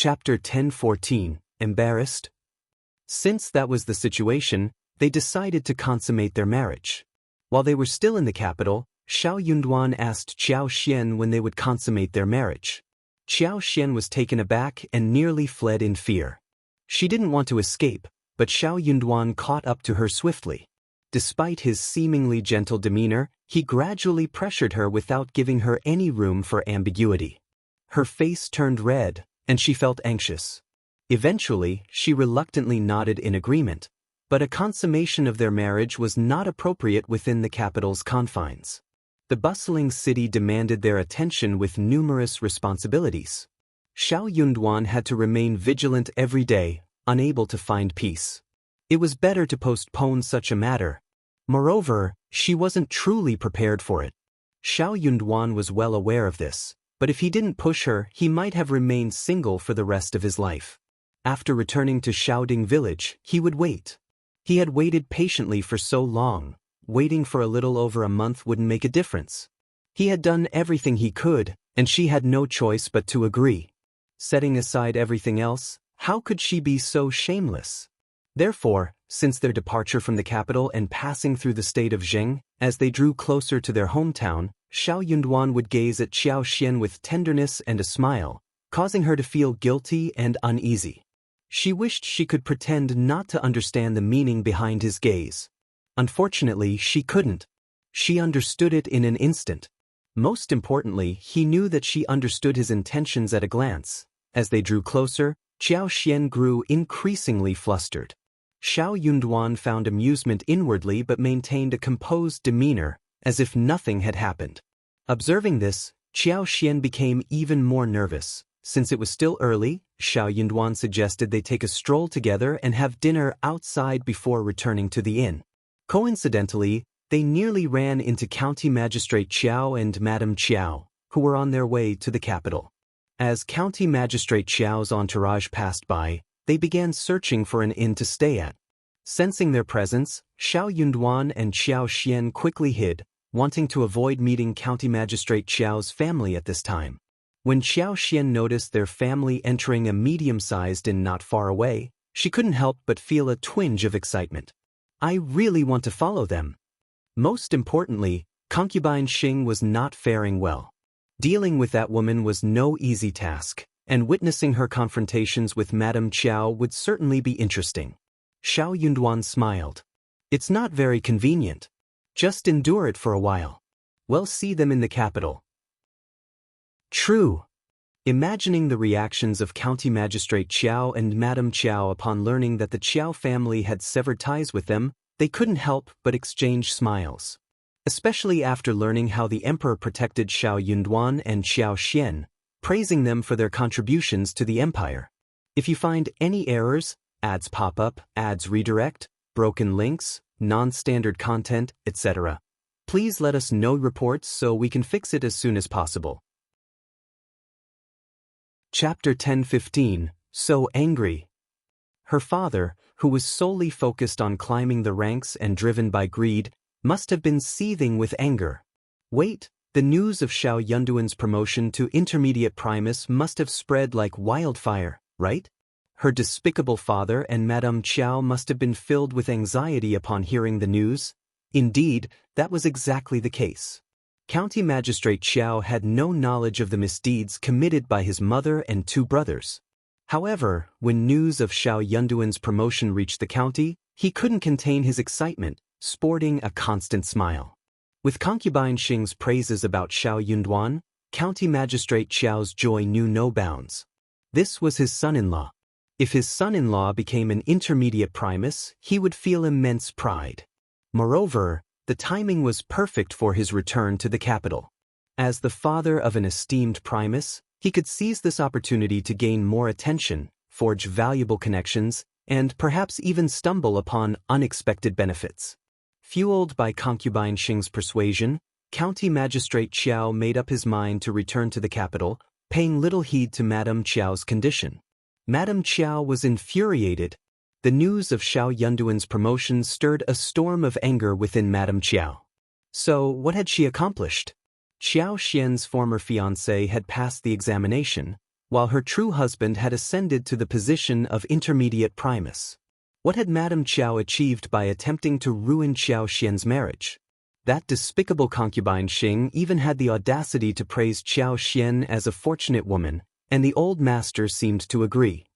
Chapter 10:14, Embarrassed? Since that was the situation, they decided to consummate their marriage. While they were still in the capital, Xiao Yunduan asked Qiao Xian when they would consummate their marriage. Qiao Xian was taken aback and nearly fled in fear. She didn't want to escape, but Xiao Yunduan caught up to her swiftly. Despite his seemingly gentle demeanor, he gradually pressured her without giving her any room for ambiguity. Her face turned red, and she felt anxious. Eventually, she reluctantly nodded in agreement, but a consummation of their marriage was not appropriate within the capital's confines. The bustling city demanded their attention with numerous responsibilities. Xiao Yunduan had to remain vigilant every day, unable to find peace. It was better to postpone such a matter. Moreover, she wasn't truly prepared for it. Xiao Yunduan was well aware of this, but if he didn't push her, he might have remained single for the rest of his life. After returning to Xiaoding village, he would wait. He had waited patiently for so long. Waiting for a little over a month wouldn't make a difference. He had done everything he could, and she had no choice but to agree. Setting aside everything else, how could she be so shameless? Therefore, since their departure from the capital and passing through the state of Zheng, as they drew closer to their hometown, Xiao Yunduan would gaze at Qiao Xian with tenderness and a smile, causing her to feel guilty and uneasy. She wished she could pretend not to understand the meaning behind his gaze. Unfortunately, she couldn't. She understood it in an instant. Most importantly, he knew that she understood his intentions at a glance. As they drew closer, Qiao Xian grew increasingly flustered. Xiao Yunduan found amusement inwardly but maintained a composed demeanor, as if nothing had happened. Observing this, Qiao Xian became even more nervous. Since it was still early, Xiao Yunduan suggested they take a stroll together and have dinner outside before returning to the inn. Coincidentally, they nearly ran into County Magistrate Qiao and Madame Qiao, who were on their way to the capital. As County Magistrate Qiao's entourage passed by, they began searching for an inn to stay at. Sensing their presence, Xiao Yunduan and Qiao Xian quickly hid, wanting to avoid meeting County Magistrate Qiao's family at this time. When Qiao Xian noticed their family entering a medium-sized inn not far away, she couldn't help but feel a twinge of excitement. I really want to follow them. Most importantly, concubine Xing was not faring well. Dealing with that woman was no easy task, and witnessing her confrontations with Madame Qiao would certainly be interesting. Xiao Yunduan smiled. It's not very convenient. Just endure it for a while. We'll see them in the capital. True. Imagining the reactions of County Magistrate Qiao and Madame Qiao upon learning that the Qiao family had severed ties with them, they couldn't help but exchange smiles. Especially after learning how the emperor protected Xiao Yunduan and Qiao Xian, praising them for their contributions to the empire. If you find any errors, ads pop up, ads redirect, broken links, non-standard content, etc., please let us know reports so we can fix it as soon as possible. Chapter 10:15, So Angry. Her father, who was solely focused on climbing the ranks and driven by greed, must have been seething with anger. Wait, the news of Xiao Yunduan's promotion to intermediate Primus must have spread like wildfire, right? Her despicable father and Madame Qiao must have been filled with anxiety upon hearing the news. Indeed, that was exactly the case. County Magistrate Qiao had no knowledge of the misdeeds committed by his mother and two brothers. However, when news of Xiao Yunduan's promotion reached the county, he couldn't contain his excitement, sporting a constant smile. With concubine Xing's praises about Xiao Yunduan, County Magistrate Qiao's joy knew no bounds. This was his son-in-law. If his son-in-law became an intermediate Primus, he would feel immense pride. Moreover, the timing was perfect for his return to the capital. As the father of an esteemed Primus, he could seize this opportunity to gain more attention, forge valuable connections, and perhaps even stumble upon unexpected benefits. Fueled by concubine Xing's persuasion, County Magistrate Qiao made up his mind to return to the capital, paying little heed to Madame Qiao's condition. Madame Qiao was infuriated. The news of Xiao Yunduan's promotion stirred a storm of anger within Madame Qiao. So, what had she accomplished? Qiao Xian's former fiancé had passed the examination, while her true husband had ascended to the position of intermediate Primus. What had Madame Qiao achieved by attempting to ruin Qiao Xian's marriage? That despicable concubine Xing even had the audacity to praise Qiao Xian as a fortunate woman, and the old master seemed to agree.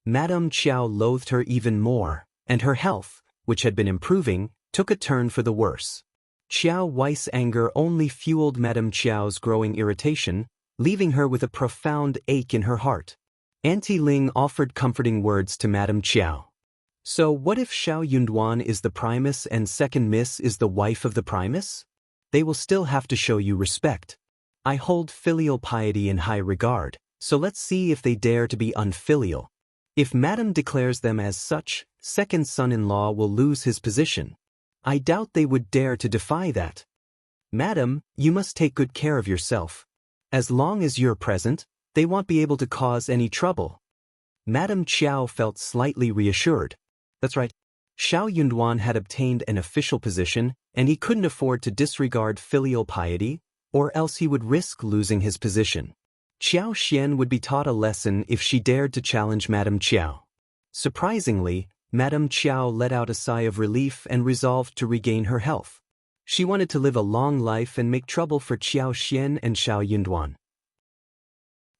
Madame Qiao loathed her even more, and her health, which had been improving, took a turn for the worse. Qiao Wei's anger only fueled Madame Qiao's growing irritation, leaving her with a profound ache in her heart. Auntie Ling offered comforting words to Madame Qiao. So what if Xiao Yunduan is the Primus and second Miss is the wife of the Primus? They will still have to show you respect. I hold filial piety in high regard, so let's see if they dare to be unfilial. If Madame declares them as such, second son-in-law will lose his position. I doubt they would dare to defy that. Madam, you must take good care of yourself. As long as you're present, they won't be able to cause any trouble. Madame Qiao felt slightly reassured. That's right. Xiao Yunduan had obtained an official position, and he couldn't afford to disregard filial piety, or else he would risk losing his position. Qiao Xian would be taught a lesson if she dared to challenge Madame Qiao. Surprisingly, Madame Qiao let out a sigh of relief and resolved to regain her health. She wanted to live a long life and make trouble for Qiao Xian and Xiao Yunduan.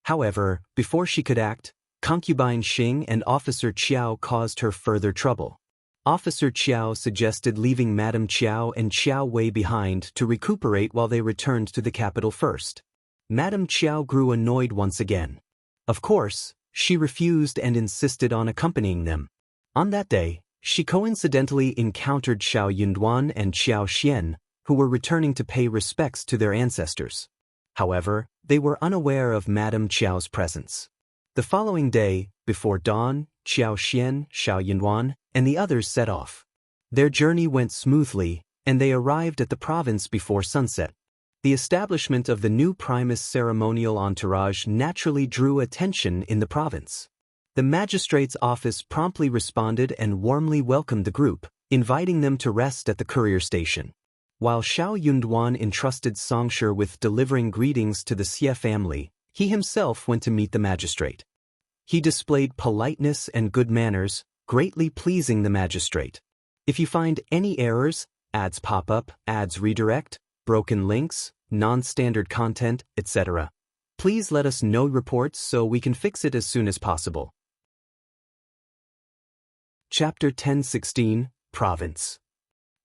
However, before she could act, concubine Xing and Officer Qiao caused her further trouble. Officer Qiao suggested leaving Madame Qiao and Qiao Wei behind to recuperate while they returned to the capital first. Madame Qiao grew annoyed once again. Of course, she refused and insisted on accompanying them. On that day, she coincidentally encountered Xiao Yunduan and Xiao Xian, who were returning to pay respects to their ancestors. However, they were unaware of Madame Qiao's presence. The following day, before dawn, Xiao Xian, Xiao Yunduan, and the others set off. Their journey went smoothly, and they arrived at the province before sunset. The establishment of the new Primus ceremonial entourage naturally drew attention in the province. The magistrate's office promptly responded and warmly welcomed the group, inviting them to rest at the courier station. While Xiao Yunduan entrusted Songshi with delivering greetings to the Xie family, he himself went to meet the magistrate. He displayed politeness and good manners, greatly pleasing the magistrate. If you find any errors, ads pop up, ads redirect, broken links, non-standard content, etc., please let us know reports so we can fix it as soon as possible. Chapter 10:16, Province.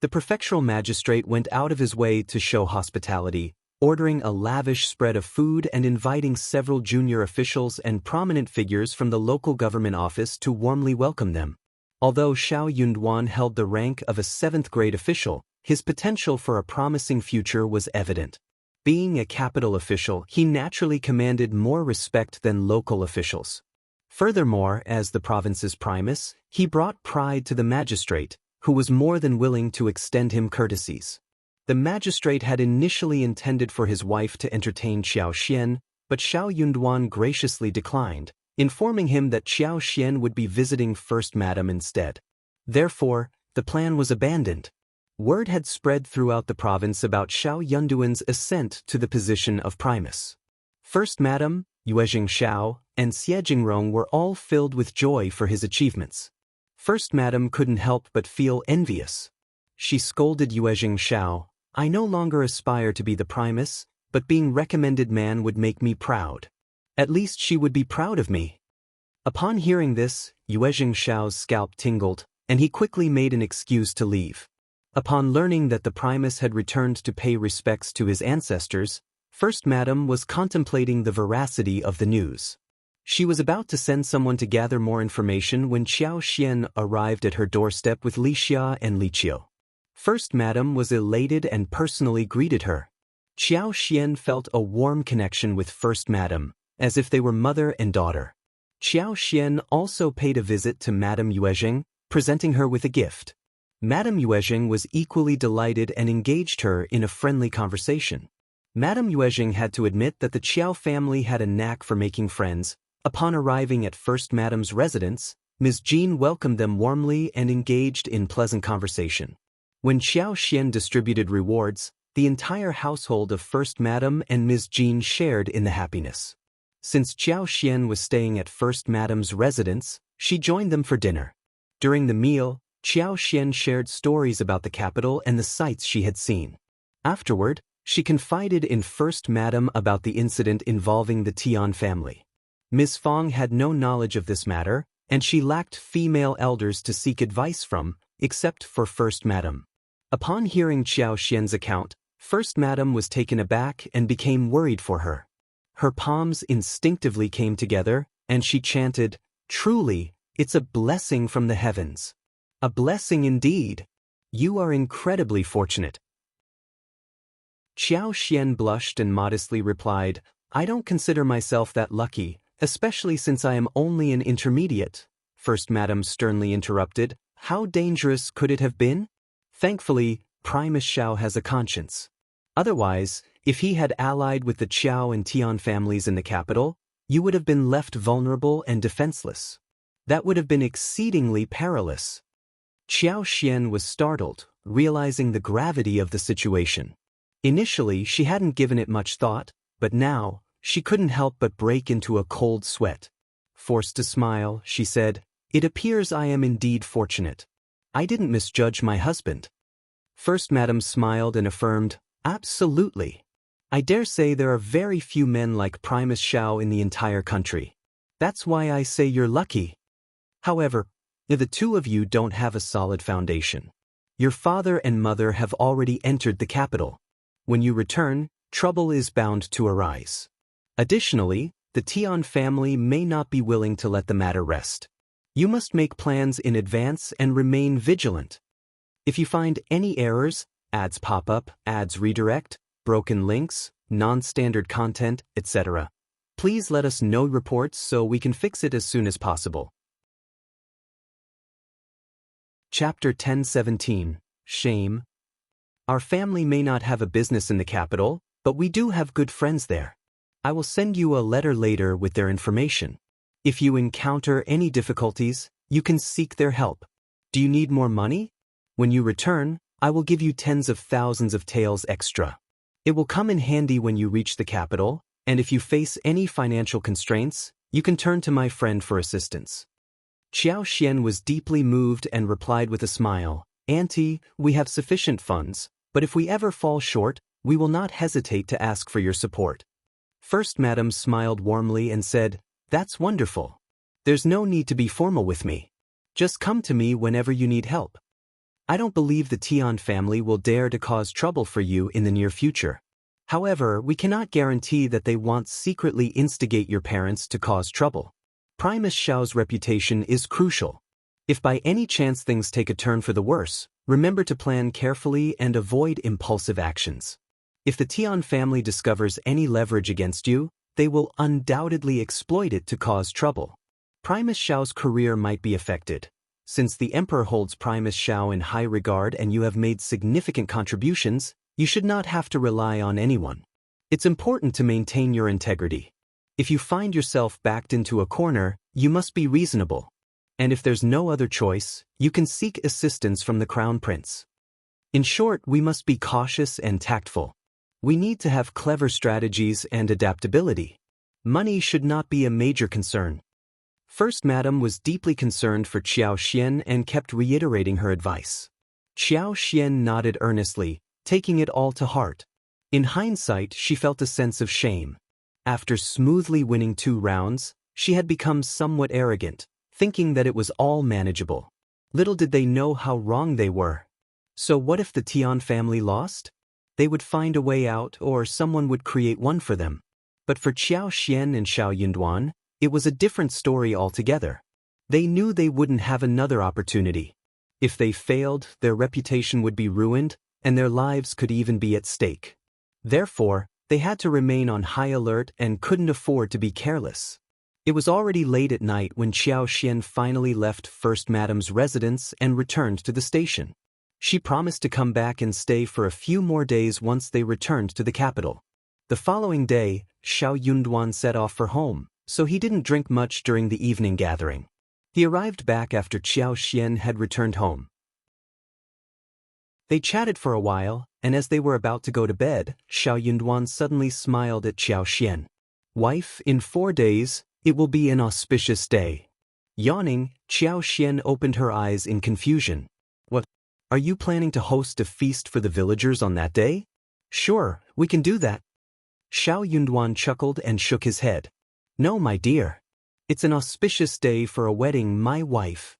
The prefectural magistrate went out of his way to show hospitality, ordering a lavish spread of food and inviting several junior officials and prominent figures from the local government office to warmly welcome them. Although Xiao Yunduan held the rank of a 7th-grade official, his potential for a promising future was evident. Being a capital official, he naturally commanded more respect than local officials. Furthermore, as the province's primus, he brought pride to the magistrate, who was more than willing to extend him courtesies. The magistrate had initially intended for his wife to entertain Xiao Xian, but Xiao Yunduan graciously declined, informing him that Xiao Xian would be visiting First Madam instead. Therefore, the plan was abandoned. Word had spread throughout the province about Xiao Yunduan's ascent to the position of Primus. First Madam, Yuezhing Xiao, and Xie Jingrong were all filled with joy for his achievements. First Madam couldn't help but feel envious. She scolded Yuezhing Xiao, "I no longer aspire to be the Primus, but being recommended man would make me proud. At least she would be proud of me." Upon hearing this, Yuezhing Xiao's scalp tingled, and he quickly made an excuse to leave. Upon learning that the Primus had returned to pay respects to his ancestors, First Madam was contemplating the veracity of the news. She was about to send someone to gather more information when Xiao Xian arrived at her doorstep with Li Xia and Li Qiu. First Madam was elated and personally greeted her. Xiao Xian felt a warm connection with First Madam, as if they were mother and daughter. Xiao Xian also paid a visit to Madame Yuezhing, presenting her with a gift. Madame Yuezhing was equally delighted and engaged her in a friendly conversation. Madame Yuezhing had to admit that the Qiao family had a knack for making friends. Upon arriving at First Madam's residence, Ms.Yan welcomed them warmly and engaged in pleasant conversation. When Xiao Xian distributed rewards, the entire household of First Madam and Ms.Yan shared in the happiness. Since Xiao Xian was staying at First Madam's residence, she joined them for dinner. During the meal, Xiao Xian shared stories about the capital and the sights she had seen. Afterward, she confided in First Madam about the incident involving the Tian family. Ms. Fong had no knowledge of this matter, and she lacked female elders to seek advice from, except for First Madam. Upon hearing Xiao Xian's account, First Madam was taken aback and became worried for her. Her palms instinctively came together, and she chanted, "Truly, it's a blessing from the heavens. A blessing indeed. You are incredibly fortunate." Xiao Xian blushed and modestly replied, "I don't consider myself that lucky, especially since I am only an intermediate." First Madam sternly interrupted, "How dangerous could it have been? Thankfully, Primus Xiao has a conscience. Otherwise, if he had allied with the Qiao and Tian families in the capital, you would have been left vulnerable and defenseless. That would have been exceedingly perilous." Xiao Xian was startled, realizing the gravity of the situation. Initially, she hadn't given it much thought, but now, she couldn't help but break into a cold sweat. Forced to smile, she said, "It appears I am indeed fortunate. I didn't misjudge my husband." First Madam smiled and affirmed, "Absolutely. I dare say there are very few men like Primus Xiao in the entire country. That's why I say you're lucky. However, the two of you don't have a solid foundation. Your father and mother have already entered the capital. When you return, trouble is bound to arise. Additionally, the Tian family may not be willing to let the matter rest. You must make plans in advance and remain vigilant. If you find any errors, ads pop up, ads redirect, broken links, non-standard content, etc., please let us know reports so we can fix it as soon as possible." Chapter 1017, Shame. Our family may not have a business in the capital, but we do have good friends there. I will send you a letter later with their information. If you encounter any difficulties, you can seek their help. Do you need more money? When you return, I will give you tens of thousands of taels extra. It will come in handy when you reach the capital, and if you face any financial constraints, you can turn to my friend for assistance." Xiao Xian was deeply moved and replied with a smile, "Auntie, we have sufficient funds, but if we ever fall short, we will not hesitate to ask for your support." First Madam smiled warmly and said, "That's wonderful. There's no need to be formal with me. Just come to me whenever you need help. I don't believe the Tian family will dare to cause trouble for you in the near future. However, we cannot guarantee that they won't secretly instigate your parents to cause trouble. Primus Xiao's reputation is crucial. If by any chance things take a turn for the worse, remember to plan carefully and avoid impulsive actions. If the Tian family discovers any leverage against you, they will undoubtedly exploit it to cause trouble. Primus Xiao's career might be affected. Since the Emperor holds Primus Xiao in high regard and you have made significant contributions, you should not have to rely on anyone. It's important to maintain your integrity. If you find yourself backed into a corner, you must be reasonable. And if there's no other choice, you can seek assistance from the Crown Prince. In short, we must be cautious and tactful. We need to have clever strategies and adaptability. Money should not be a major concern." First Madam was deeply concerned for Xiao Xian and kept reiterating her advice. Xiao Xian nodded earnestly, taking it all to heart. In hindsight, she felt a sense of shame. After smoothly winning 2 rounds, she had become somewhat arrogant, thinking that it was all manageable. Little did they know how wrong they were. So what if the Tian family lost? They would find a way out, or someone would create one for them. But for Xiao Xian and Xiao Yunduan, it was a different story altogether. They knew they wouldn't have another opportunity. If they failed, their reputation would be ruined, and their lives could even be at stake. Therefore, they had to remain on high alert and couldn't afford to be careless. It was already late at night when Xiao Xian finally left First Madam's residence and returned to the station. She promised to come back and stay for a few more days once they returned to the capital. The following day, Xiao Yunduan set off for home, so he didn't drink much during the evening gathering. He arrived back after Xiao Xian had returned home. They chatted for a while, and as they were about to go to bed, Xiao Yunduan suddenly smiled at Xiao Xian. Wife, in 4 days, it will be an auspicious day. Yawning, Xiao Xian opened her eyes in confusion. What? Are you planning to host a feast for the villagers on that day? Sure, we can do that. Xiao Yunduan chuckled and shook his head. No, my dear. It's an auspicious day for a wedding, my wife.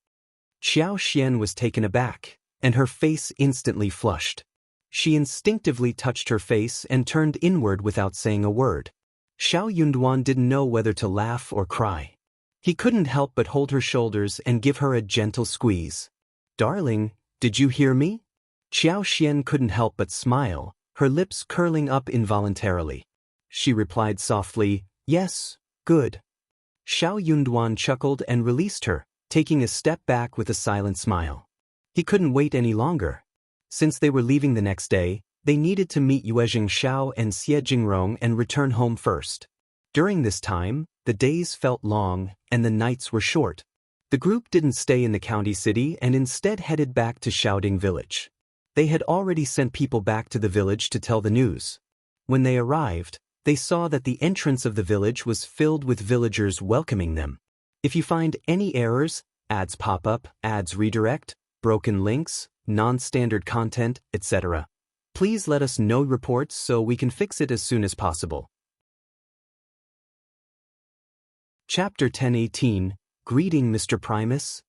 Xiao Xian was taken aback, and her face instantly flushed. She instinctively touched her face and turned inward without saying a word. Xiao Yunduan didn't know whether to laugh or cry. He couldn't help but hold her shoulders and give her a gentle squeeze. Darling, did you hear me? Xiao Xian couldn't help but smile, her lips curling up involuntarily. She replied softly, yes, good. Xiao Yunduan chuckled and released her, taking a step back with a silent smile. He couldn't wait any longer. Since they were leaving the next day, they needed to meet Yuezheng Xiao and Xie Jingrong and return home first. During this time, the days felt long and the nights were short. The group didn't stay in the county city and instead headed back to Xiaoding village. They had already sent people back to the village to tell the news. When they arrived, they saw that the entrance of the village was filled with villagers welcoming them. If you find any errors, ads pop up, ads redirect, broken links, non-standard content, etc., please let us know reports so we can fix it as soon as possible. Chapter 10:18 Greeting Mr. Primus.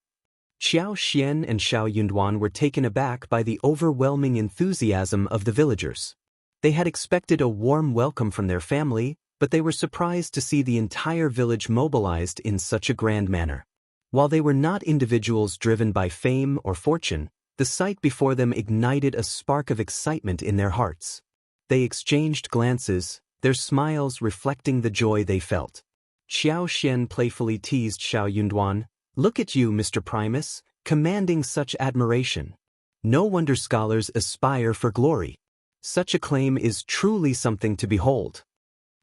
Xiao Xian and Xiao Yunduan were taken aback by the overwhelming enthusiasm of the villagers. They had expected a warm welcome from their family, but they were surprised to see the entire village mobilized in such a grand manner. While they were not individuals driven by fame or fortune, the sight before them ignited a spark of excitement in their hearts. They exchanged glances, their smiles reflecting the joy they felt. Xiao Xian playfully teased Xiao Yunduan, "Look at you, Mr. Primus, commanding such admiration. No wonder scholars aspire for glory. Such acclaim is truly something to behold."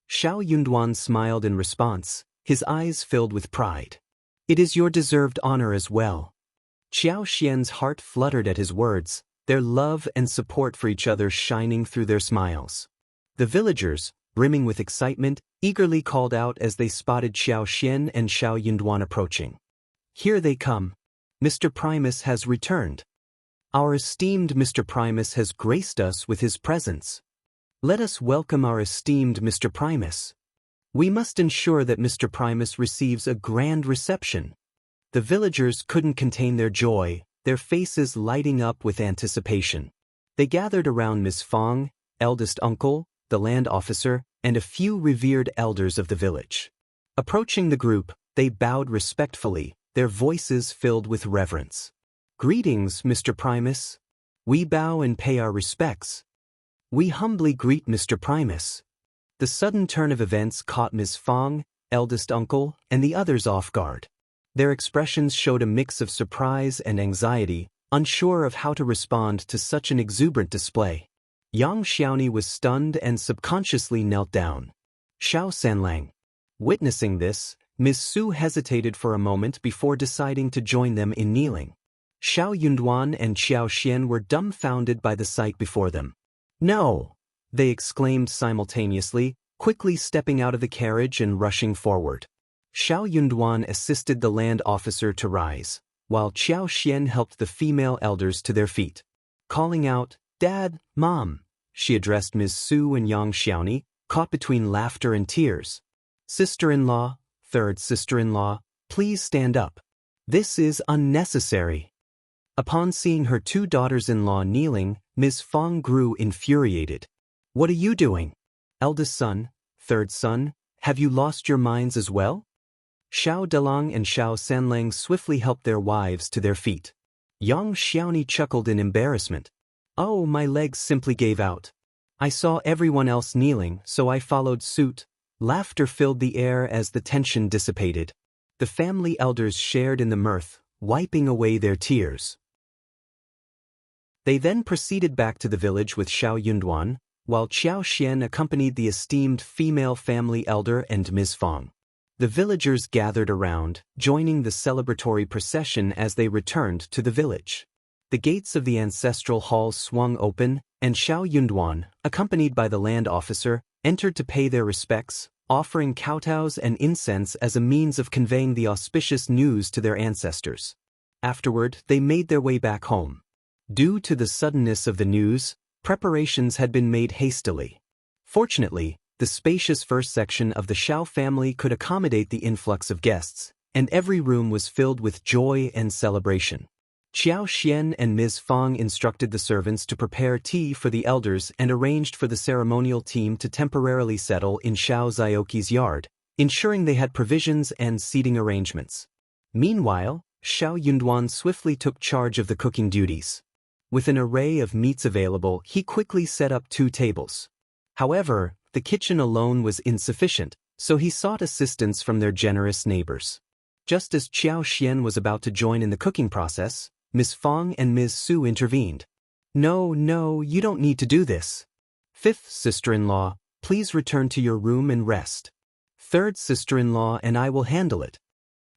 Xiao Yunduan smiled in response, his eyes filled with pride. "It is your deserved honor as well." Xiao Xian's heart fluttered at his words, their love and support for each other shining through their smiles. The villagers, brimming with excitement, eagerly called out as they spotted Xiao Xian and Xiao Yunduan approaching. "Here they come. Mr. Primus has returned. Our esteemed Mr. Primus has graced us with his presence. Let us welcome our esteemed Mr. Primus. We must ensure that Mr. Primus receives a grand reception." The villagers couldn't contain their joy, their faces lighting up with anticipation. They gathered around Ms. Fong, eldest uncle, the land officer, and a few revered elders of the village. Approaching the group, they bowed respectfully, their voices filled with reverence. "Greetings, Mr. Primus. We bow and pay our respects. We humbly greet Mr. Primus." The sudden turn of events caught Ms. Fong, eldest uncle, and the others off guard. Their expressions showed a mix of surprise and anxiety, unsure of how to respond to such an exuberant display. Yang Xiaoni was stunned and subconsciously knelt down. Xiao Sanlang. Witnessing this, Ms. Su hesitated for a moment before deciding to join them in kneeling. Xiao Yunduan and Xiao Xian were dumbfounded by the sight before them. "No!" they exclaimed simultaneously, quickly stepping out of the carriage and rushing forward. Xiao Yunduan assisted the land officer to rise, while Xiao Xian helped the female elders to their feet. Calling out, "Dad, Mom," she addressed Ms. Su and Yang Xiaoni, caught between laughter and tears. "Sister-in-law, third sister-in-law, please stand up. This is unnecessary." Upon seeing her two daughters-in-law kneeling, Ms. Fong grew infuriated. "What are you doing? Eldest son, third son, have you lost your minds as well?" Xiao Delang and Xiao Sanlang swiftly helped their wives to their feet. Yang Xiaoni chuckled in embarrassment. "Oh, my legs simply gave out. I saw everyone else kneeling, so I followed suit." Laughter filled the air as the tension dissipated. The family elders shared in the mirth, wiping away their tears. They then proceeded back to the village with Xiao Yunduan, while Xiao Xian accompanied the esteemed female family elder and Ms. Fong. The villagers gathered around, joining the celebratory procession as they returned to the village. The gates of the ancestral hall swung open, and Xiao Yunduan, accompanied by the land officer, entered to pay their respects, offering kowtows and incense as a means of conveying the auspicious news to their ancestors. Afterward, they made their way back home. Due to the suddenness of the news, preparations had been made hastily. Fortunately, the spacious first section of the Xiao family could accommodate the influx of guests, and every room was filled with joy and celebration. Xiao Xian and Ms. Fang instructed the servants to prepare tea for the elders and arranged for the ceremonial team to temporarily settle in Xiao Zioqi's yard, ensuring they had provisions and seating arrangements. Meanwhile, Xiao Yunduan swiftly took charge of the cooking duties. With an array of meats available, he quickly set up 2 tables. However, the kitchen alone was insufficient, so he sought assistance from their generous neighbors. Just as Xiao Xian was about to join in the cooking process, Ms. Fang and Ms. Su intervened. No, you don't need to do this. 5th sister-in-law, please return to your room and rest. 3rd sister-in-law and I will handle it.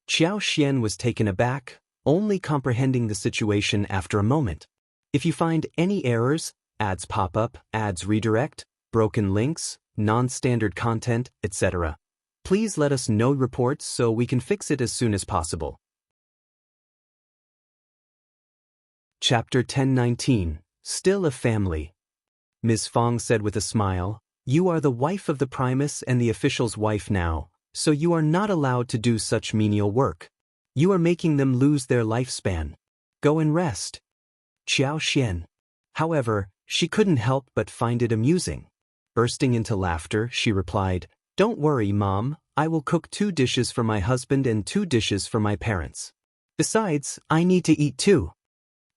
Xiao Xian was taken aback, only comprehending the situation after a moment. If you find any errors, ads pop up, ads redirect, broken links, non-standard content, etc., please let us know reports so we can fix it as soon as possible. Chapter 1019, Still a Family. Ms. Fang said with a smile, "You are the wife of the Primus and the official's wife now, so you are not allowed to do such menial work. You are making them lose their lifespan. Go and rest." Xiao Xian. However, she couldn't help but find it amusing. Bursting into laughter, she replied, "Don't worry, Mom, I will cook 2 dishes for my husband and 2 dishes for my parents. Besides, I need to eat too."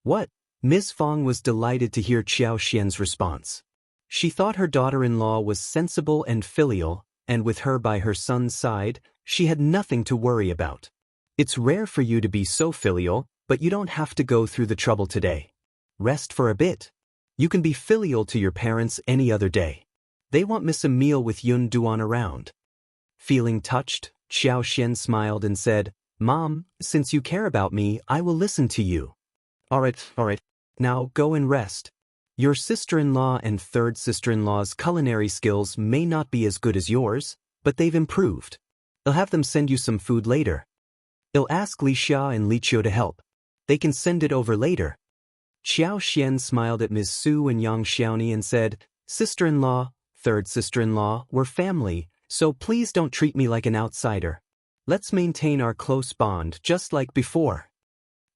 What? Ms. Fang was delighted to hear Xiao Xian's response. She thought her daughter-in-law was sensible and filial, and with her by her son's side, she had nothing to worry about. It's rare for you to be so filial, but you don't have to go through the trouble today. Rest for a bit. You can be filial to your parents any other day. They won't miss a meal with Yun Duan around. Feeling touched, Xiao Xian smiled and said, "Mom, since you care about me, I will listen to you." All right. Now go and rest. Your sister-in-law and 3rd sister-in-law's culinary skills may not be as good as yours, but they've improved. I'll have them send you some food later. I'll ask Li Xia and Li Qiu to help. They can send it over later. Xiao Xian smiled at Ms. Su and Yang Xiaoni and said, "Sister-in-law, 3rd sister-in-law, we're family, so please don't treat me like an outsider. Let's maintain our close bond just like before."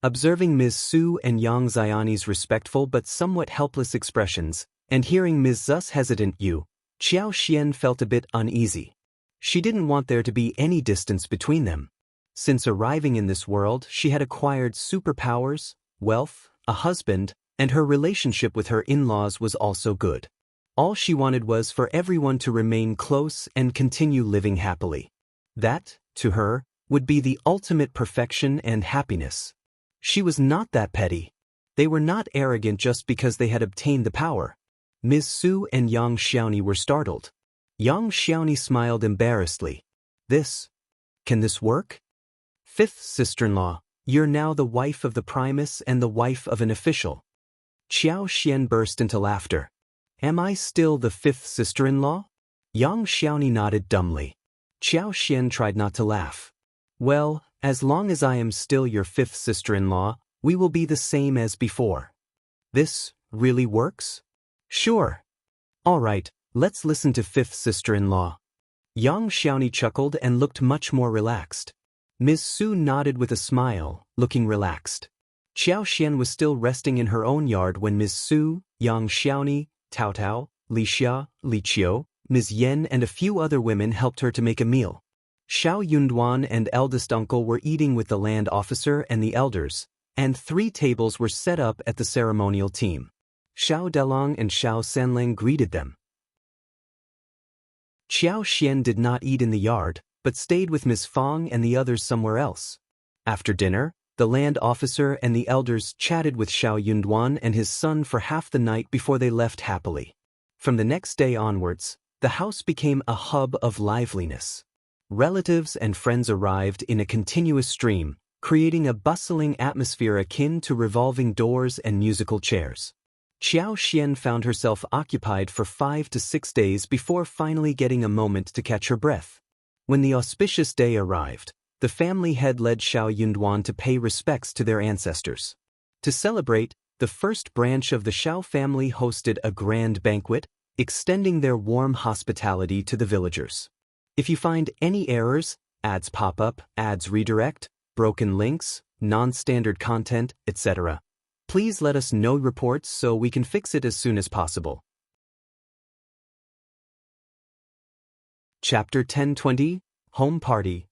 Observing Ms. Su and Yang Xiaoni's respectful but somewhat helpless expressions, and hearing Ms. Zu's hesitant "you," Xiao Xian felt a bit uneasy. She didn't want there to be any distance between them. Since arriving in this world, she had acquired superpowers, wealth, a husband, and her relationship with her in-laws was also good. All she wanted was for everyone to remain close and continue living happily. That, to her, would be the ultimate perfection and happiness. She was not that petty. They were not arrogant just because they had obtained the power. Ms. Su and Yang Xiaoni were startled. Yang Xiaoni smiled embarrassedly. Can this work? 5th sister-in-law, you're now the wife of the Primus and the wife of an official. Xiao Xian burst into laughter. Am I still the 5th sister-in-law? Yang Xiaoni nodded dumbly. Xiao Xian tried not to laugh. Well, as long as I am still your 5th sister-in-law, we will be the same as before. This really works? Sure. All right, let's listen to 5th sister-in-law. Yang Xiaoni chuckled and looked much more relaxed. Ms. Su nodded with a smile, looking relaxed. Xiao Xian was still resting in her own yard when Ms. Su, Yang Xiaoni, Tao Tao, Li Xia, Li Qiu, Ms.Yan and a few other women helped her to make a meal. Xiao Yunduan and eldest uncle were eating with the land officer and the elders, and 3 tables were set up at the ceremonial team. Xiao Delong and Xiao Sanlang greeted them. Xiao Xian did not eat in the yard, but stayed with Ms. Fang and the others somewhere else. After dinner, the land officer and the elders chatted with Xiao Yunduan and his son for half the night before they left happily. From the next day onwards, the house became a hub of liveliness. Relatives and friends arrived in a continuous stream, creating a bustling atmosphere akin to revolving doors and musical chairs. Xiao Xian found herself occupied for 5 to 6 days before finally getting a moment to catch her breath. When the auspicious day arrived, the family head led Xiao Yunduan to pay respects to their ancestors. To celebrate, the first branch of the Xiao family hosted a grand banquet, extending their warm hospitality to the villagers. If you find any errors, ads pop up, ads redirect, broken links, non-standard content, etc., please let us know reports so we can fix it as soon as possible. Chapter 1020, Home Party.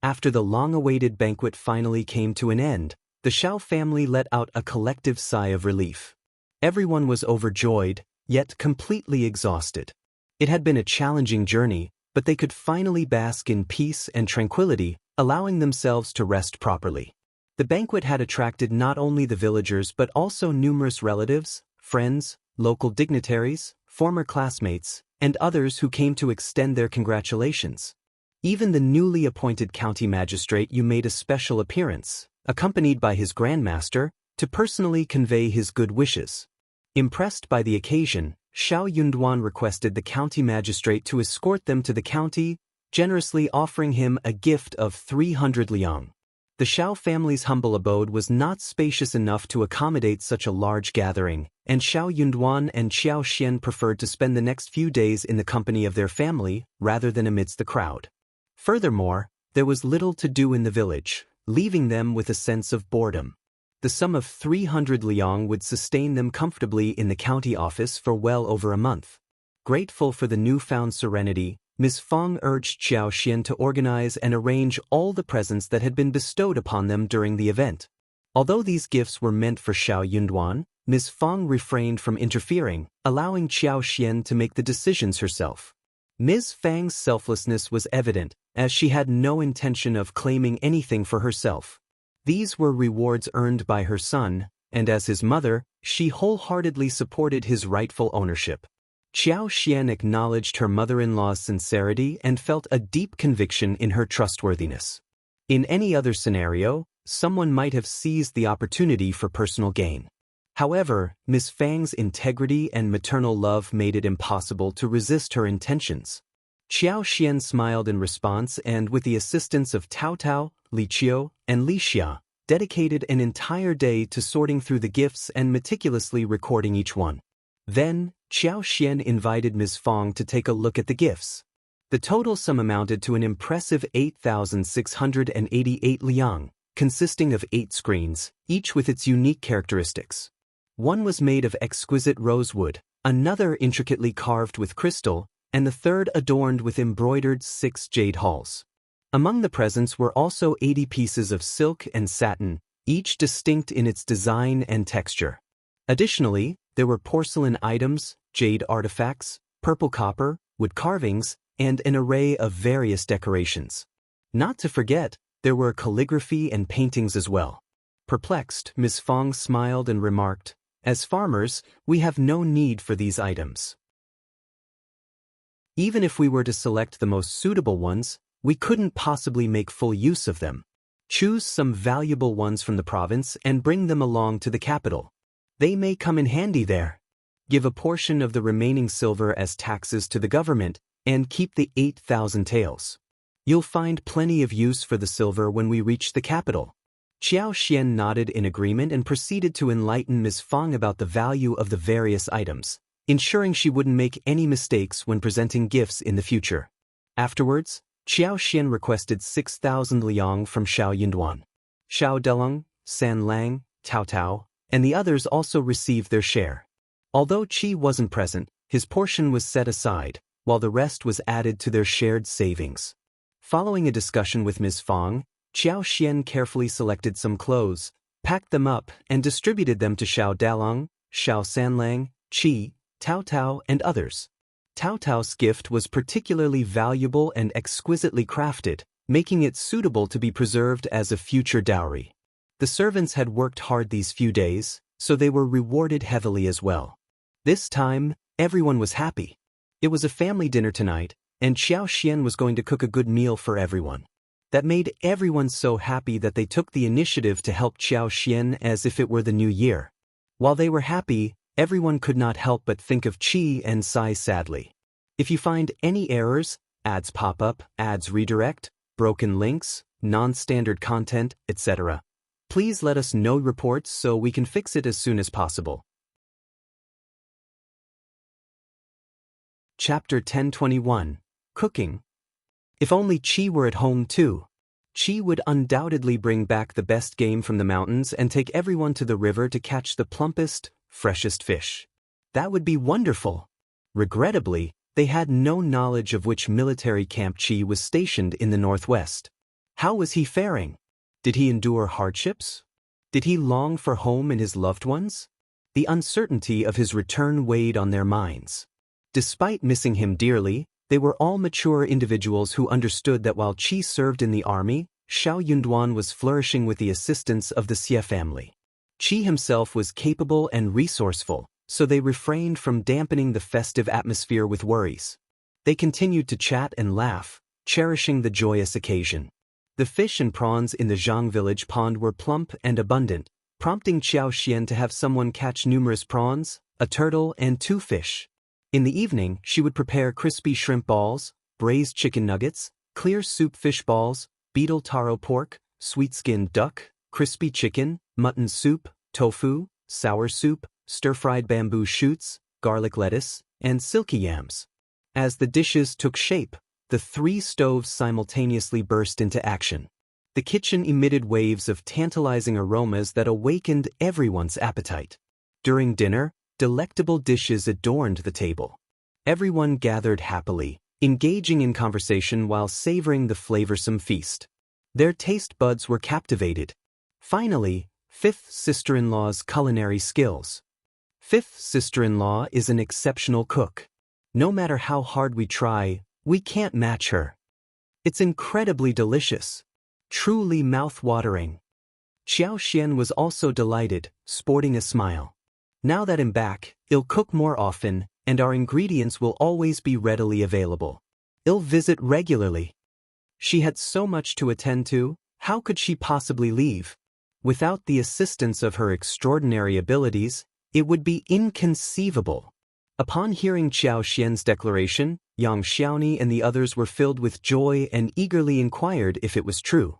After the long-awaited banquet finally came to an end, the Xiao family let out a collective sigh of relief. Everyone was overjoyed, yet completely exhausted. It had been a challenging journey, but they could finally bask in peace and tranquility, allowing themselves to rest properly. The banquet had attracted not only the villagers but also numerous relatives, friends, local dignitaries, former classmates, and others who came to extend their congratulations. Even the newly appointed county magistrate made a special appearance, accompanied by his grandmaster, to personally convey his good wishes. Impressed by the occasion, Xiao Yunduan requested the county magistrate to escort them to the county, generously offering him a gift of 300 liang. The Xiao family's humble abode was not spacious enough to accommodate such a large gathering, and Xiao Yunduan and Xiao Xian preferred to spend the next few days in the company of their family rather than amidst the crowd. Furthermore, there was little to do in the village, leaving them with a sense of boredom. The sum of 300 liang would sustain them comfortably in the county office for well over a month. Grateful for the newfound serenity, Ms. Fang urged Xiao Xian to organize and arrange all the presents that had been bestowed upon them during the event. Although these gifts were meant for Xiao Yunduan, Ms. Fang refrained from interfering, allowing Xiao Xian to make the decisions herself. Ms. Fang's selflessness was evident, as she had no intention of claiming anything for herself. These were rewards earned by her son, and as his mother, she wholeheartedly supported his rightful ownership. Xiao Xian acknowledged her mother-in-law's sincerity and felt a deep conviction in her trustworthiness. In any other scenario, someone might have seized the opportunity for personal gain. However, Ms. Fang's integrity and maternal love made it impossible to resist her intentions. Xiao Xian smiled in response and, with the assistance of Tao Tao, Li Qiu, and Li Xia, dedicated an entire day to sorting through the gifts and meticulously recording each one. Then, Xiao Xian invited Ms. Fang to take a look at the gifts. The total sum amounted to an impressive 8,688 liang, consisting of 8 screens, each with its unique characteristics. One was made of exquisite rosewood, another intricately carved with crystal, and the third adorned with embroidered 6 jade halls. Among the presents were also 80 pieces of silk and satin, each distinct in its design and texture. Additionally, there were porcelain items, jade artifacts, purple copper, wood carvings, and an array of various decorations. Not to forget, there were calligraphy and paintings as well. Perplexed, Ms. Fang smiled and remarked, "As farmers, we have no need for these items. Even if we were to select the most suitable ones, we couldn't possibly make full use of them. Choose some valuable ones from the province and bring them along to the capital. They may come in handy there. Give a portion of the remaining silver as taxes to the government, and keep the 8,000 taels. You'll find plenty of use for the silver when we reach the capital." Xiao Xian nodded in agreement and proceeded to enlighten Ms. Fang about the value of the various items, ensuring she wouldn't make any mistakes when presenting gifts in the future. Afterwards, Xiao Xian requested 6,000 liang from Xiao Yunduan. Xiao Delong, San Lang, Tao Tao, and the others also received their share. Although Qi wasn't present, his portion was set aside, while the rest was added to their shared savings. Following a discussion with Ms. Fang, Xiao Xian carefully selected some clothes, packed them up, and distributed them to Xiao Dalong, Xiao Sanlang, Qi, Tao Tao, and others. Tao Tao's gift was particularly valuable and exquisitely crafted, making it suitable to be preserved as a future dowry. The servants had worked hard these few days, so they were rewarded heavily as well. This time, everyone was happy. It was a family dinner tonight, and Xiao Xian was going to cook a good meal for everyone. That made everyone so happy that they took the initiative to help Xiao Xian as if it were the new year. While they were happy, Everyone could not help but think of Chi and sigh sadly. If you find any errors, ads pop up, ads redirect, broken links, non-standard content, etc., please let us know reports so we can fix it as soon as possible. Chapter 1021. Cooking. If only Chi were at home too. Chi would undoubtedly bring back the best game from the mountains and take everyone to the river to catch the plumpest, freshest fish. That would be wonderful. Regrettably, they had no knowledge of which military camp Chi was stationed in the northwest. How was he faring? Did he endure hardships? Did he long for home and his loved ones? The uncertainty of his return weighed on their minds. Despite missing him dearly, they were all mature individuals who understood that while Chi served in the army, Xiao Yunduan was flourishing with the assistance of the Xie family. Chi himself was capable and resourceful, so they refrained from dampening the festive atmosphere with worries. They continued to chat and laugh, cherishing the joyous occasion. The fish and prawns in the Zhang village pond were plump and abundant, prompting Xiao Xian to have someone catch numerous prawns, a turtle, and 2 fish. In the evening, she would prepare crispy shrimp balls, braised chicken nuggets, clear soup fish balls, beetle taro pork, sweet-skinned duck, crispy chicken, mutton soup, tofu, sour soup, stir-fried bamboo shoots, garlic lettuce, and silky yams. As the dishes took shape, the 3 stoves simultaneously burst into action. The kitchen emitted waves of tantalizing aromas that awakened everyone's appetite. During dinner, delectable dishes adorned the table. Everyone gathered happily, engaging in conversation while savoring the flavorsome feast. Their taste buds were captivated. Finally, 5th sister-in-law's culinary skills. 5th sister-in-law is an exceptional cook. No matter how hard we try, we can't match her. It's incredibly delicious. Truly mouth-watering. Xiao Xian was also delighted, sporting a smile. Now that I'm back, I'll cook more often, and our ingredients will always be readily available. I'll visit regularly. She had so much to attend to, how could she possibly leave? Without the assistance of her extraordinary abilities, it would be inconceivable. Upon hearing Xiao Xian's declaration, Yang Xiaoni and the others were filled with joy and eagerly inquired if it was true.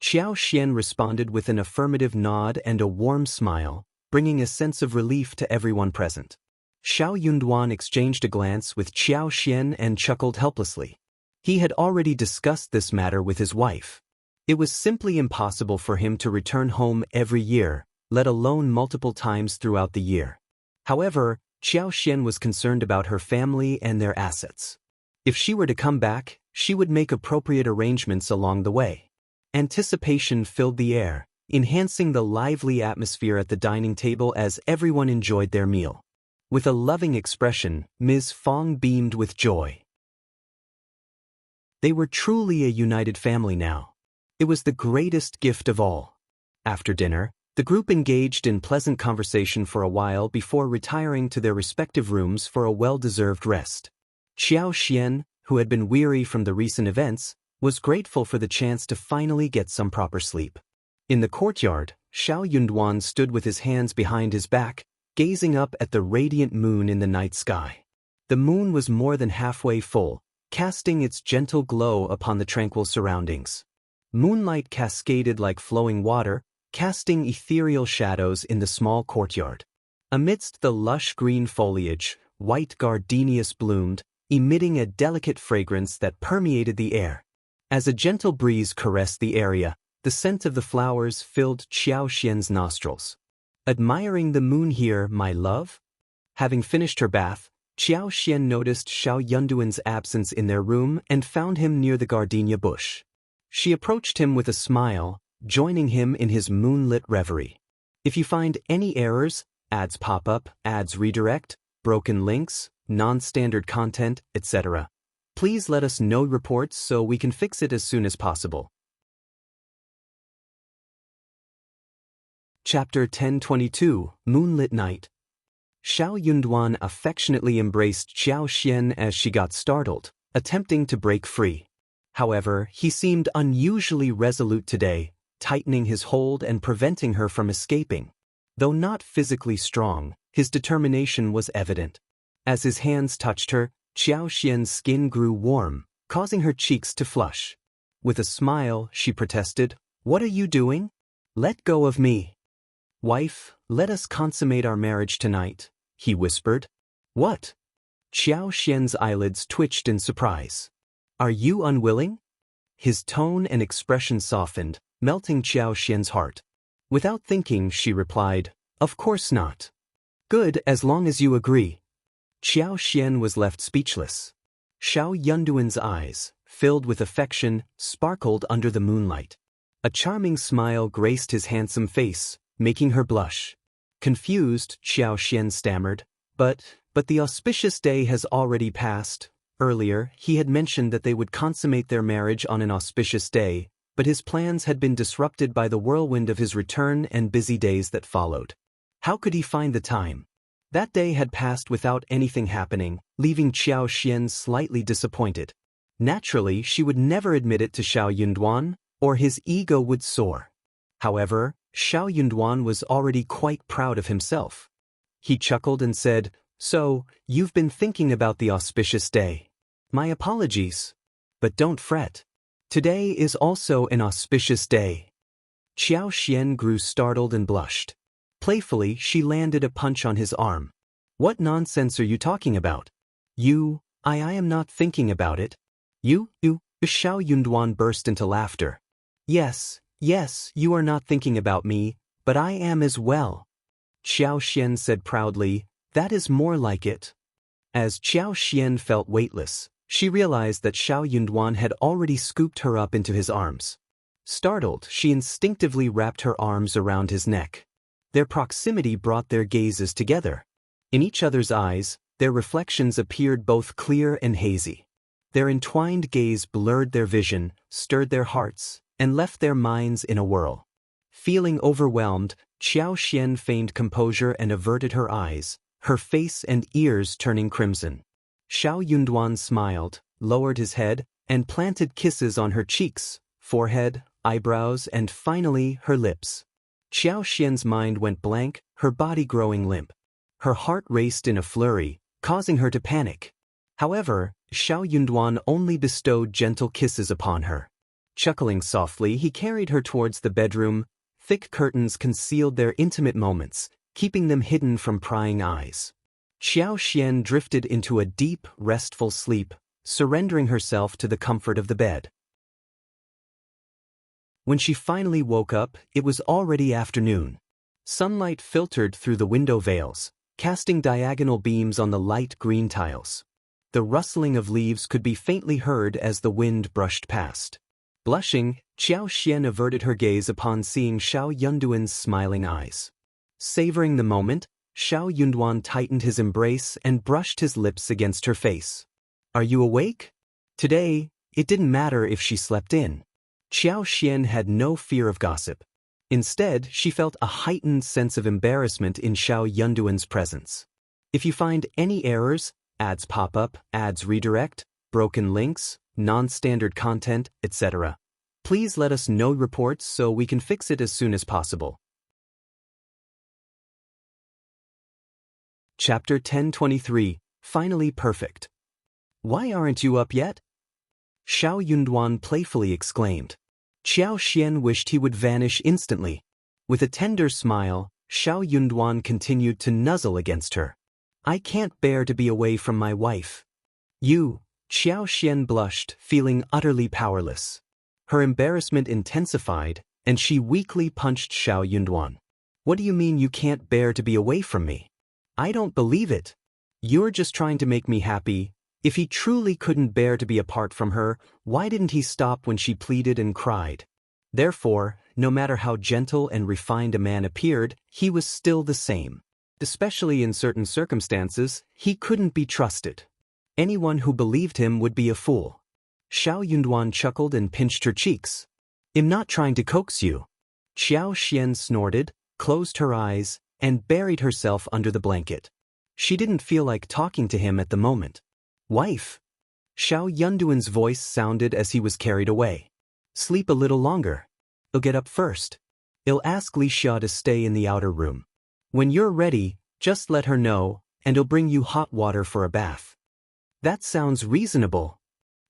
Xiao Xian responded with an affirmative nod and a warm smile, bringing a sense of relief to everyone present. Xiao Yunduan exchanged a glance with Xiao Xian and chuckled helplessly. He had already discussed this matter with his wife. It was simply impossible for him to return home every year, let alone multiple times throughout the year. However, Xiao Xian was concerned about her family and their assets. If she were to come back, she would make appropriate arrangements along the way. Anticipation filled the air, enhancing the lively atmosphere at the dining table as everyone enjoyed their meal. With a loving expression, Ms. Fong beamed with joy. They were truly a united family now. It was the greatest gift of all. After dinner, the group engaged in pleasant conversation for a while before retiring to their respective rooms for a well-deserved rest. Xiao Xian, who had been weary from the recent events, was grateful for the chance to finally get some proper sleep. In the courtyard, Xiao Yunduan stood with his hands behind his back, gazing up at the radiant moon in the night sky. The moon was more than halfway full, casting its gentle glow upon the tranquil surroundings. Moonlight cascaded like flowing water, casting ethereal shadows in the small courtyard. Amidst the lush green foliage, white gardenias bloomed, emitting a delicate fragrance that permeated the air. As a gentle breeze caressed the area, the scent of the flowers filled Xiao Xian's nostrils. Admiring the moon here, my love? Having finished her bath, Xiao Xian noticed Xiao Yunduan's absence in their room and found him near the gardenia bush. She approached him with a smile, joining him in his moonlit reverie. If you find any errors, ads pop up, ads redirect, broken links, non-standard content, etc., please let us know reports so we can fix it as soon as possible. Chapter 1022, Moonlit Night. Xiao Yunduan affectionately embraced Xiao Xian as she got startled, attempting to break free. However, he seemed unusually resolute today, tightening his hold and preventing her from escaping. Though not physically strong, His determination was evident. As his hands touched her, Xiao Xian's skin grew warm, causing her cheeks to flush. With a smile, she protested, "What are you doing? Let go of me." "Wife, let us consummate our marriage tonight," he whispered. "What?" Xiao Xian's eyelids twitched in surprise. "Are you unwilling?" His tone and expression softened, melting Xiao Xian's heart. Without thinking, she replied, "Of course not." "Good, as long as you agree." Xiao Xian was left speechless. Xiao Yunduan's eyes, filled with affection, sparkled under the moonlight. A charming smile graced his handsome face, making her blush. Confused, Xiao Xian stammered, But the auspicious day has already passed." Earlier, he had mentioned that they would consummate their marriage on an auspicious day, but his plans had been disrupted by the whirlwind of his return and busy days that followed. How could he find the time? That day had passed without anything happening, leaving Xiao Xian slightly disappointed. Naturally, she would never admit it to Xiao Yunduan, or his ego would soar. However, Xiao Yunduan was already quite proud of himself. He chuckled and said, "So, you've been thinking about the auspicious day. My apologies. But don't fret. Today is also an auspicious day." Xiao Xian grew startled and blushed. Playfully, she landed a punch on his arm. "What nonsense are you talking about?" I am not thinking about it." You? Xiao Yunduan burst into laughter. Yes, you are not thinking about me, but I am as well." Xiao Xian said proudly, "That is more like it." As Xiao Xian felt weightless, she realized that Xiao Yunduan had already scooped her up into his arms. Startled, she instinctively wrapped her arms around his neck. Their proximity brought their gazes together. In each other's eyes, their reflections appeared both clear and hazy. Their entwined gaze blurred their vision, stirred their hearts, and left their minds in a whirl. Feeling overwhelmed, Xiao Xian feigned composure and averted her eyes, her face and ears turning crimson. Xiao Yunduan smiled, lowered his head, and planted kisses on her cheeks, forehead, eyebrows, and finally her lips. Xiao Xian's mind went blank, her body growing limp. Her heart raced in a flurry, causing her to panic. However, Xiao Yunduan only bestowed gentle kisses upon her. Chuckling softly, he carried her towards the bedroom. Thick curtains concealed their intimate moments, keeping them hidden from prying eyes. Xiao Xian drifted into a deep, restful sleep, surrendering herself to the comfort of the bed. When she finally woke up, it was already afternoon. Sunlight filtered through the window veils, casting diagonal beams on the light green tiles. The rustling of leaves could be faintly heard as the wind brushed past. Blushing, Xiao Xian averted her gaze upon seeing Xiao Yunduan's smiling eyes. Savoring the moment, Xiao Yunduan tightened his embrace and brushed his lips against her face. "Are you awake?" Today, it didn't matter if she slept in. Xiao Xian had no fear of gossip. Instead, she felt a heightened sense of embarrassment in Xiao Yunduan's presence. If you find any errors, ads pop up, ads redirect, broken links, non-standard content, etc., please let us know reports so we can fix it as soon as possible. Chapter 1023, Finally Perfect. "Why aren't you up yet?" Xiao Yunduan playfully exclaimed. Xiao Xian wished he would vanish instantly. With a tender smile, Xiao Yunduan continued to nuzzle against her. "I can't bear to be away from my wife." "You," Xiao Xian blushed, feeling utterly powerless. Her embarrassment intensified, and she weakly punched Xiao Yunduan. "What do you mean you can't bear to be away from me? I don't believe it. You're just trying to make me happy." If he truly couldn't bear to be apart from her, why didn't he stop when she pleaded and cried? Therefore, no matter how gentle and refined a man appeared, he was still the same. Especially in certain circumstances, he couldn't be trusted. Anyone who believed him would be a fool. Xiao Yunduan chuckled and pinched her cheeks. "I'm not trying to coax you." Xiao Xian snorted, closed her eyes, and buried herself under the blanket. She didn't feel like talking to him at the moment. "Wife." Xiao Yunduan's voice sounded as he was carried away. "Sleep a little longer. I'll get up first. I'll ask Li Xia to stay in the outer room. When you're ready, Just let her know, and he'll bring you hot water for a bath. That sounds reasonable.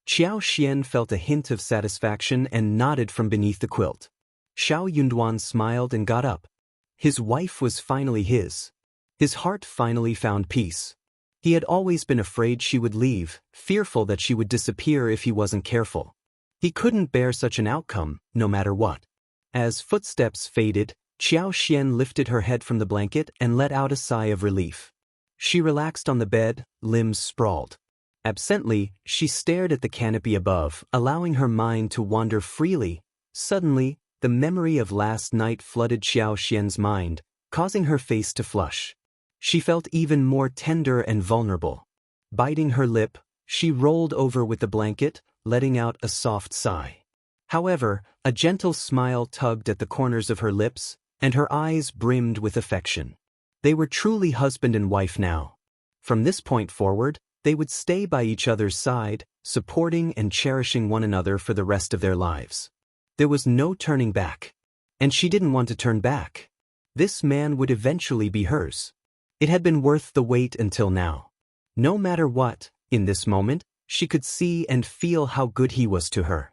Xiao Xian felt a hint of satisfaction and nodded from beneath the quilt. Xiao Yunduan smiled and got up. His wife was finally his. His heart finally found peace. He had always been afraid she would leave, fearful that she would disappear if he wasn't careful. He couldn't bear such an outcome, no matter what. As footsteps faded, Xiao Xian lifted her head from the blanket and let out a sigh of relief. She relaxed on the bed, limbs sprawled. Absently, she stared at the canopy above, allowing her mind to wander freely. Suddenly, the memory of last night flooded Xiao Xian's mind, causing her face to flush. She felt even more tender and vulnerable. Biting her lip, she rolled over with the blanket, letting out a soft sigh. However, a gentle smile tugged at the corners of her lips, and her eyes brimmed with affection. They were truly husband and wife now. From this point forward, they would stay by each other's side, supporting and cherishing one another for the rest of their lives. There was no turning back. And she didn't want to turn back. This man would eventually be hers. It had been worth the wait until now. No matter what, in this moment, she could see and feel how good he was to her.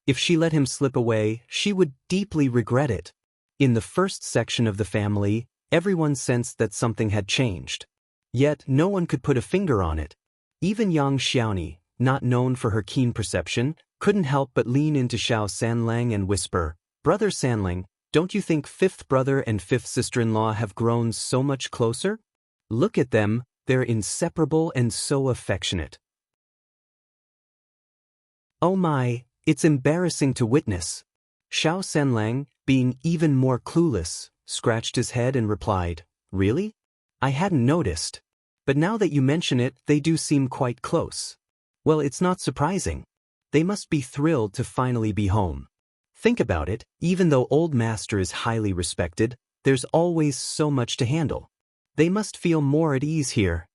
If she let him slip away, she would deeply regret it. In the first section of the family, everyone sensed that something had changed. Yet no one could put a finger on it. Even Yang Xiaoni, not known for her keen perception, couldn't help but lean into Xiao Sanlang and whisper, "Brother Sanlang, don't you think fifth brother and fifth sister-in-law have grown so much closer? Look at them, they're inseparable and so affectionate." Oh my, it's embarrassing to witness. Xiao Sanlang, being even more clueless, scratched his head and replied, "Really? I hadn't noticed. But now that you mention it, they do seem quite close. Well, it's not surprising. They must be thrilled to finally be home. Think about it, even though Old Master is highly respected, there's always so much to handle. They must feel more at ease here."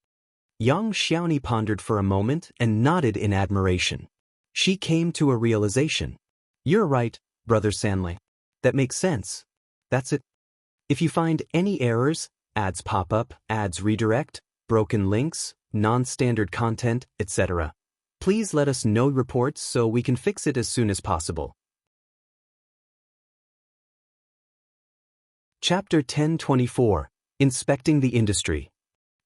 Yang Xiaoni pondered for a moment and nodded in admiration. She came to a realization. "You're right, Brother Sanley. That makes sense. That's it. If you find any errors, ads pop up, ads redirect, broken links, non-standard content, etc., please let us know reports so we can fix it as soon as possible." Chapter 1024. Inspecting the Industry.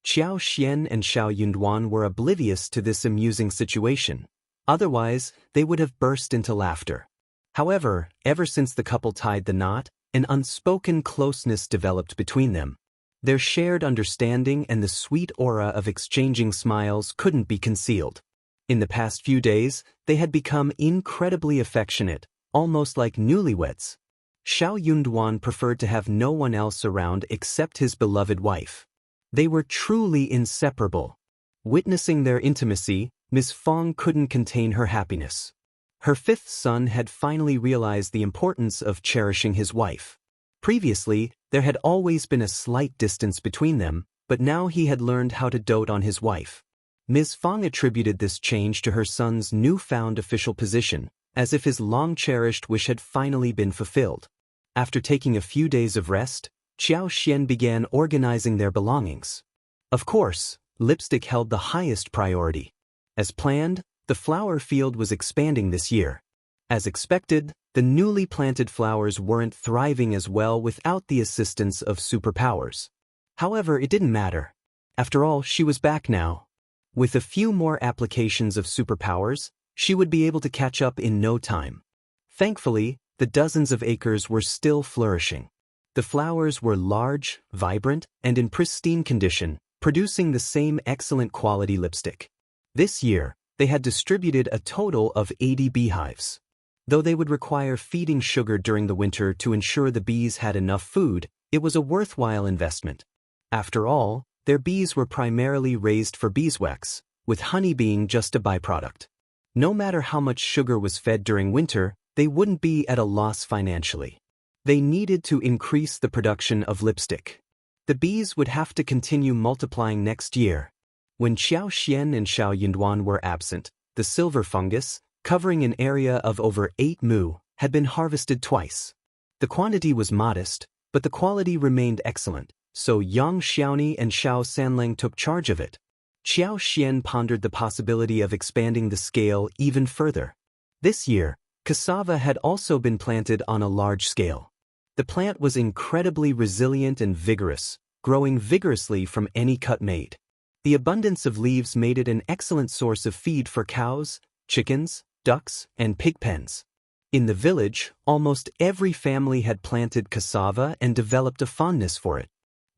Xiao Xian and Xiao Yunduan were oblivious to this amusing situation. Otherwise, they would have burst into laughter. However, ever since the couple tied the knot, an unspoken closeness developed between them. Their shared understanding and the sweet aura of exchanging smiles couldn't be concealed. In the past few days, they had become incredibly affectionate, almost like newlyweds. Xiao Yunduan preferred to have no one else around except his beloved wife. They were truly inseparable. Witnessing their intimacy, Ms. Fong couldn't contain her happiness. Her fifth son had finally realized the importance of cherishing his wife. Previously, there had always been a slight distance between them, but now he had learned how to dote on his wife. Ms. Fong attributed this change to her son's newfound official position, as if his long-cherished wish had finally been fulfilled. After taking a few days of rest, Xiao Xian began organizing their belongings. Of course, lipstick held the highest priority. As planned, the flower field was expanding this year. As expected, the newly planted flowers weren't thriving as well without the assistance of superpowers. However, it didn't matter. After all, she was back now. With a few more applications of superpowers, she would be able to catch up in no time. Thankfully, the dozens of acres were still flourishing. The flowers were large, vibrant, and in pristine condition, producing the same excellent quality lipstick. This year, they had distributed a total of 80 beehives. Though they would require feeding sugar during the winter to ensure the bees had enough food, it was a worthwhile investment. After all, their bees were primarily raised for beeswax, with honey being just a byproduct. No matter how much sugar was fed during winter, they wouldn't be at a loss financially. They needed to increase the production of lipstick. The bees would have to continue multiplying next year. When Xiao Xian and Xiao Yunduan were absent, the silver fungus, covering an area of over 8 mu, had been harvested twice. The quantity was modest, but the quality remained excellent, so Yang Xiaoni and Xiao Sanlang took charge of it. Qiao Xian pondered the possibility of expanding the scale even further. This year, cassava had also been planted on a large scale. The plant was incredibly resilient and vigorous, growing vigorously from any cut made. The abundance of leaves made it an excellent source of feed for cows, chickens, ducks, and pig pens. In the village, almost every family had planted cassava and developed a fondness for it.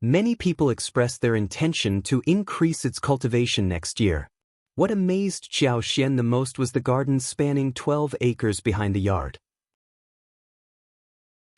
Many people expressed their intention to increase its cultivation next year. What amazed Qiao Xian the most was the garden spanning 12 acres behind the yard.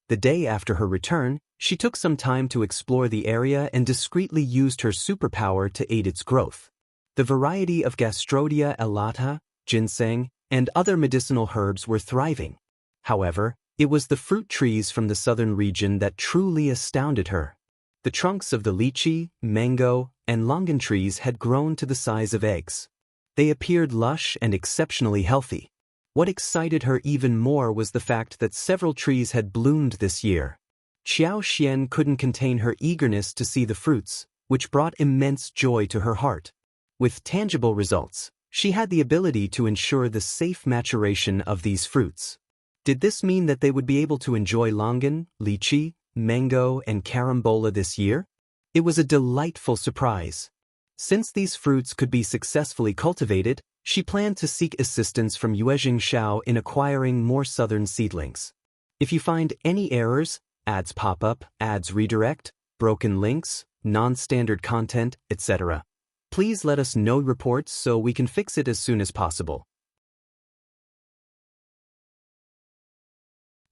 The day after her return, she took some time to explore the area and discreetly used her superpower to aid its growth. The variety of Gastrodia elata, ginseng, and other medicinal herbs were thriving. However, it was the fruit trees from the southern region that truly astounded her. The trunks of the lychee, mango, and longan trees had grown to the size of eggs. They appeared lush and exceptionally healthy. What excited her even more was the fact that several trees had bloomed this year. Qiao Xian couldn't contain her eagerness to see the fruits, which brought immense joy to her heart. With tangible results, she had the ability to ensure the safe maturation of these fruits. Did this mean that they would be able to enjoy longan, lychee, mango, and carambola this year? It was a delightful surprise. Since these fruits could be successfully cultivated, she planned to seek assistance from Yuezhing Shao in acquiring more southern seedlings. If you find any errors, ads pop up, ads redirect, broken links, non-standard content, etc., please let us know reports so we can fix it as soon as possible.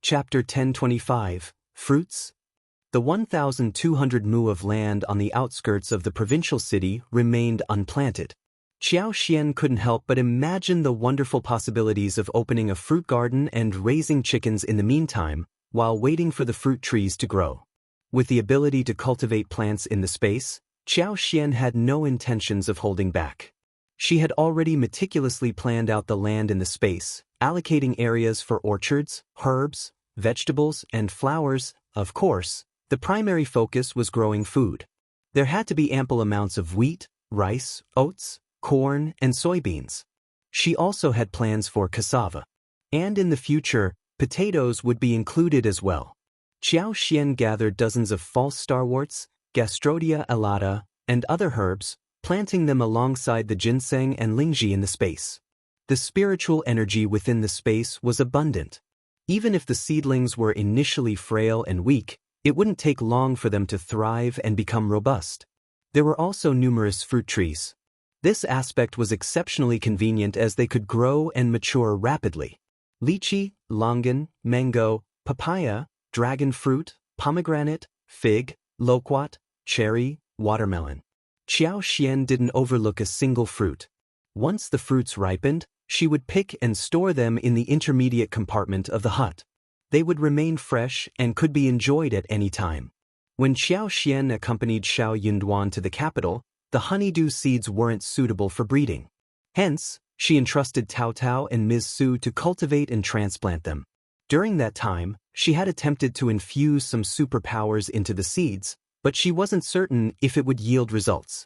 Chapter 1025, Fruits. The 1,200 mu of land on the outskirts of the provincial city remained unplanted. Qiao Xian couldn't help but imagine the wonderful possibilities of opening a fruit garden and raising chickens in the meantime, while waiting for the fruit trees to grow. With the ability to cultivate plants in the space, Qiao Xian had no intentions of holding back. She had already meticulously planned out the land in the space, allocating areas for orchards, herbs, vegetables, and flowers. Of course, the primary focus was growing food. There had to be ample amounts of wheat, rice, oats, corn, and soybeans. She also had plans for cassava. And in the future, potatoes would be included as well. Qiao Xian gathered dozens of false starworts, Gastrodia elata, and other herbs, planting them alongside the ginseng and lingzhi in the space. The spiritual energy within the space was abundant. Even if the seedlings were initially frail and weak, it wouldn't take long for them to thrive and become robust. There were also numerous fruit trees. This aspect was exceptionally convenient as they could grow and mature rapidly. Lychee, longan, mango, papaya, dragon fruit, pomegranate, fig, loquat, cherry, watermelon. Qiao Xian didn't overlook a single fruit. Once the fruits ripened, she would pick and store them in the intermediate compartment of the hut. They would remain fresh and could be enjoyed at any time. When Qiao Xian accompanied Xiao Yunduan to the capital, the honeydew seeds weren't suitable for breeding. Hence, she entrusted Tao Tao and Ms. Su to cultivate and transplant them. During that time, she had attempted to infuse some superpowers into the seeds, but she wasn't certain if it would yield results.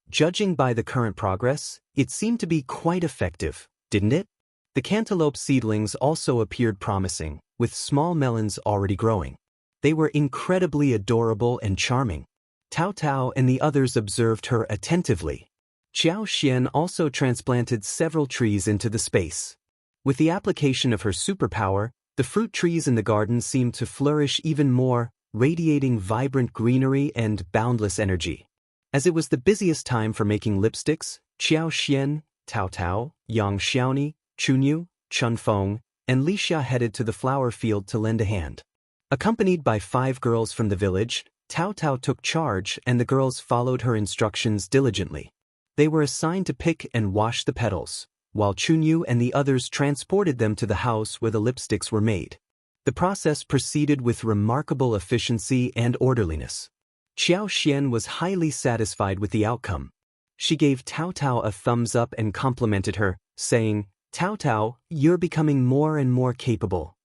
Judging by the current progress, it seemed to be quite effective, didn't it? The cantaloupe seedlings also appeared promising, with small melons already growing. They were incredibly adorable and charming. Tao Tao and the others observed her attentively. Qiao Xian also transplanted several trees into the space. With the application of her superpower, the fruit trees in the garden seemed to flourish even more, radiating vibrant greenery and boundless energy. As it was the busiest time for making lipsticks, Qiao Xian, Tao Tao, Yang Xiaoni, Chunyu, Chunfeng, and Li Xia headed to the flower field to lend a hand. Accompanied by 5 girls from the village, Tao Tao took charge and the girls followed her instructions diligently. They were assigned to pick and wash the petals, while Chunyu and the others transported them to the house where the lipsticks were made. The process proceeded with remarkable efficiency and orderliness. Qiao Xian was highly satisfied with the outcome. She gave Tao Tao a thumbs up and complimented her, saying, "Tao Tao, you're becoming more and more capable."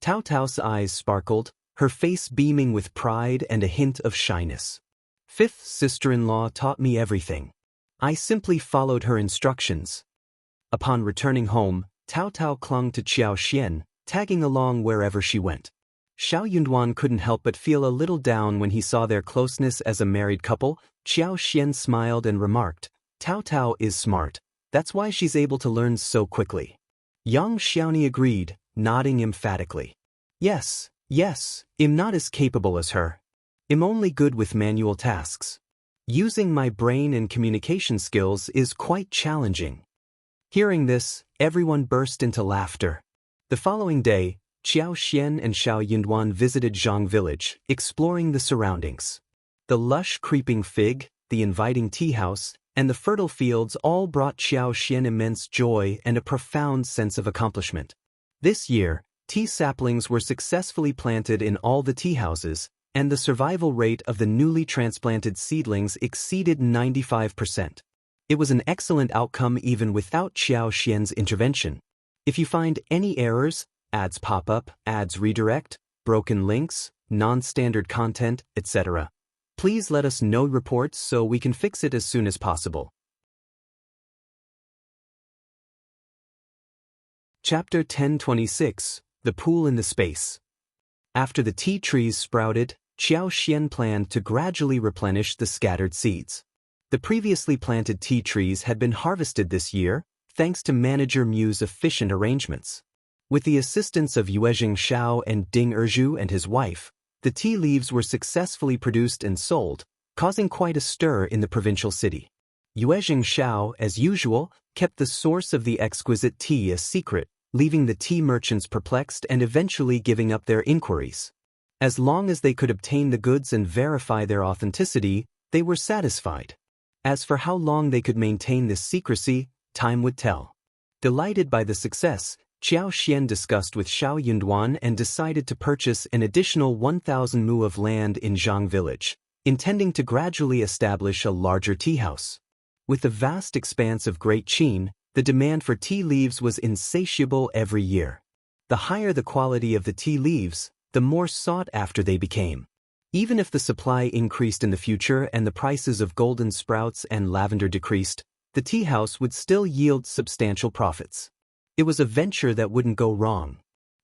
Tao Tao's eyes sparkled, her face beaming with pride and a hint of shyness. Fifth sister-in-law taught me everything. I simply followed her instructions. Upon returning home, Tao Tao clung to Xiao Xian, tagging along wherever she went. Xiao Yunduan couldn't help but feel a little down when he saw their closeness as a married couple. Xiao Xian smiled and remarked, "Tao Tao is smart. That's why she's able to learn so quickly." Yang Xiaoni agreed, nodding emphatically. Yes, I'm not as capable as her. I'm only good with manual tasks. Using my brain and communication skills is quite challenging. Hearing this, everyone burst into laughter. The following day, Xiao Xian and Xiao Yunduan visited Zhang village, exploring the surroundings. The lush creeping fig, the inviting tea house, and the fertile fields all brought Xiao Xian immense joy and a profound sense of accomplishment. This year, tea saplings were successfully planted in all the tea houses, and the survival rate of the newly transplanted seedlings exceeded 95%. It was an excellent outcome even without Xiao Xian's intervention. If you find any errors, ads pop up, ads redirect, broken links, non-standard content, etc., please let us know reports so we can fix it as soon as possible. Chapter 1026, The Pool in the Space. After the tea trees sprouted, Xiao Xian planned to gradually replenish the scattered seeds. The previously planted tea trees had been harvested this year, thanks to Manager Mu's efficient arrangements. With the assistance of Yuezheng Shao and Ding Erju and his wife, the tea leaves were successfully produced and sold, causing quite a stir in the provincial city. Yuezheng Shao, as usual, kept the source of the exquisite tea a secret, leaving the tea merchants perplexed and eventually giving up their inquiries. As long as they could obtain the goods and verify their authenticity, they were satisfied. As for how long they could maintain this secrecy, time would tell. Delighted by the success, Xiao Xian discussed with Xiao Yunduan and decided to purchase an additional 1,000 mu of land in Zhang village, intending to gradually establish a larger tea house. With the vast expanse of Great Qin, the demand for tea leaves was insatiable every year. The higher the quality of the tea leaves, the more sought after they became. Even if the supply increased in the future and the prices of golden sprouts and lavender decreased, the tea house would still yield substantial profits. It was a venture that wouldn't go wrong.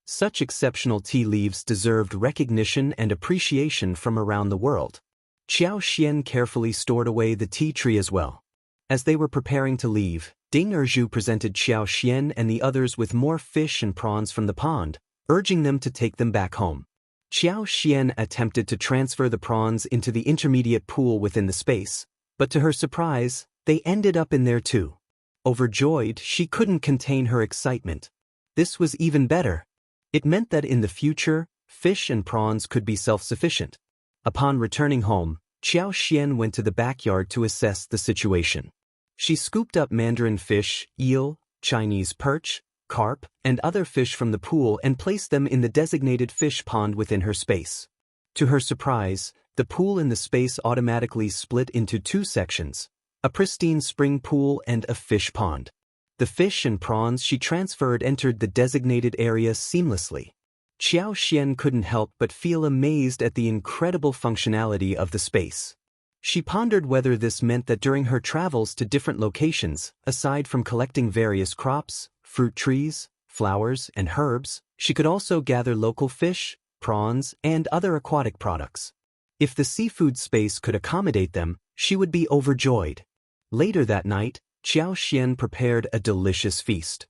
Such exceptional tea leaves deserved recognition and appreciation from around the world. Xiao Xian carefully stored away the tea tree as well. As they were preparing to leave, Ding Erju presented Xiao Xian and the others with more fish and prawns from the pond, urging them to take them back home. Xiao Xian attempted to transfer the prawns into the intermediate pool within the space, but to her surprise, they ended up in there too. Overjoyed, she couldn't contain her excitement. This was even better. It meant that in the future, fish and prawns could be self-sufficient. Upon returning home, Xiao Xian went to the backyard to assess the situation. She scooped up mandarin fish, eel, Chinese perch, carp, and other fish from the pool and placed them in the designated fish pond within her space. To her surprise, the pool in the space automatically split into two sections, a pristine spring pool and a fish pond. The fish and prawns she transferred entered the designated area seamlessly. Xiao Xian couldn't help but feel amazed at the incredible functionality of the space. She pondered whether this meant that during her travels to different locations, aside from collecting various crops, fruit trees, flowers, and herbs, she could also gather local fish, prawns, and other aquatic products. If the seafood space could accommodate them, she would be overjoyed. Later that night, Xiao Xian prepared a delicious feast.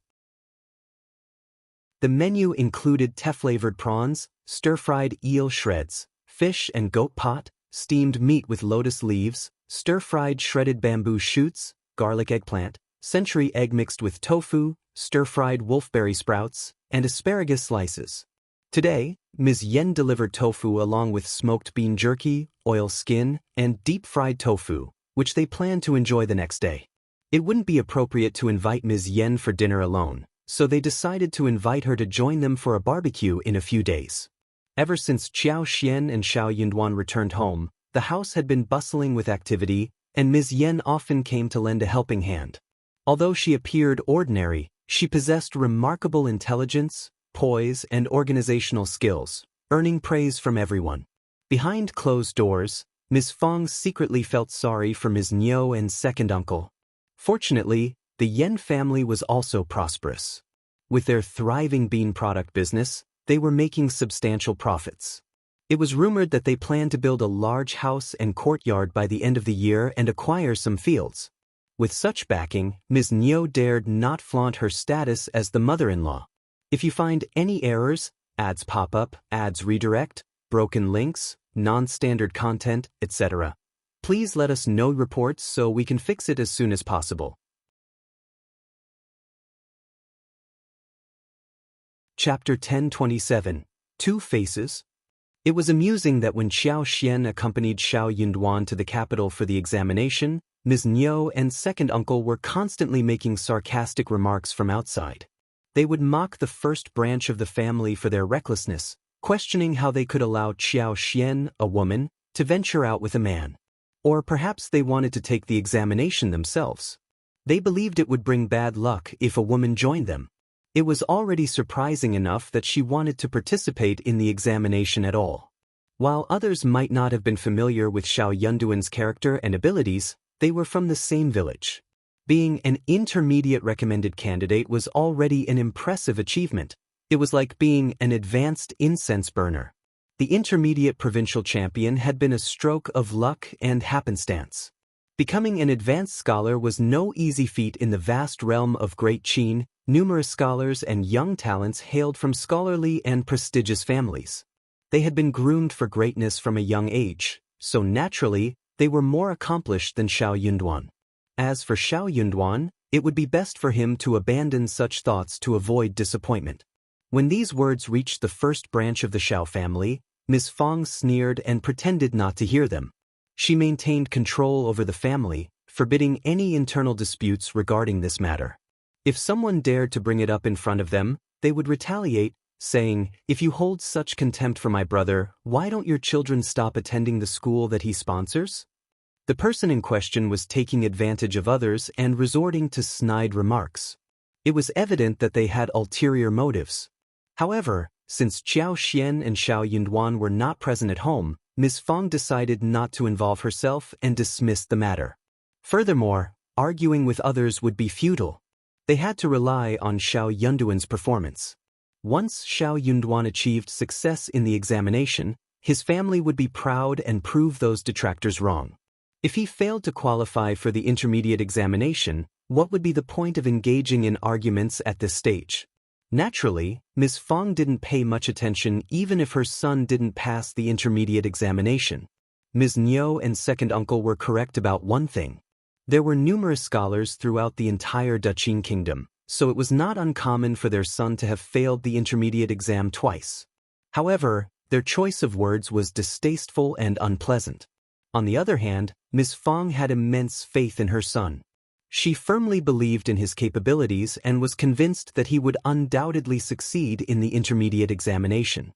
The menu included tea-flavored prawns, stir-fried eel shreds, fish and goat pot, steamed meat with lotus leaves, stir-fried shredded bamboo shoots, garlic eggplant, century egg mixed with tofu, stir-fried wolfberry sprouts, and asparagus slices. Today, Ms.Yan delivered tofu along with smoked bean jerky, oil skin, and deep-fried tofu, which they planned to enjoy the next day. It wouldn't be appropriate to invite Ms.Yan for dinner alone, so they decided to invite her to join them for a barbecue in a few days. Ever since Xiao Xian and Xiao Yunduan returned home, the house had been bustling with activity, and Ms.Yan often came to lend a helping hand. Although she appeared ordinary, she possessed remarkable intelligence, poise, and organizational skills, earning praise from everyone. Behind closed doors, Ms. Fong secretly felt sorry for Ms. Nyo and second uncle. Fortunately, the Yan family was also prosperous. With their thriving bean product business, they were making substantial profits. It was rumored that they planned to build a large house and courtyard by the end of the year and acquire some fields. With such backing, Ms. Nyo dared not flaunt her status as the mother-in-law. If you find any errors, ads pop up, ads redirect, broken links, non-standard content, etc., please let us know reports so we can fix it as soon as possible. Chapter 1027. Two Faces. It was amusing that when Xiao Xian accompanied Xiao Yunduan to the capital for the examination, Ms. Nyo and second uncle were constantly making sarcastic remarks from outside. They would mock the first branch of the family for their recklessness, questioning how they could allow Xiao Xian, a woman, to venture out with a man. Or perhaps they wanted to take the examination themselves. They believed it would bring bad luck if a woman joined them. It was already surprising enough that she wanted to participate in the examination at all. While others might not have been familiar with Xiao Yunduan's character and abilities, they were from the same village. Being an intermediate recommended candidate was already an impressive achievement. It was like being an advanced incense burner. The intermediate provincial champion had been a stroke of luck and happenstance. Becoming an advanced scholar was no easy feat in the vast realm of Great Qin. Numerous scholars and young talents hailed from scholarly and prestigious families. They had been groomed for greatness from a young age, so naturally, they were more accomplished than Xiao Yunduan. As for Xiao Yunduan, it would be best for him to abandon such thoughts to avoid disappointment. When these words reached the first branch of the Xiao family, Ms. Fong sneered and pretended not to hear them. She maintained control over the family, forbidding any internal disputes regarding this matter. If someone dared to bring it up in front of them, they would retaliate, saying, "If you hold such contempt for my brother, why don't your children stop attending the school that he sponsors?" The person in question was taking advantage of others and resorting to snide remarks. It was evident that they had ulterior motives. However, since Xiao Xian and Xiao Yunduan were not present at home, Ms. Fong decided not to involve herself and dismissed the matter. Furthermore, arguing with others would be futile. They had to rely on Xiao Yunduan's performance. Once Xiao Yunduan achieved success in the examination, his family would be proud and prove those detractors wrong. If he failed to qualify for the intermediate examination, what would be the point of engaging in arguments at this stage? Naturally, Ms. Fong didn't pay much attention even if her son didn't pass the intermediate examination. Ms. Nyo and second uncle were correct about one thing. There were numerous scholars throughout the entire Duqin kingdom, so it was not uncommon for their son to have failed the intermediate exam twice. However, their choice of words was distasteful and unpleasant. On the other hand, Ms. Fong had immense faith in her son. She firmly believed in his capabilities and was convinced that he would undoubtedly succeed in the intermediate examination.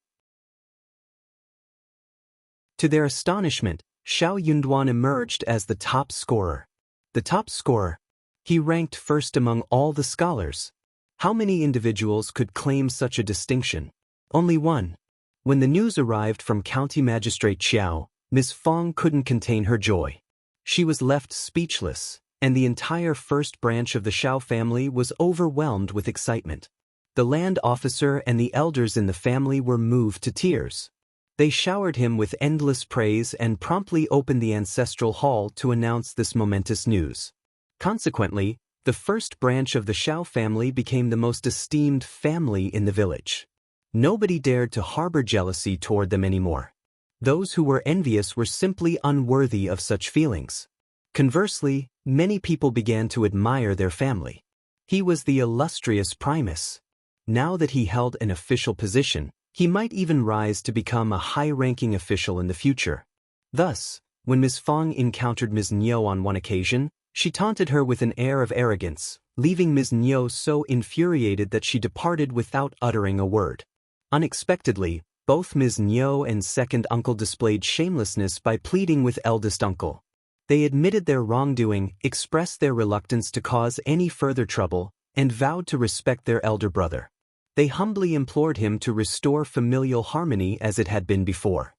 To their astonishment, Xiao Yunduan emerged as the top scorer. The top scorer. He ranked first among all the scholars. How many individuals could claim such a distinction? Only one. When the news arrived from County Magistrate Xiao, Ms. Fong couldn't contain her joy. She was left speechless, and the entire first branch of the Xiao family was overwhelmed with excitement. The land officer and the elders in the family were moved to tears. They showered him with endless praise and promptly opened the ancestral hall to announce this momentous news. Consequently, the first branch of the Xiao family became the most esteemed family in the village. Nobody dared to harbor jealousy toward them anymore. Those who were envious were simply unworthy of such feelings. Conversely, many people began to admire their family. He was the illustrious Primus. Now that he held an official position, he might even rise to become a high-ranking official in the future. Thus, when Ms. Fong encountered Ms. Nyo on one occasion, she taunted her with an air of arrogance, leaving Ms. Nyo so infuriated that she departed without uttering a word. Unexpectedly, both Ms. Nyo and second uncle displayed shamelessness by pleading with eldest uncle. They admitted their wrongdoing, expressed their reluctance to cause any further trouble, and vowed to respect their elder brother. They humbly implored him to restore familial harmony as it had been before.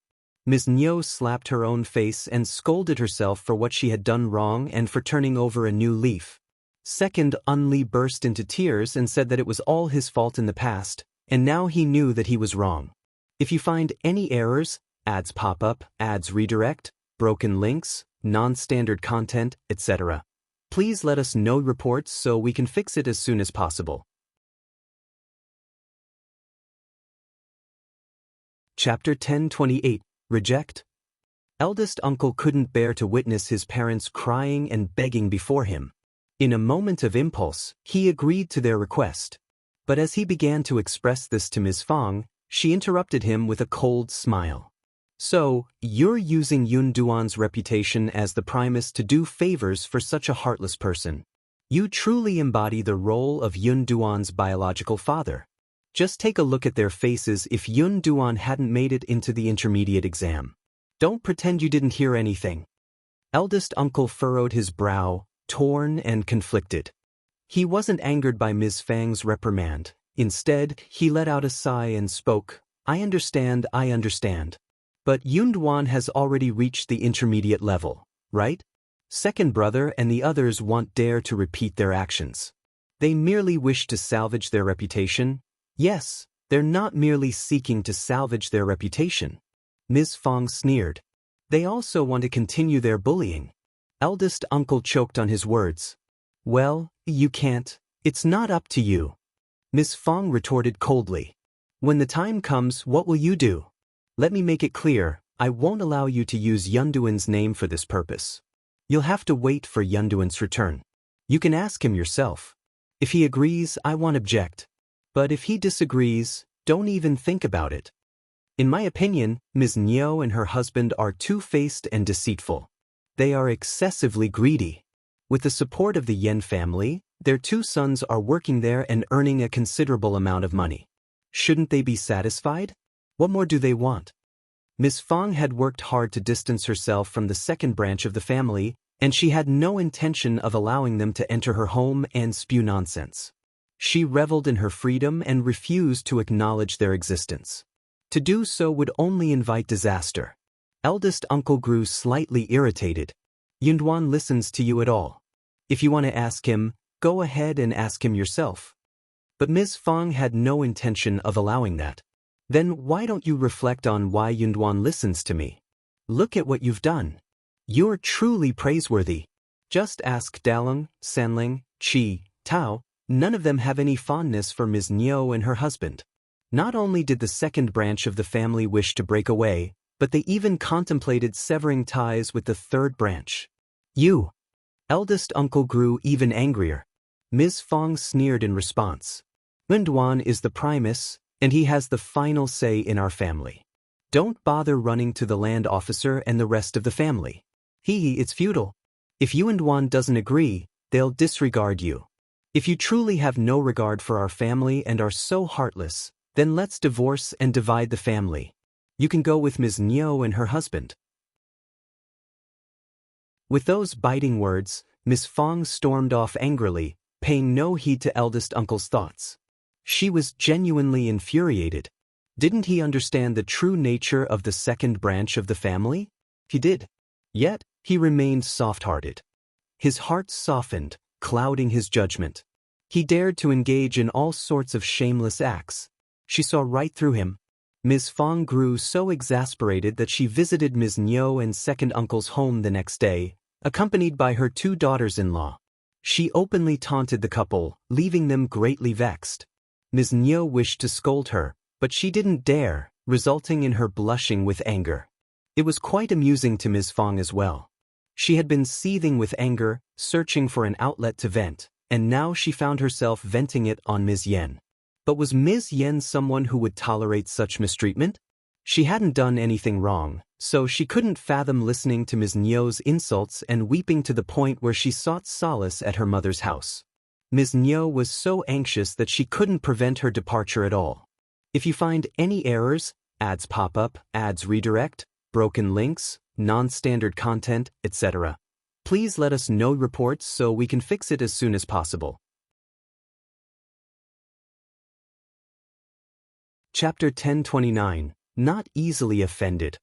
Ms.Yan slapped her own face and scolded herself for what she had done wrong and for turning over a new leaf. Second, Unli burst into tears and said that it was all his fault in the past, and now he knew that he was wrong. If you find any errors, ads pop up, ads redirect, broken links, non-standard content, etc., please let us know reports so we can fix it as soon as possible. Chapter 10:28 Reject. Eldest uncle couldn't bear to witness his parents crying and begging before him. In a moment of impulse, he agreed to their request. But as he began to express this to Ms. Fong, she interrupted him with a cold smile. So, you're using Yun Duan's reputation as the Primus to do favors for such a heartless person. You truly embody the role of Yun Duan's biological father. Just take a look at their faces if Yun Duan hadn't made it into the intermediate exam. Don't pretend you didn't hear anything. Eldest uncle furrowed his brow, torn and conflicted. He wasn't angered by Ms. Fang's reprimand. Instead, he let out a sigh and spoke, I understand. But Yun Duan has already reached the intermediate level, right? Second brother and the others won't dare to repeat their actions. They merely wish to salvage their reputation. Yes, they're not merely seeking to salvage their reputation. Ms. Fong sneered. They also want to continue their bullying. Eldest uncle choked on his words. Well, you can't. It's not up to you. Ms. Fong retorted coldly. When the time comes, what will you do? Let me make it clear, I won't allow you to use Yunduan's name for this purpose. You'll have to wait for Yunduan's return. You can ask him yourself. If he agrees, I won't object. But if he disagrees, don't even think about it. In my opinion, Ms. Yan and her husband are two-faced and deceitful. They are excessively greedy. With the support of the Yan family, their two sons are working there and earning a considerable amount of money. Shouldn't they be satisfied? What more do they want? Ms. Fong had worked hard to distance herself from the second branch of the family, and she had no intention of allowing them to enter her home and spew nonsense. She reveled in her freedom and refused to acknowledge their existence. To do so would only invite disaster. Eldest uncle grew slightly irritated. Yunduan listens to you at all. If you want to ask him, go ahead and ask him yourself. But Ms. Fong had no intention of allowing that. Then why don't you reflect on why Yunduan listens to me? Look at what you've done. You're truly praiseworthy. Just ask Dalong, Sanling, Qi, Tao. None of them have any fondness for Ms. Yan and her husband. Not only did the second branch of the family wish to break away, but they even contemplated severing ties with the third branch. You. Eldest uncle grew even angrier. Ms. Fong sneered in response. Yunduan is the Primus, and he has the final say in our family. Don't bother running to the land officer and the rest of the family. It's futile. If Yunduan doesn't agree, they'll disregard you. If you truly have no regard for our family and are so heartless, then let's divorce and divide the family. You can go with Ms. Yan and her husband. With those biting words, Ms. Fong stormed off angrily, paying no heed to eldest uncle's thoughts. She was genuinely infuriated. Didn't he understand the true nature of the second branch of the family? He did. Yet, he remained soft-hearted. His heart softened, clouding his judgment. He dared to engage in all sorts of shameless acts. She saw right through him. Ms. Fong grew so exasperated that she visited Ms. Yan and second uncle's home the next day, accompanied by her two daughters-in-law. She openly taunted the couple, leaving them greatly vexed. Ms. Yan wished to scold her, but she didn't dare, resulting in her blushing with anger. It was quite amusing to Ms. Fong as well. She had been seething with anger, searching for an outlet to vent, and now she found herself venting it on Ms. Yan. But was Ms. Yan someone who would tolerate such mistreatment? She hadn't done anything wrong, so she couldn't fathom listening to Ms. Yan's insults and weeping to the point where she sought solace at her mother's house. Ms. Yan was so anxious that she couldn't prevent her departure at all. If you find any errors, ads pop up, ads redirect, broken links, non-standard content, etc., please let us know reports so we can fix it as soon as possible. Chapter 1029, Not Easily Offended.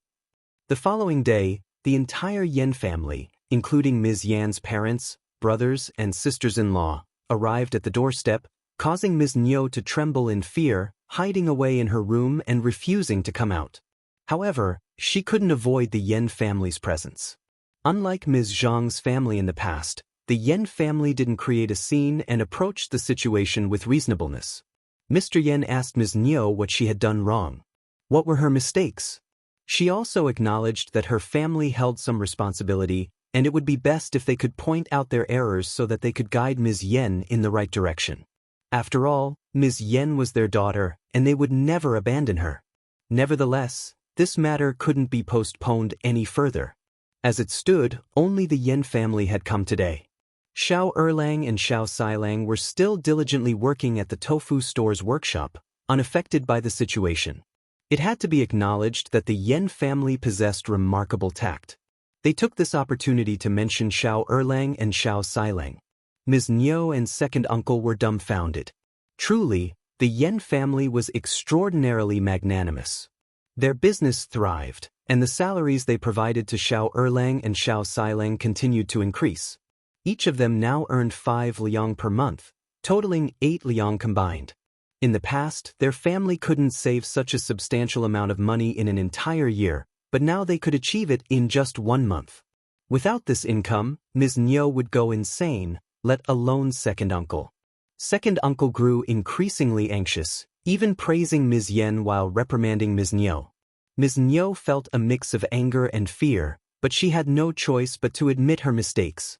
The following day, the entire Yan family, including Ms. Yan's parents, brothers, and sisters-in-law, arrived at the doorstep, causing Ms. Nyo to tremble in fear, hiding away in her room and refusing to come out. However, she couldn't avoid the Yan family's presence. Unlike Ms. Zhang's family in the past, the Yan family didn't create a scene and approached the situation with reasonableness. Mr. Yan asked Ms. Nyo what she had done wrong. What were her mistakes? She also acknowledged that her family held some responsibility, and it would be best if they could point out their errors so that they could guide Ms. Yan in the right direction. After all, Ms. Yan was their daughter, and they would never abandon her. Nevertheless, this matter couldn't be postponed any further. As it stood, only the Yan family had come today. Xiao Erlang and Xiao Silang were still diligently working at the tofu store's workshop, unaffected by the situation. It had to be acknowledged that the Yan family possessed remarkable tact. They took this opportunity to mention Xiao Erlang and Xiao Silang. Ms. Nyo and second uncle were dumbfounded. Truly, the Yan family was extraordinarily magnanimous. Their business thrived, and the salaries they provided to Xiao Erlang and Xiao Silang continued to increase. Each of them now earned 5 liang per month, totaling 8 liang combined. In the past, their family couldn't save such a substantial amount of money in an entire year, but now they could achieve it in just 1 month. Without this income, Ms. Nyo would go insane, let alone second uncle. Second uncle grew increasingly anxious, even praising Ms. Yan while reprimanding Ms. Nyo. Ms. Nyo felt a mix of anger and fear, but she had no choice but to admit her mistakes.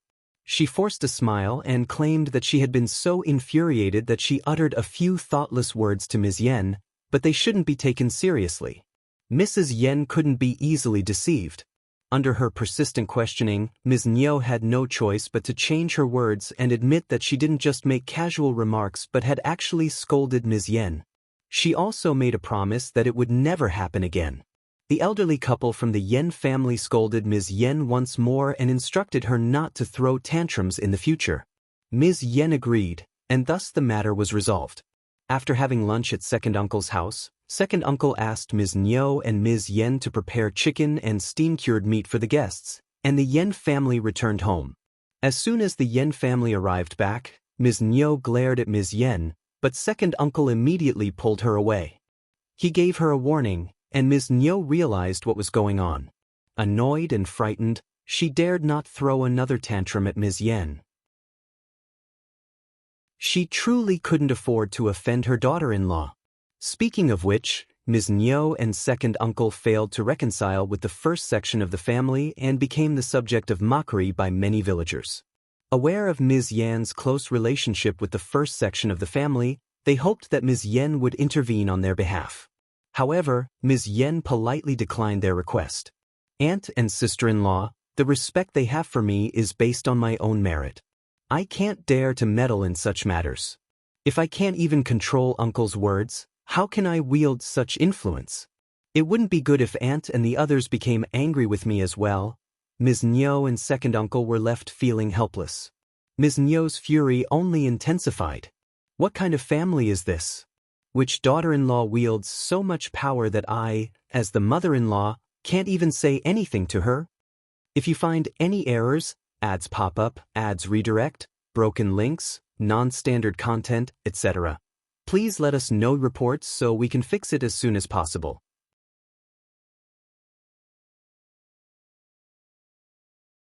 She forced a smile and claimed that she had been so infuriated that she uttered a few thoughtless words to Ms. Yan, but they shouldn't be taken seriously. Mrs. Yan couldn't be easily deceived. Under her persistent questioning, Ms. Nyo had no choice but to change her words and admit that she didn't just make casual remarks but had actually scolded Ms. Yan. She also made a promise that it would never happen again. The elderly couple from the Yan family scolded Ms. Yan once more and instructed her not to throw tantrums in the future. Ms. Yan agreed, and thus the matter was resolved. After having lunch at second uncle's house, second uncle asked Ms. Nyo and Ms. Yan to prepare chicken and steam-cured meat for the guests, and the Yan family returned home. As soon as the Yan family arrived back, Ms. Nyo glared at Ms. Yan, but second uncle immediately pulled her away. He gave her a warning, and Ms. Nyo realized what was going on. Annoyed and frightened, she dared not throw another tantrum at Ms. Yan. She truly couldn't afford to offend her daughter-in-law. Speaking of which, Ms. Nyo and second uncle failed to reconcile with the first section of the family and became the subject of mockery by many villagers. Aware of Ms. Yan's close relationship with the first section of the family, they hoped that Ms. Yan would intervene on their behalf. However, Ms. Yan politely declined their request. Aunt and sister-in-law, the respect they have for me is based on my own merit. I can't dare to meddle in such matters. If I can't even control uncle's words, how can I wield such influence? It wouldn't be good if aunt and the others became angry with me as well. Ms. Nyo and second uncle were left feeling helpless. Ms. Nyo's fury only intensified. What kind of family is this? Which daughter-in-law wields so much power that I, as the mother-in-law, can't even say anything to her? If you find any errors, ads pop up, ads redirect, broken links, non-standard content, etc., please let us know reports so we can fix it as soon as possible.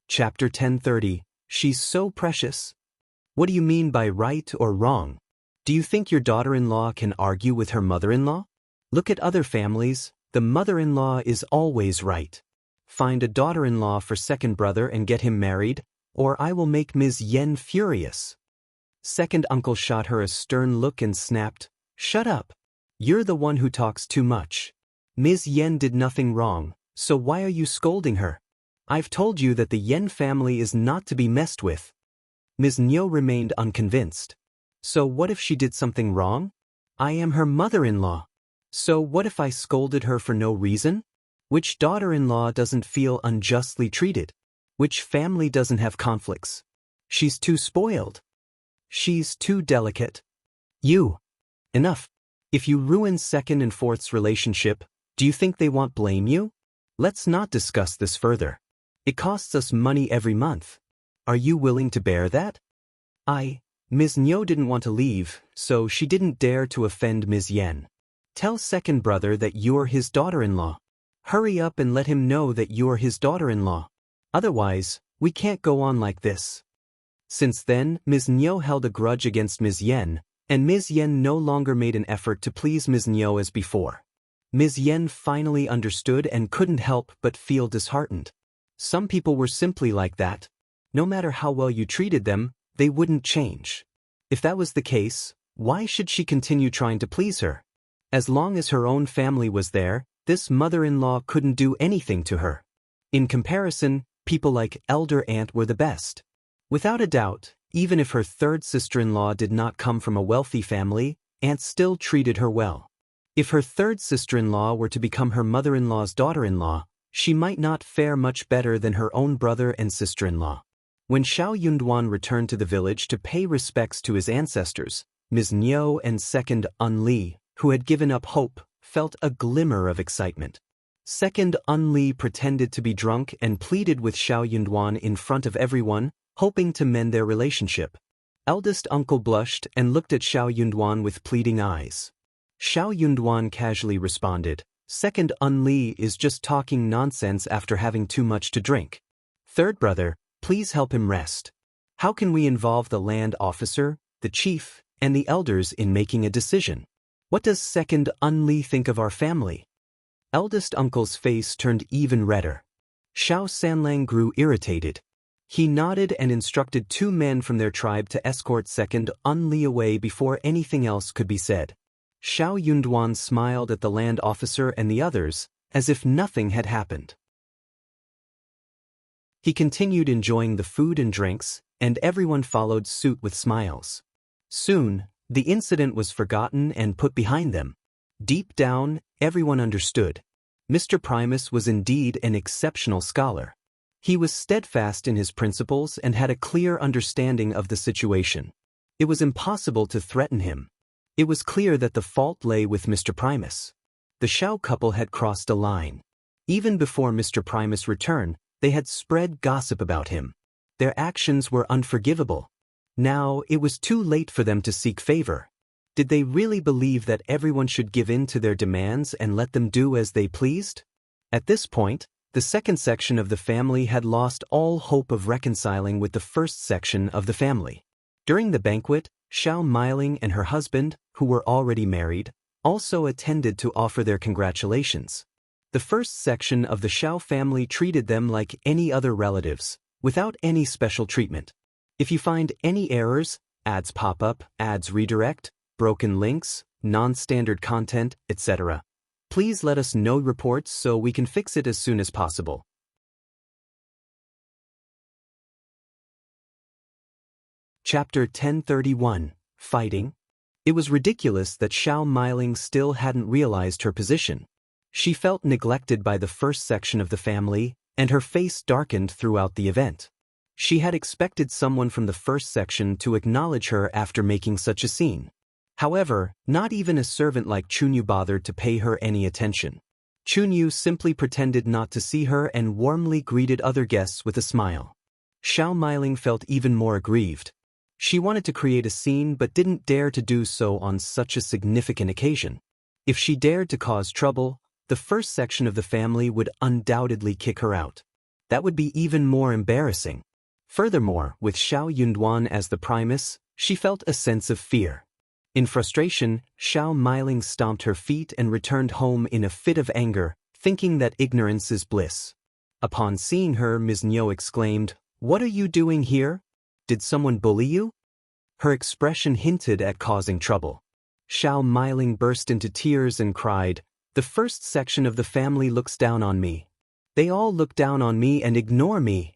Chapter 1030, She's So Precious. What do you mean by right or wrong? Do you think your daughter-in-law can argue with her mother-in-law? Look at other families, the mother-in-law is always right. Find a daughter-in-law for second brother and get him married, or I will make Ms. Yan furious. Second uncle shot her a stern look and snapped, "Shut up. You're the one who talks too much. Ms. Yan did nothing wrong, so why are you scolding her? I've told you that the Yan family is not to be messed with." Ms. Nyo remained unconvinced. So what if she did something wrong? I am her mother-in-law. So what if I scolded her for no reason? Which daughter-in-law doesn't feel unjustly treated? Which family doesn't have conflicts? She's too spoiled. She's too delicate. You. Enough. If you ruin second and fourth's relationship, do you think they won't blame you? Let's not discuss this further. It costs us money every month. Are you willing to bear that? Ms. Nyo didn't want to leave, so she didn't dare to offend Ms. Yan. Tell second brother that you're his daughter-in-law. Hurry up and let him know that you're his daughter-in-law. Otherwise, we can't go on like this. Since then, Ms. Nyo held a grudge against Ms. Yan, and Ms. Yan no longer made an effort to please Ms. Nyo as before. Ms. Yan finally understood and couldn't help but feel disheartened. Some people were simply like that. No matter how well you treated them, they wouldn't change. If that was the case, why should she continue trying to please her? As long as her own family was there, this mother-in-law couldn't do anything to her. In comparison, people like Elder Aunt were the best. Without a doubt, even if her third sister-in-law did not come from a wealthy family, Aunt still treated her well. If her third sister-in-law were to become her mother-in-law's daughter-in-law, she might not fare much better than her own brother and sister-in-law. When Xiao Yunduan returned to the village to pay respects to his ancestors, Ms. Nyo and second Li, who had given up hope, felt a glimmer of excitement. Second Li pretended to be drunk and pleaded with Xiao Yunduan in front of everyone, hoping to mend their relationship. Eldest uncle blushed and looked at Xiao Yunduan with pleading eyes. Xiao Yunduan casually responded, "Second Li is just talking nonsense after having too much to drink. Third brother, please help him rest. How can we involve the land officer, the chief, and the elders in making a decision? What does second Li think of our family?" Eldest uncle's face turned even redder. Xiao Sanlang grew irritated. He nodded and instructed 2 men from their tribe to escort second Li away before anything else could be said. Xiao Yunduan smiled at the land officer and the others, as if nothing had happened. He continued enjoying the food and drinks, and everyone followed suit with smiles. Soon, the incident was forgotten and put behind them. Deep down, everyone understood. Mr. Primus was indeed an exceptional scholar. He was steadfast in his principles and had a clear understanding of the situation. It was impossible to threaten him. It was clear that the fault lay with Mr. Primus. The Xiao couple had crossed a line. Even before Mr. Primus' return, they had spread gossip about him. Their actions were unforgivable. Now, it was too late for them to seek favor. Did they really believe that everyone should give in to their demands and let them do as they pleased? At this point, the second section of the family had lost all hope of reconciling with the first section of the family. During the banquet, Xiao Miling and her husband, who were already married, also attended to offer their congratulations. The first section of the Xiao family treated them like any other relatives, without any special treatment. If you find any errors, ads pop up, ads redirect, broken links, non-standard content, etc., please let us know reports so we can fix it as soon as possible. Chapter 1031, Fighting. It was ridiculous that Xiao Miling still hadn't realized her position. She felt neglected by the first section of the family, and her face darkened throughout the event. She had expected someone from the first section to acknowledge her after making such a scene. However, not even a servant like Chunyu bothered to pay her any attention. Chunyu simply pretended not to see her and warmly greeted other guests with a smile. Xiao Miling felt even more aggrieved. She wanted to create a scene but didn't dare to do so on such a significant occasion. If she dared to cause trouble, the first section of the family would undoubtedly kick her out. That would be even more embarrassing. Furthermore, with Xiao Yunduan as the Primus, she felt a sense of fear. In frustration, Xiao Miling stomped her feet and returned home in a fit of anger, thinking that ignorance is bliss. Upon seeing her, Ms. Nyo exclaimed, "What are you doing here? Did someone bully you?" Her expression hinted at causing trouble. Xiao Miling burst into tears and cried, "The first section of the family looks down on me. They all look down on me and ignore me."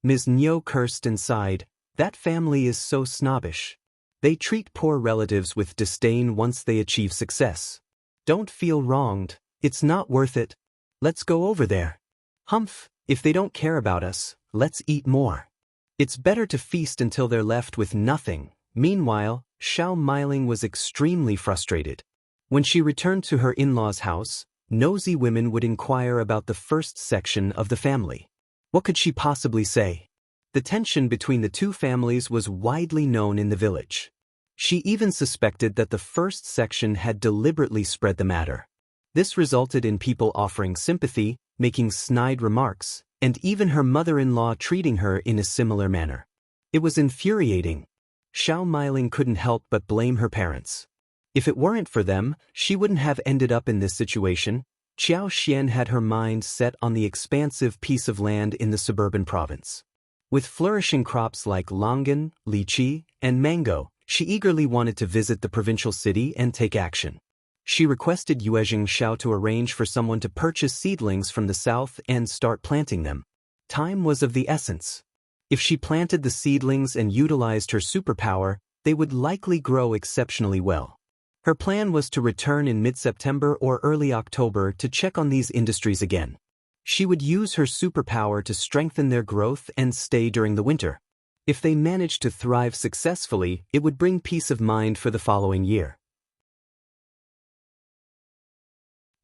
Ms. Nyo cursed and sighed, "That family is so snobbish. They treat poor relatives with disdain once they achieve success. Don't feel wronged, it's not worth it. Let's go over there. Humph, if they don't care about us, let's eat more. It's better to feast until they're left with nothing." Meanwhile, Xiao Miling was extremely frustrated. When she returned to her in-laws' house, nosy women would inquire about the first section of the family. What could she possibly say? The tension between the two families was widely known in the village. She even suspected that the first section had deliberately spread the matter. This resulted in people offering sympathy, making snide remarks, and even her mother-in-law treating her in a similar manner. It was infuriating. Xiao Meiling couldn't help but blame her parents. If it weren't for them, she wouldn't have ended up in this situation. Qiao Xian had her mind set on the expansive piece of land in the suburban province. With flourishing crops like longan, lychee, and mango, she eagerly wanted to visit the provincial city and take action. She requested Yuezheng Xiao to arrange for someone to purchase seedlings from the south and start planting them. Time was of the essence. If she planted the seedlings and utilized her superpower, they would likely grow exceptionally well. Her plan was to return in mid-September or early October to check on these industries again. She would use her superpower to strengthen their growth and stay during the winter. If they managed to thrive successfully, it would bring peace of mind for the following year.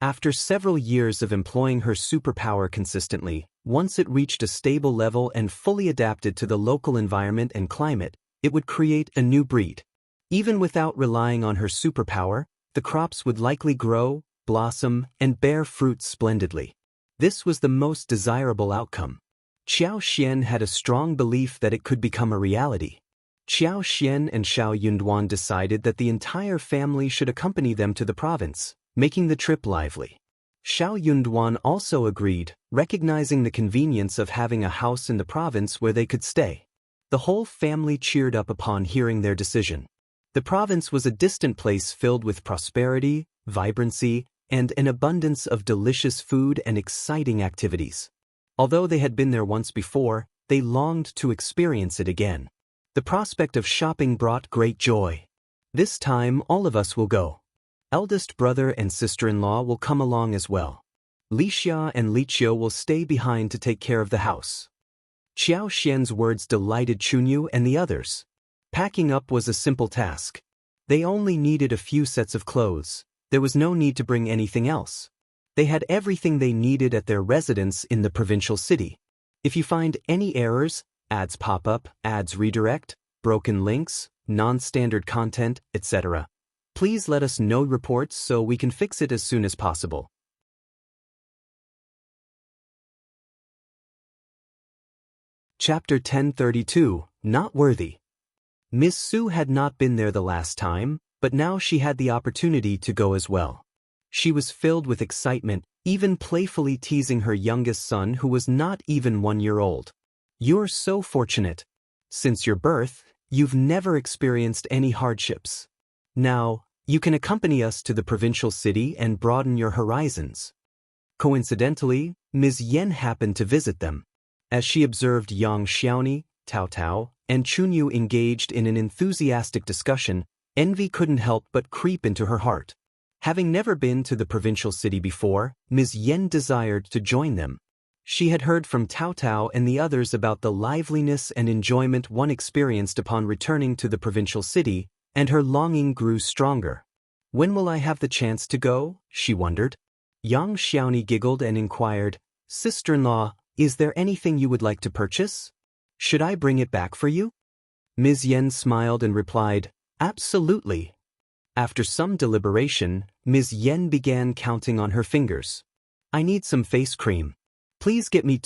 After several years of employing her superpower consistently, once it reached a stable level and fully adapted to the local environment and climate, it would create a new breed. Even without relying on her superpower, the crops would likely grow, blossom, and bear fruit splendidly. This was the most desirable outcome. Qiao Xian had a strong belief that it could become a reality. Qiao Xian and Xiao Yunduan decided that the entire family should accompany them to the province, making the trip lively. Xiao Yunduan also agreed, recognizing the convenience of having a house in the province where they could stay. The whole family cheered up upon hearing their decision. The province was a distant place filled with prosperity, vibrancy, and an abundance of delicious food and exciting activities. Although they had been there once before, they longed to experience it again. The prospect of shopping brought great joy. This time all of us will go. Eldest brother and sister-in-law will come along as well. Li Xia and Li Qiu will stay behind to take care of the house. Qiao Xian's words delighted Chunyu and the others. Packing up was a simple task. They only needed a few sets of clothes. There was no need to bring anything else. They had everything they needed at their residence in the provincial city. If you find any errors, ads pop up, ads redirect, broken links, non-standard content, etc., please let us know reports so we can fix it as soon as possible. Chapter 1032, Not Worthy. Ms. Su had not been there the last time, but now she had the opportunity to go as well. She was filled with excitement, even playfully teasing her youngest son who was not even 1 year old. "You're so fortunate. Since your birth, you've never experienced any hardships. Now, you can accompany us to the provincial city and broaden your horizons." Coincidentally, Ms.Yan happened to visit them. As she observed Yang Xiaoni, Tao Tao, and Chunyu engaged in an enthusiastic discussion, envy couldn't help but creep into her heart. Having never been to the provincial city before, Ms. Yan desired to join them. She had heard from Tao Tao and the others about the liveliness and enjoyment one experienced upon returning to the provincial city, and her longing grew stronger. "When will I have the chance to go?" she wondered. Yang Xiaoni giggled and inquired, "Sister-in-law, is there anything you would like to purchase? Should I bring it back for you?" Ms. Yan smiled and replied, "Absolutely." After some deliberation, Ms. Yan began counting on her fingers. "I need some face cream. Please get me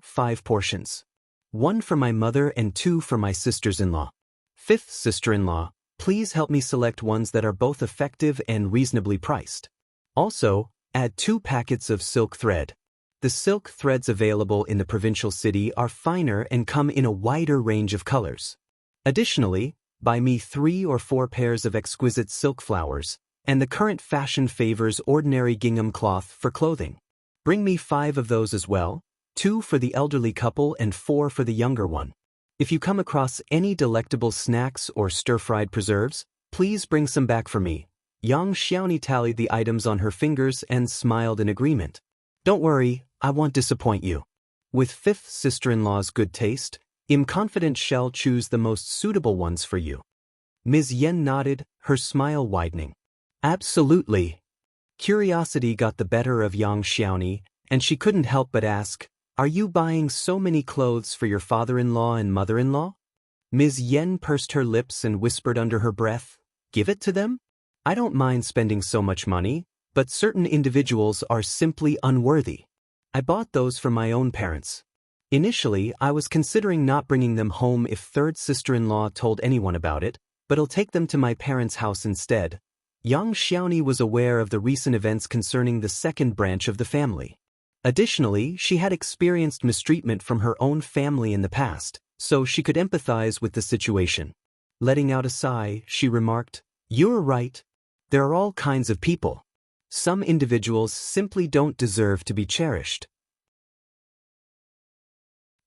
5 portions. 1 for my mother and 2 for my sisters-in-law. 5th sister-in-law, please help me select ones that are both effective and reasonably priced. Also, add 2 packets of silk thread. The silk threads available in the provincial city are finer and come in a wider range of colors. Additionally, buy me 3 or 4 pairs of exquisite silk flowers, and the current fashion favors ordinary gingham cloth for clothing. Bring me 5 of those as well, 2 for the elderly couple and 4 for the younger one. If you come across any delectable snacks or stir-fried preserves, please bring some back for me." Yang Xiaoni tallied the items on her fingers and smiled in agreement. "Don't worry, I won't disappoint you." With 5th sister-in-law's good taste, I'm confident she'll choose the most suitable ones for you. Ms. Yan nodded, her smile widening. Absolutely. Curiosity got the better of Yang Xiaoni, and she couldn't help but ask, "Are you buying so many clothes for your father-in-law and mother-in-law?" Ms. Yan pursed her lips and whispered under her breath, "Give it to them? I don't mind spending so much money, but certain individuals are simply unworthy. I bought those for my own parents. Initially, I was considering not bringing them home if third sister-in-law told anyone about it, but I'll take them to my parents' house instead." Yang Xiaoni was aware of the recent events concerning the second branch of the family. Additionally, she had experienced mistreatment from her own family in the past, so she could empathize with the situation. Letting out a sigh, she remarked, "You're right. There are all kinds of people. Some individuals simply don't deserve to be cherished.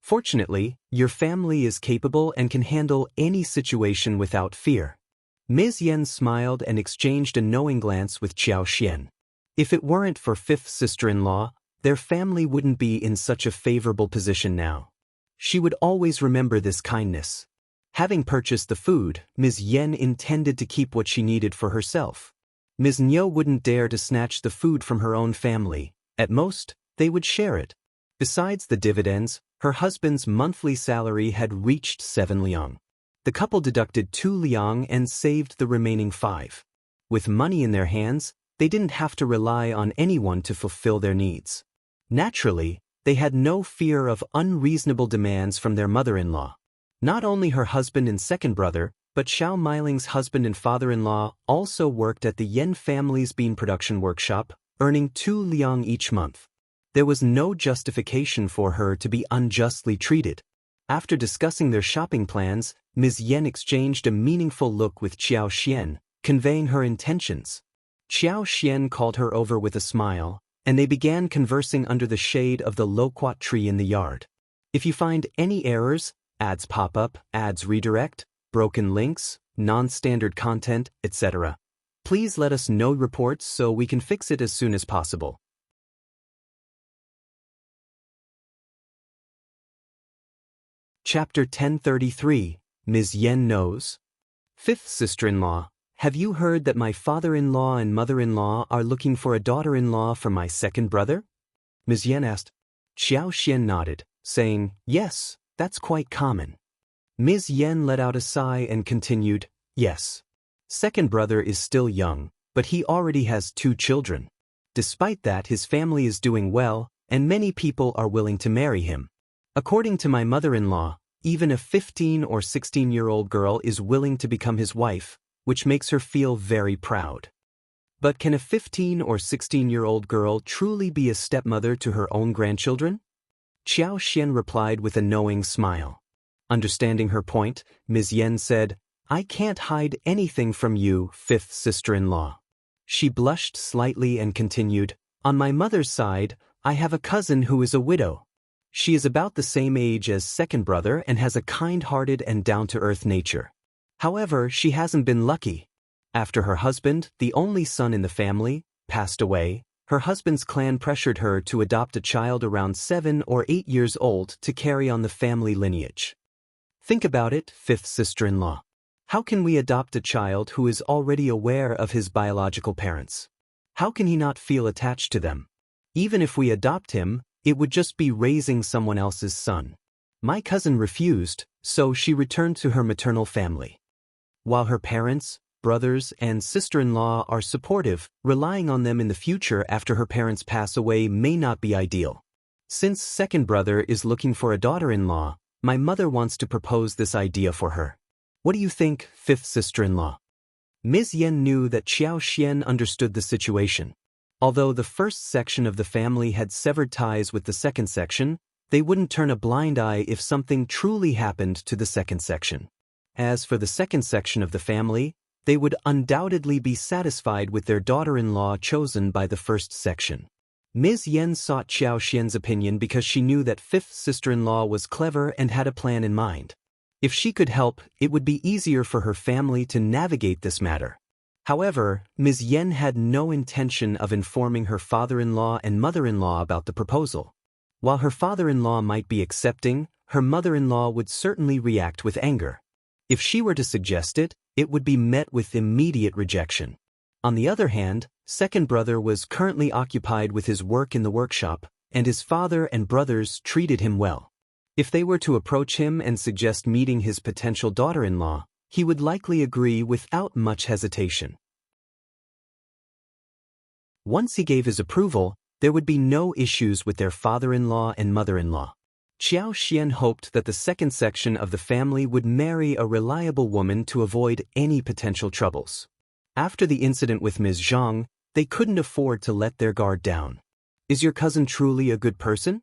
Fortunately, your family is capable and can handle any situation without fear." Ms. Yan smiled and exchanged a knowing glance with Xiao Xian. If it weren't for fifth sister-in-law, their family wouldn't be in such a favorable position now. She would always remember this kindness. Having purchased the food, Ms. Yan intended to keep what she needed for herself. Ms. Niu wouldn't dare to snatch the food from her own family. At most, they would share it. Besides the dividends, her husband's monthly salary had reached 7 liang. The couple deducted 2 liang and saved the remaining 5. With money in their hands, they didn't have to rely on anyone to fulfill their needs. Naturally, they had no fear of unreasonable demands from their mother-in-law. Not only her husband and second brother, but Xiao Meiling's husband and father-in-law also worked at the Yan family's bean production workshop, earning 2 liang each month. There was no justification for her to be unjustly treated. After discussing their shopping plans, Ms. Yan exchanged a meaningful look with Xiao Xian, conveying her intentions. Xiao Xian called her over with a smile, and they began conversing under the shade of the loquat tree in the yard. If you find any errors, ads pop up, ads redirect, broken links, non-standard content, etc., please let us know reports so we can fix it as soon as possible. Chapter 1033, Ms. Yan Knows. Fifth sister-in-law, have you heard that my father-in-law and mother-in-law are looking for a daughter-in-law for my second brother? Ms. Yan asked. Xiao Xian nodded, saying, "Yes, that's quite common." Ms. Yan let out a sigh and continued, "Yes. Second brother is still young, but he already has 2 children. Despite that, his family is doing well, and many people are willing to marry him. According to my mother-in-law, even a 15 or 16-year-old girl is willing to become his wife, which makes her feel very proud. But can a 15 or 16-year-old girl truly be a stepmother to her own grandchildren?" Xiao Xian replied with a knowing smile. Understanding her point, Ms. Yan said, "I can't hide anything from you, fifth sister-in-law." She blushed slightly and continued, "On my mother's side, I have a cousin who is a widow. She is about the same age as second brother and has a kind-hearted and down-to-earth nature. However, she hasn't been lucky. After her husband, the only son in the family, passed away, her husband's clan pressured her to adopt a child around 7 or 8 years old to carry on the family lineage. Think about it, fifth sister-in-law. How can we adopt a child who is already aware of his biological parents? How can he not feel attached to them? Even if we adopt him, it would just be raising someone else's son. My cousin refused, so she returned to her maternal family. While her parents, brothers, and sister-in-law are supportive, relying on them in the future after her parents pass away may not be ideal. Since second brother is looking for a daughter-in-law, my mother wants to propose this idea for her. What do you think, fifth sister-in-law?" Ms. Yan knew that Xiao Xian understood the situation. Although the first section of the family had severed ties with the second section, they wouldn't turn a blind eye if something truly happened to the second section. As for the second section of the family, they would undoubtedly be satisfied with their daughter-in-law chosen by the first section. Ms. Yan sought Xiao Xian's opinion because she knew that fifth sister-in-law was clever and had a plan in mind. If she could help, it would be easier for her family to navigate this matter. However, Ms. Yan had no intention of informing her father-in-law and mother-in-law about the proposal. While her father-in-law might be accepting, her mother-in-law would certainly react with anger. If she were to suggest it, it would be met with immediate rejection. On the other hand, second brother was currently occupied with his work in the workshop, and his father and brothers treated him well. If they were to approach him and suggest meeting his potential daughter-in-law, he would likely agree without much hesitation. Once he gave his approval, there would be no issues with their father-in-law and mother-in-law. Xiao Xian hoped that the second section of the family would marry a reliable woman to avoid any potential troubles. After the incident with Ms. Zhang, they couldn't afford to let their guard down. "Is your cousin truly a good person?"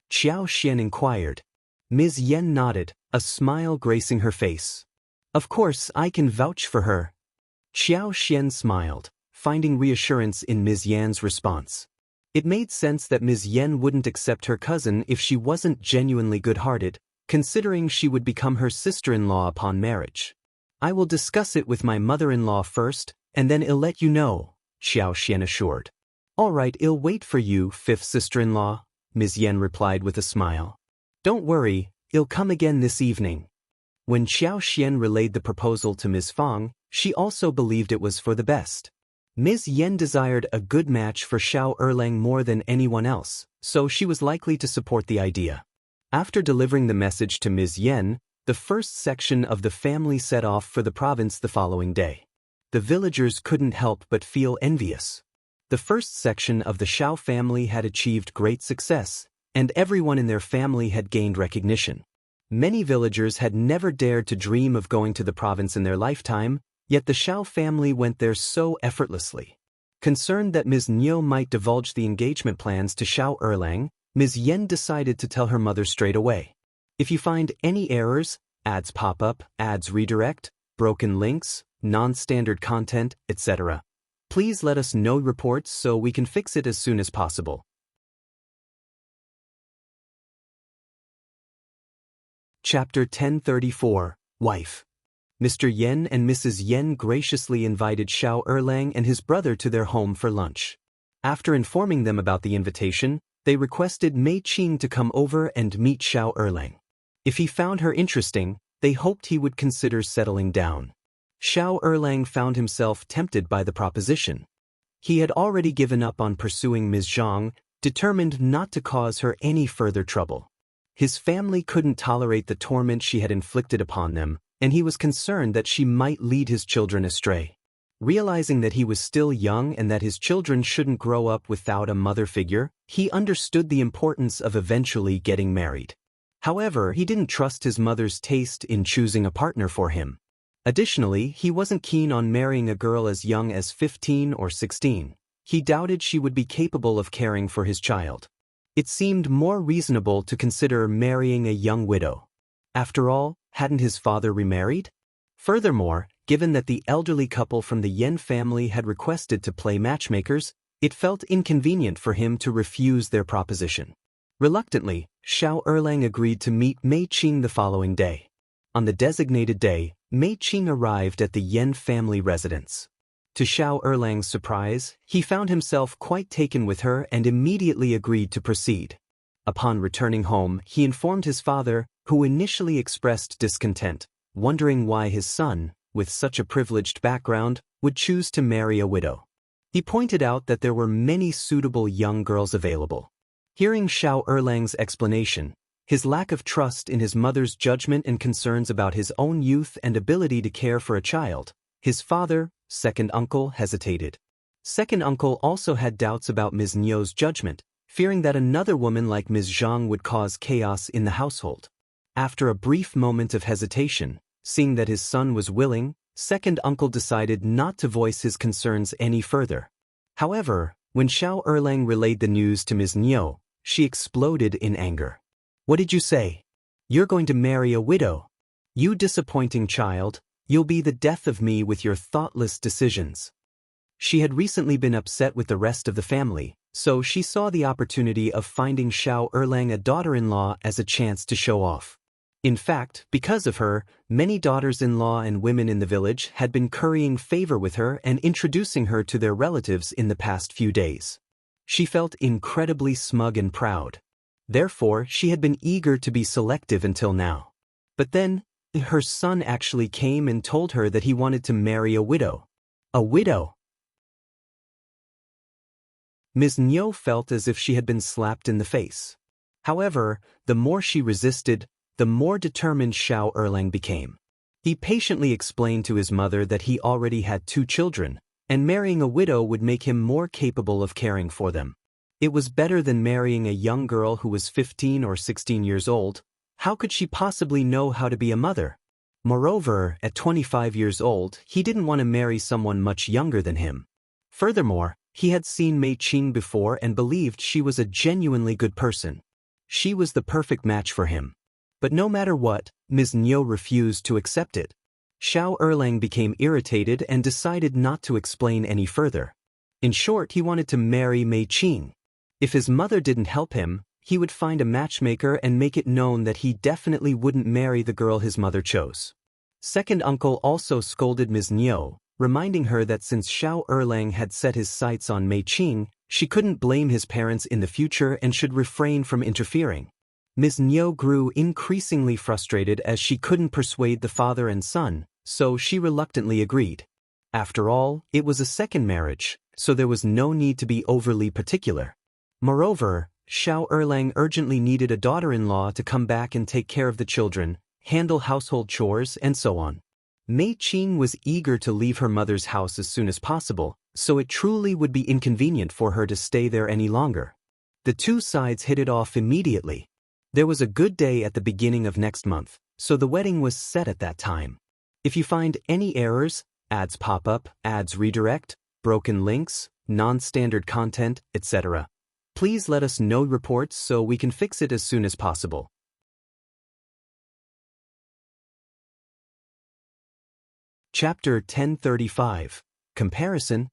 Xiao Xian inquired. Ms. Yan nodded, a smile gracing her face. "Of course, I can vouch for her." Xiao Xian smiled, finding reassurance in Ms. Yan's response. It made sense that Ms. Yan wouldn't accept her cousin if she wasn't genuinely good-hearted, considering she would become her sister-in-law upon marriage. "I will discuss it with my mother-in-law first, and then I'll let you know," Xiao Xian assured. "All right, I'll wait for you, fifth sister-in-law," Ms. Yan replied with a smile. "Don't worry, I'll come again this evening." When Xiao Xian relayed the proposal to Ms. Fang, she also believed it was for the best. Ms. Yan desired a good match for Xiao Erlang more than anyone else, so she was likely to support the idea. After delivering the message to Ms. Yan, the first section of the family set off for the province the following day. The villagers couldn't help but feel envious. The first section of the Xiao family had achieved great success, and everyone in their family had gained recognition. Many villagers had never dared to dream of going to the province in their lifetime, yet the Xiao family went there so effortlessly. Concerned that Ms. Niu might divulge the engagement plans to Xiao Erlang, Ms. Yan decided to tell her mother straight away. "If you find any errors, ads pop up, ads redirect, broken links, non-standard content, etc., please let us know reports so we can fix it as soon as possible." Chapter 1034, Wife. Mr. Yan and Mrs. Yan graciously invited Xiao Erlang and his brother to their home for lunch. After informing them about the invitation, they requested Mei Qing to come over and meet Xiao Erlang. If he found her interesting, they hoped he would consider settling down. Xiao Erlang found himself tempted by the proposition. He had already given up on pursuing Ms. Zhang, determined not to cause her any further trouble. His family couldn't tolerate the torment she had inflicted upon them, and he was concerned that she might lead his children astray. Realizing that he was still young and that his children shouldn't grow up without a mother figure, he understood the importance of eventually getting married. However, he didn't trust his mother's taste in choosing a partner for him. Additionally, he wasn't keen on marrying a girl as young as 15 or 16. He doubted she would be capable of caring for his child. It seemed more reasonable to consider marrying a young widow. After all, hadn't his father remarried? Furthermore, given that the elderly couple from the Yan family had requested to play matchmakers, it felt inconvenient for him to refuse their proposition. Reluctantly, Xiao Erlang agreed to meet Mei Qing the following day. On the designated day, Mei Qing arrived at the Yan family residence. To Xiao Erlang's surprise, he found himself quite taken with her and immediately agreed to proceed. Upon returning home, he informed his father, who initially expressed discontent, wondering why his son, with such a privileged background, would choose to marry a widow. He pointed out that there were many suitable young girls available. Hearing Xiao Erlang's explanation, his lack of trust in his mother's judgment and concerns about his own youth and ability to care for a child, his father, second uncle, hesitated. Second uncle also had doubts about Ms. Niu's judgment, fearing that another woman like Ms. Zhang would cause chaos in the household. After a brief moment of hesitation, seeing that his son was willing, second uncle decided not to voice his concerns any further. However, when Xiao Erlang relayed the news to Ms. Niu, she exploded in anger. "What did you say? You're going to marry a widow? You disappointing child, you'll be the death of me with your thoughtless decisions." She had recently been upset with the rest of the family, so she saw the opportunity of finding Xiao Erlang a daughter-in-law as a chance to show off. In fact, because of her, many daughters-in-law and women in the village had been currying favor with her and introducing her to their relatives in the past few days. She felt incredibly smug and proud. Therefore, she had been eager to be selective until now. But then, her son actually came and told her that he wanted to marry a widow. A widow? Ms. Nyo felt as if she had been slapped in the face. However, the more she resisted, the more determined Xiao Erlang became. He patiently explained to his mother that he already had 2 children, and marrying a widow would make him more capable of caring for them. It was better than marrying a young girl who was 15 or 16 years old. How could she possibly know how to be a mother? Moreover, at 25 years old, he didn't want to marry someone much younger than him. Furthermore, he had seen Mei Qing before and believed she was a genuinely good person. She was the perfect match for him. But no matter what, Ms. Nyo refused to accept it. Xiao Erlang became irritated and decided not to explain any further. In short, he wanted to marry Mei Qing. If his mother didn't help him, he would find a matchmaker and make it known that he definitely wouldn't marry the girl his mother chose. Second uncle also scolded Ms. Nyo, reminding her that since Xiao Erlang had set his sights on Mei Qing, she couldn't blame his parents in the future and should refrain from interfering. Ms. Nyo grew increasingly frustrated as she couldn't persuade the father and son, so she reluctantly agreed. After all, it was a second marriage, so there was no need to be overly particular. Moreover, Xiao Erlang urgently needed a daughter-in-law to come back and take care of the children, handle household chores, and so on. Mei Qing was eager to leave her mother's house as soon as possible, so it truly would be inconvenient for her to stay there any longer. The 2 sides hit it off immediately. There was a good day at the beginning of next month, so the wedding was set at that time. If you find any errors, ads pop up, ads redirect, broken links, non-standard content, etc., please let us know reports so we can fix it as soon as possible. Chapter 1035. Comparison.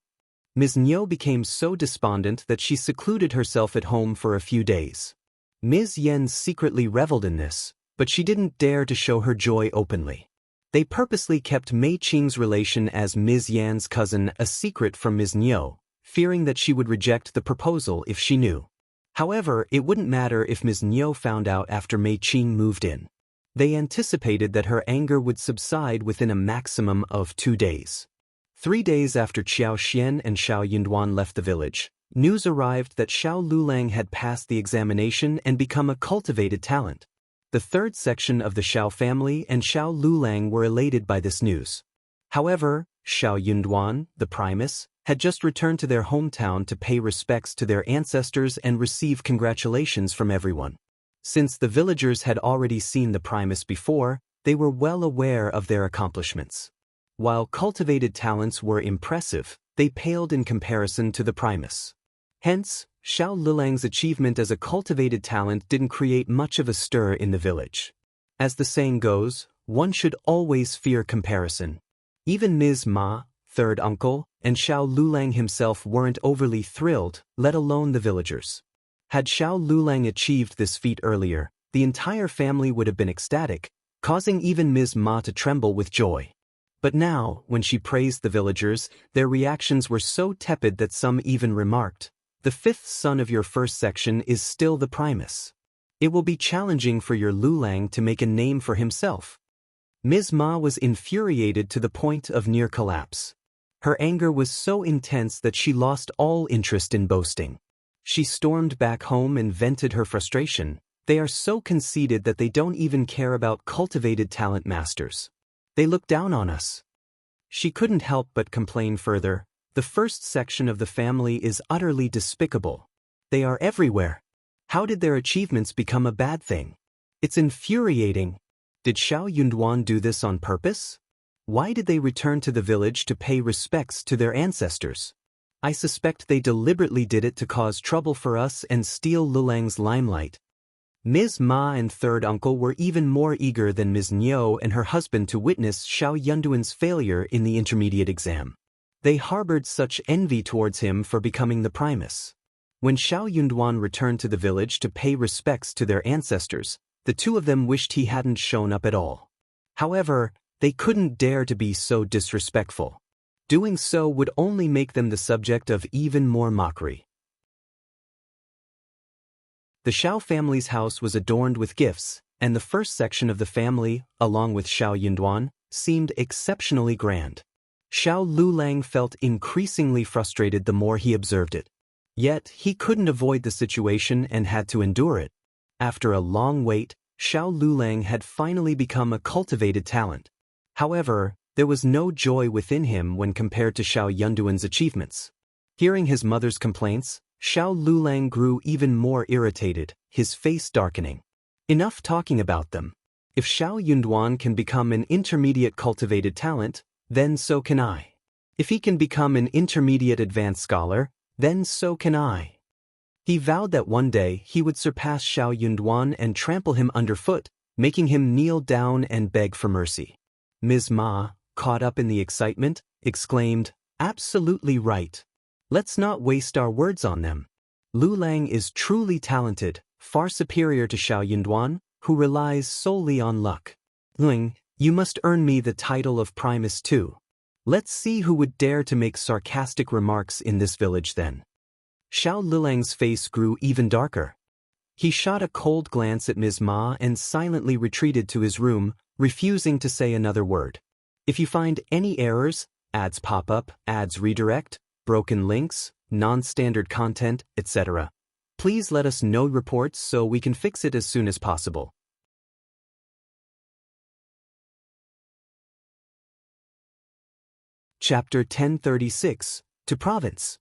Ms. Nyo became so despondent that she secluded herself at home for a few days. Ms.Yan secretly reveled in this, but she didn't dare to show her joy openly. They purposely kept Mei Qing's relation as Ms.Yan's cousin a secret from Ms. Nyo, fearing that she would reject the proposal if she knew. However, it wouldn't matter if Ms. Nyo found out after Mei Qing moved in. They anticipated that her anger would subside within a maximum of 2 days. 3 days after Xiao Xian and Xiao Yunduan left the village, news arrived that Xiao Lulang had passed the examination and become a cultivated talent. The 3rd section of the Xiao family and Xiao Lulang were elated by this news. However, Xiao Yunduan, the Primus, had just returned to their hometown to pay respects to their ancestors and receive congratulations from everyone. Since the villagers had already seen the Primus before, they were well aware of their accomplishments. While cultivated talents were impressive, they paled in comparison to the Primus. Hence, Xiao Lulang's achievement as a cultivated talent didn't create much of a stir in the village. As the saying goes, one should always fear comparison. Even Ms. Ma, 3rd uncle, and Xiao Lulang himself weren't overly thrilled, let alone the villagers. Had Xiao Lulang achieved this feat earlier, the entire family would have been ecstatic, causing even Ms. Ma to tremble with joy. But now, when she praised the villagers, their reactions were so tepid that some even remarked, "The 5th son of your 1st section is still the Primus. It will be challenging for your Lulang to make a name for himself." Ms. Ma was infuriated to the point of near collapse. Her anger was so intense that she lost all interest in boasting. She stormed back home and vented her frustration. They are so conceited that they don't even care about cultivated talent masters. They look down on us. She couldn't help but complain further. The 1st section of the family is utterly despicable. They are everywhere. How did their achievements become a bad thing? It's infuriating. Did Xiao Yunduan do this on purpose? Why did they return to the village to pay respects to their ancestors? I suspect they deliberately did it to cause trouble for us and steal Lulang's limelight. Ms. Ma and 3rd uncle were even more eager than Ms. Nyo and her husband to witness Xiao Yunduan's failure in the intermediate exam. They harbored such envy towards him for becoming the Primus. When Xiao Yunduan returned to the village to pay respects to their ancestors, the 2 of them wished he hadn't shown up at all. However, they couldn't dare to be so disrespectful. Doing so would only make them the subject of even more mockery. The Xiao family's house was adorned with gifts, and the 1st section of the family, along with Xiao Yunduan, seemed exceptionally grand. Xiao Lulang felt increasingly frustrated the more he observed it. Yet, he couldn't avoid the situation and had to endure it. After a long wait, Xiao Lulang had finally become a cultivated talent. However, there was no joy within him when compared to Xiao Yunduan's achievements. Hearing his mother's complaints, Xiao Lulang grew even more irritated, his face darkening. Enough talking about them. If Xiao Yunduan can become an intermediate cultivated talent, then so can I. If he can become an intermediate advanced scholar, then so can I. He vowed that one day he would surpass Xiao Yunduan and trample him underfoot, making him kneel down and beg for mercy. Ms. Ma, caught up in the excitement, exclaimed, "Absolutely right. Let's not waste our words on them. Lulang is truly talented, far superior to Xiao Yunduan, who relies solely on luck. Lulang, you must earn me the title of Primus too. Let's see who would dare to make sarcastic remarks in this village then." Xiao Lulang's face grew even darker. He shot a cold glance at Ms. Ma and silently retreated to his room, refusing to say another word. If you find any errors, ads pop up, ads redirect, broken links, non-standard content, etc., please let us know reports so we can fix it as soon as possible. Chapter 1036, To Province.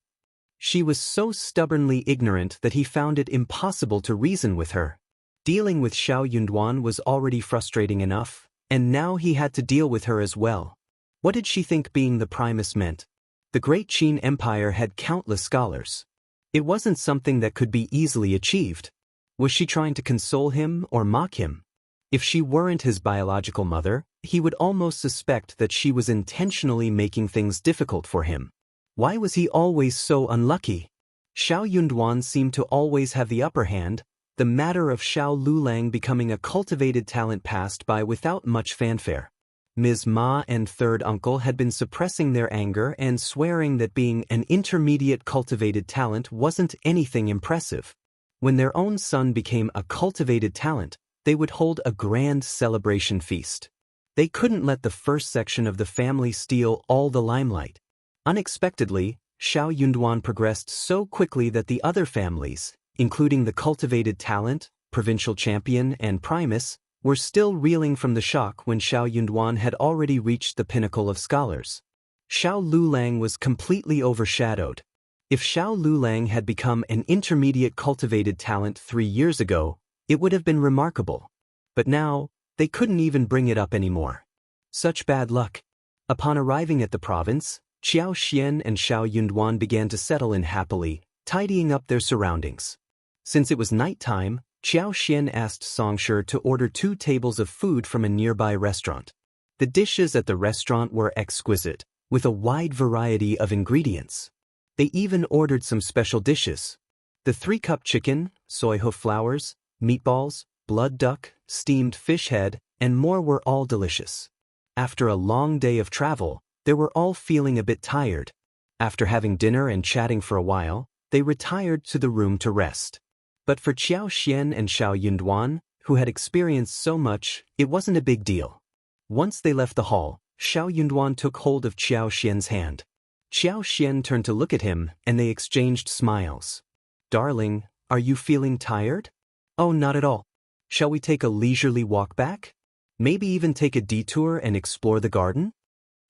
She was so stubbornly ignorant that he found it impossible to reason with her. Dealing with Xiao Yunduan was already frustrating enough, and now he had to deal with her as well. What did she think being the Primus meant? The Great Qin Empire had countless scholars. It wasn't something that could be easily achieved. Was she trying to console him or mock him? If she weren't his biological mother, he would almost suspect that she was intentionally making things difficult for him. Why was he always so unlucky? Xiao Yunduan seemed to always have the upper hand. The matter of Xiao Lulang becoming a cultivated talent passed by without much fanfare. Ms. Ma and third uncle had been suppressing their anger and swearing that being an intermediate cultivated talent wasn't anything impressive. When their own son became a cultivated talent, they would hold a grand celebration feast. They couldn't let the first section of the family steal all the limelight. Unexpectedly, Xiao Yunduan progressed so quickly that the other families, including the cultivated talent, provincial champion, and Primus, were still reeling from the shock when Xiao Yunduan had already reached the pinnacle of scholars. Xiao Lulang was completely overshadowed. If Xiao Lulang had become an intermediate cultivated talent 3 years ago, it would have been remarkable. But now, they couldn't even bring it up anymore. Such bad luck. Upon arriving at the province, Qiao Xian and Xiao Yunduan began to settle in happily, tidying up their surroundings. Since it was nighttime, Qiao Xian asked Songshi to order 2 tables of food from a nearby restaurant. The dishes at the restaurant were exquisite, with a wide variety of ingredients. They even ordered some special dishes. The 3-cup chicken, soy ho flowers, meatballs, blood duck, steamed fish head, and more were all delicious. After a long day of travel, they were all feeling a bit tired. After having dinner and chatting for a while, they retired to the room to rest. But for Qiao Xian and Xiao Yunduan, who had experienced so much, it wasn't a big deal. Once they left the hall, Xiao Yunduan took hold of Qiao Xian's hand. Qiao Xian turned to look at him, and they exchanged smiles. "Darling, are you feeling tired?" "Oh, not at all. Shall we take a leisurely walk back? Maybe even take a detour and explore the garden?"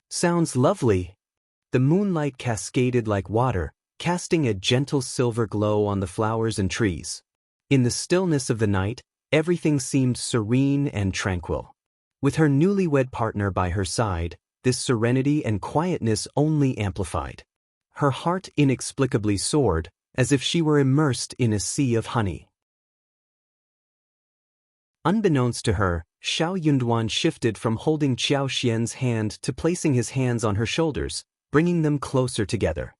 "Sounds lovely." The moonlight cascaded like water, casting a gentle silver glow on the flowers and trees. In the stillness of the night, everything seemed serene and tranquil. With her newlywed partner by her side, this serenity and quietness only amplified. Her heart inexplicably soared, as if she were immersed in a sea of honey. Unbeknownst to her, Xiao Yunduan shifted from holding Qiao Xian's hand to placing his hands on her shoulders, bringing them closer together.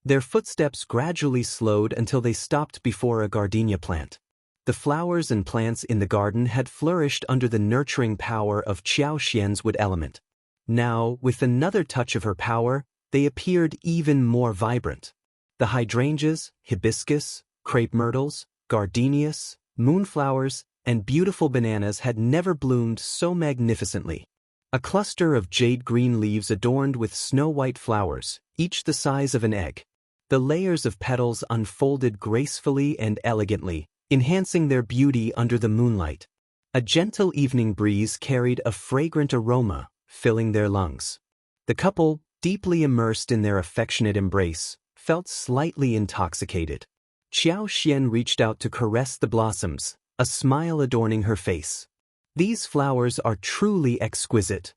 Their footsteps gradually slowed until they stopped before a gardenia plant. The flowers and plants in the garden had flourished under the nurturing power of Qiao Xian's wood element. Now, with another touch of her power, they appeared even more vibrant. The hydrangeas, hibiscus, crepe myrtles, gardenias, moonflowers, and beautiful bananas had never bloomed so magnificently. A cluster of jade green leaves adorned with snow-white flowers, each the size of an egg. The layers of petals unfolded gracefully and elegantly, enhancing their beauty under the moonlight. A gentle evening breeze carried a fragrant aroma, filling their lungs. The couple, deeply immersed in their affectionate embrace, felt slightly intoxicated. Xiao Xian reached out to caress the blossoms, a smile adorning her face. These flowers are truly exquisite.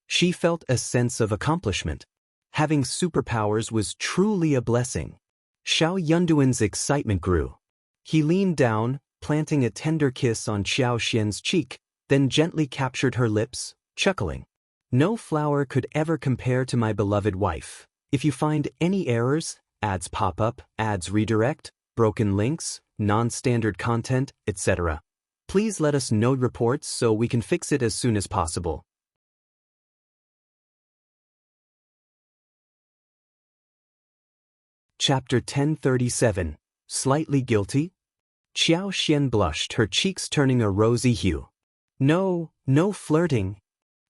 She felt a sense of accomplishment. Having superpowers was truly a blessing. Xiao Yunduan's excitement grew. He leaned down, planting a tender kiss on Xiao Xian's cheek, then gently captured her lips, chuckling. No flower could ever compare to my beloved wife. If you find any errors, ads pop up, ads redirect, broken links, non-standard content, etc., please let us know reports so we can fix it as soon as possible. Chapter 1037. Slightly Guilty? Xiao Xian blushed, her cheeks turning a rosy hue. No flirting.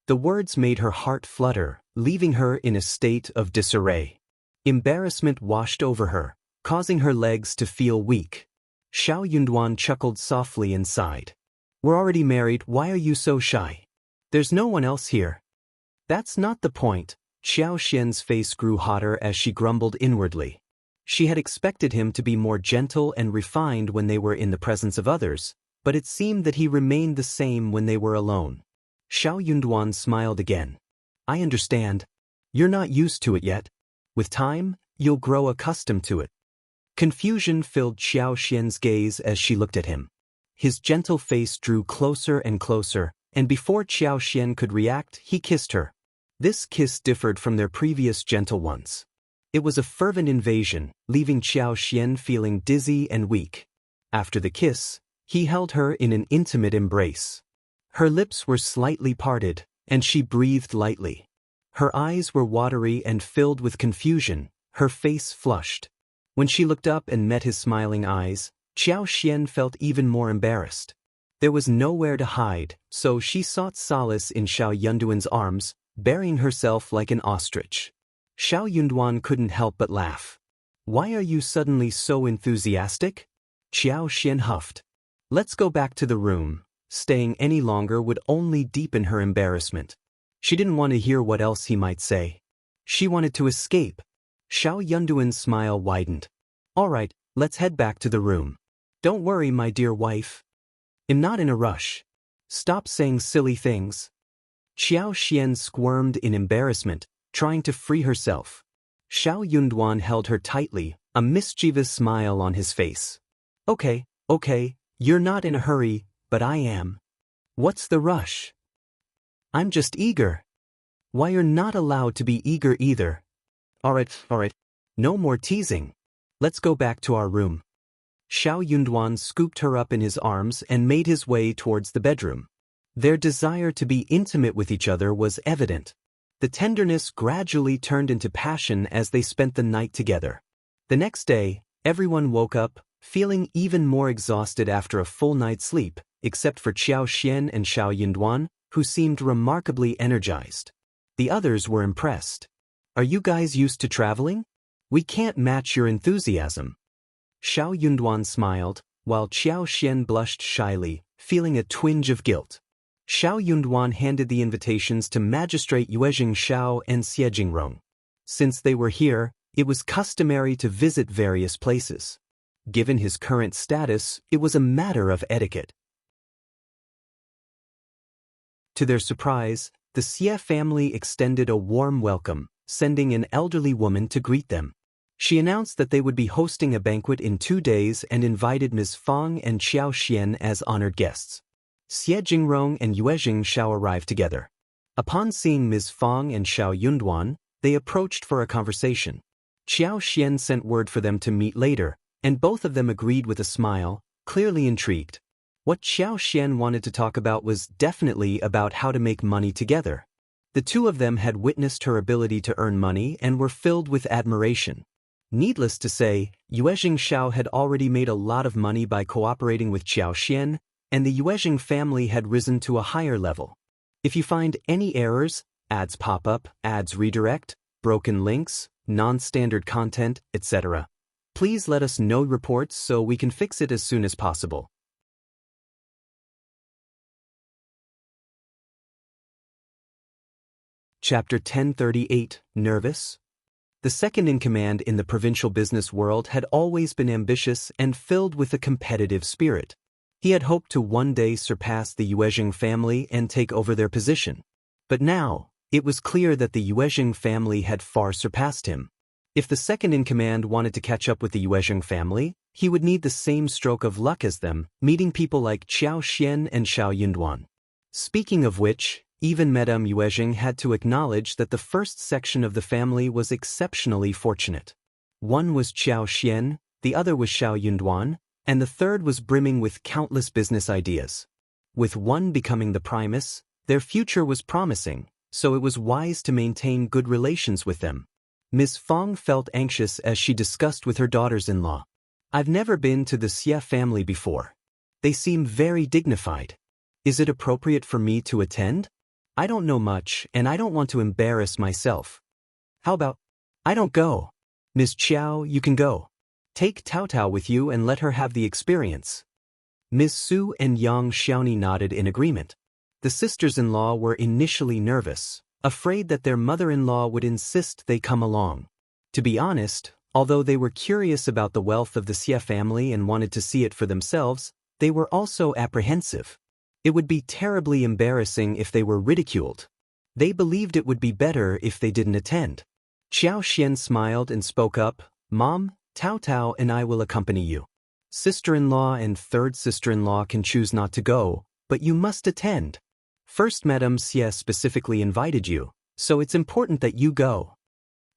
The words made her heart flutter, leaving her in a state of disarray. Embarrassment washed over her, causing her legs to feel weak. Xiao Yunduan chuckled softly and sighed. We're already married, why are you so shy? There's no one else here. That's not the point. Xiao Xian's face grew hotter as she grumbled inwardly. She had expected him to be more gentle and refined when they were in the presence of others, but it seemed that he remained the same when they were alone. Xiao Yunduan smiled again. I understand. You're not used to it yet. With time, you'll grow accustomed to it. Confusion filled Xiao Xian's gaze as she looked at him. His gentle face drew closer and closer, and before Xiao Xian could react, he kissed her. This kiss differed from their previous gentle ones. It was a fervent invasion, leaving Xiao Xian feeling dizzy and weak. After the kiss, he held her in an intimate embrace. Her lips were slightly parted, and she breathed lightly. Her eyes were watery and filled with confusion, her face flushed. When she looked up and met his smiling eyes, Xiao Xian felt even more embarrassed. There was nowhere to hide, so she sought solace in Xiao Yunduan's arms, burying herself like an ostrich. Xiao Yunduan couldn't help but laugh. Why are you suddenly so enthusiastic? Xiao Xian huffed. Let's go back to the room. Staying any longer would only deepen her embarrassment. She didn't want to hear what else he might say. She wanted to escape. Xiao Yunduan's smile widened. All right, let's head back to the room. Don't worry, my dear wife. I'm not in a rush. Stop saying silly things. Xiao Xian squirmed in embarrassment, trying to free herself. Xiao Yunduan held her tightly, a mischievous smile on his face. Okay, you're not in a hurry, but I am. What's the rush? I'm just eager. Why, you're not allowed to be eager either. All right. No more teasing. Let's go back to our room. Xiao Yunduan scooped her up in his arms and made his way towards the bedroom. Their desire to be intimate with each other was evident. The tenderness gradually turned into passion as they spent the night together. The next day, everyone woke up, feeling even more exhausted after a full night's sleep, except for Xiao Xian and Xiao Yunduan, who seemed remarkably energized. The others were impressed. Are you guys used to traveling? We can't match your enthusiasm. Xiao Yunduan smiled, while Xiao Xian blushed shyly, feeling a twinge of guilt. Xiao Yunduan handed the invitations to Magistrate Yuezhing Xiao and Xiejingrong. Since they were here, it was customary to visit various places. Given his current status, it was a matter of etiquette. To their surprise, the Xie family extended a warm welcome, sending an elderly woman to greet them. She announced that they would be hosting a banquet in 2 days and invited Ms. Fang and Xiao Xian as honored guests. Xie Jingrong and Yuezhing Xiao arrived together. Upon seeing Ms. Fang and Xiao Yunduan, they approached for a conversation. Xiao Xian sent word for them to meet later, and both of them agreed with a smile, clearly intrigued. What Xiao Xian wanted to talk about was definitely about how to make money together. The two of them had witnessed her ability to earn money and were filled with admiration. Needless to say, Yuezhing Xiao had already made a lot of money by cooperating with Xiao Xian, and the Yuezhing family had risen to a higher level. If you find any errors, ads pop up, ads redirect, broken links, non-standard content, etc. Please let us know reports so we can fix it as soon as possible. Chapter 1038, Nervous? The second-in-command in the provincial business world had always been ambitious and filled with a competitive spirit. He had hoped to one day surpass the Yuezheng family and take over their position. But now, it was clear that the Yuezheng family had far surpassed him. If the second-in-command wanted to catch up with the Yuezheng family, he would need the same stroke of luck as them, meeting people like Xiao Xian and Xiao Yunduan. Speaking of which, even Madame Yuezheng had to acknowledge that the first section of the family was exceptionally fortunate. One was Xiao Xian, the other was Xiao Yunduan, and the third was brimming with countless business ideas. With one becoming the Primus, their future was promising, so it was wise to maintain good relations with them. Ms. Fong felt anxious as she discussed with her daughters-in-law. I've never been to the Xie family before. They seem very dignified. Is it appropriate for me to attend? I don't know much, and I don't want to embarrass myself. How about, I don't go. Ms. Chiao, you can go. Take Tao Tao with you and let her have the experience. Ms. Su and Yang Xiaoni nodded in agreement. The sisters-in-law were initially nervous, afraid that their mother-in-law would insist they come along. To be honest, although they were curious about the wealth of the Xie family and wanted to see it for themselves, they were also apprehensive. It would be terribly embarrassing if they were ridiculed. They believed it would be better if they didn't attend. Xiao Xian smiled and spoke up, Mom, Tao Tao and I will accompany you. Sister-in-law and third sister-in-law can choose not to go, but you must attend. First Madame Xie specifically invited you, so it's important that you go.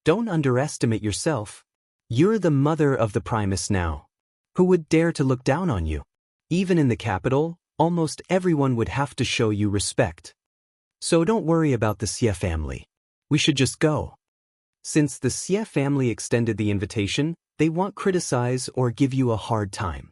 Don't underestimate yourself. You're the mother of the Primus now. Who would dare to look down on you? Even in the capital, almost everyone would have to show you respect. So don't worry about the Xie family. We should just go. Since the Xie family extended the invitation, they won't criticize or give you a hard time.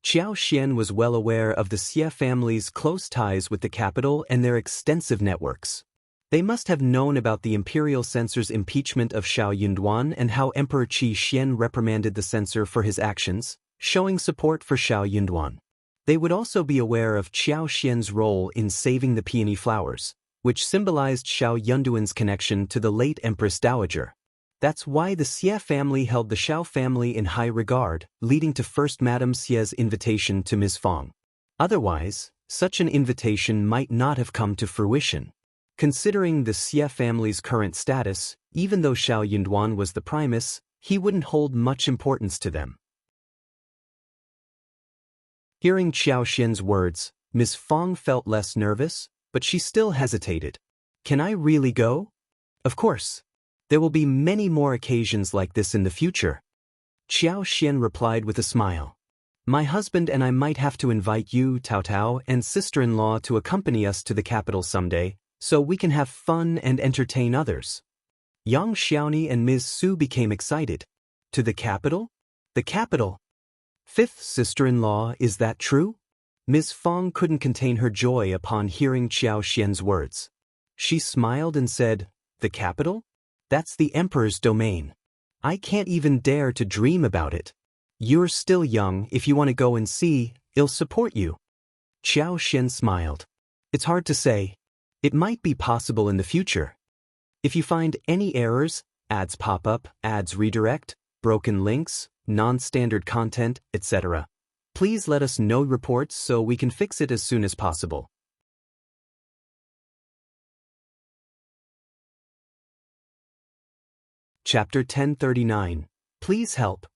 Xiao Xian was well aware of the Xie family's close ties with the capital and their extensive networks. They must have known about the imperial censor's impeachment of Xiao Yunduan and how Emperor Qi Xian reprimanded the censor for his actions, showing support for Xiao Yunduan. They would also be aware of Xiao Xian's role in saving the peony flowers, which symbolized Xiao Yunduan's connection to the late Empress Dowager. That's why the Xie family held the Xiao family in high regard, leading to First Madame Xie's invitation to Ms. Fong. Otherwise, such an invitation might not have come to fruition. Considering the Xie family's current status, even though Xiao Yunduan was the Primus, he wouldn't hold much importance to them. Hearing Xiao Xian's words, Ms. Fong felt less nervous, but she still hesitated. Can I really go? Of course. There will be many more occasions like this in the future. Xiao Xian replied with a smile. My husband and I might have to invite you, Tao Tao, and sister-in-law to accompany us to the capital someday, so we can have fun and entertain others. Yang Xiaoni and Ms. Su became excited. To the capital? The capital? Fifth sister-in-law, is that true? Ms. Fong couldn't contain her joy upon hearing Xiao Xian's words. She smiled and said, The capital? That's the Emperor's domain. I can't even dare to dream about it. You're still young. If you want to go and see, I'll support you. Xiao Xian smiled. It's hard to say. It might be possible in the future. If you find any errors, ads pop up, ads redirect, broken links, non-standard content, etc., please let us know reports so we can fix it as soon as possible. Chapter 1039. Please help.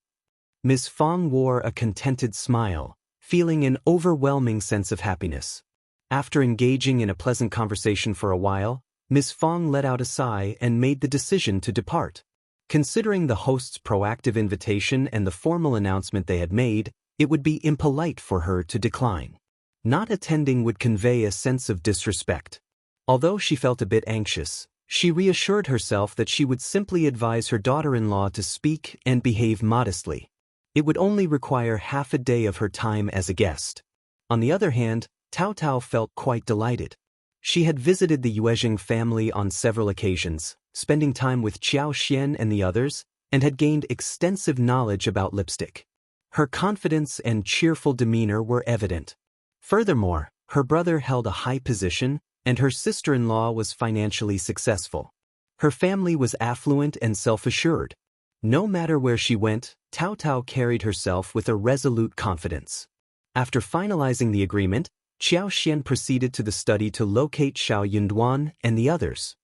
Ms. Fong wore a contented smile, feeling an overwhelming sense of happiness. After engaging in a pleasant conversation for a while, Ms. Fong let out a sigh and made the decision to depart. Considering the host's proactive invitation and the formal announcement they had made, it would be impolite for her to decline. Not attending would convey a sense of disrespect. Although she felt a bit anxious, she reassured herself that she would simply advise her daughter-in-law to speak and behave modestly. It would only require half a day of her time as a guest. On the other hand, Tao Tao felt quite delighted. She had visited the Yuezheng family on several occasions, spending time with Qiao Xian and the others, and had gained extensive knowledge about lipstick. Her confidence and cheerful demeanor were evident. Furthermore, her brother held a high position, and her sister-in-law was financially successful. Her family was affluent and self-assured. No matter where she went, Tao Tao carried herself with a resolute confidence. After finalizing the agreement, Qiao Xian proceeded to the study to locate Xiao Yunduan and the others.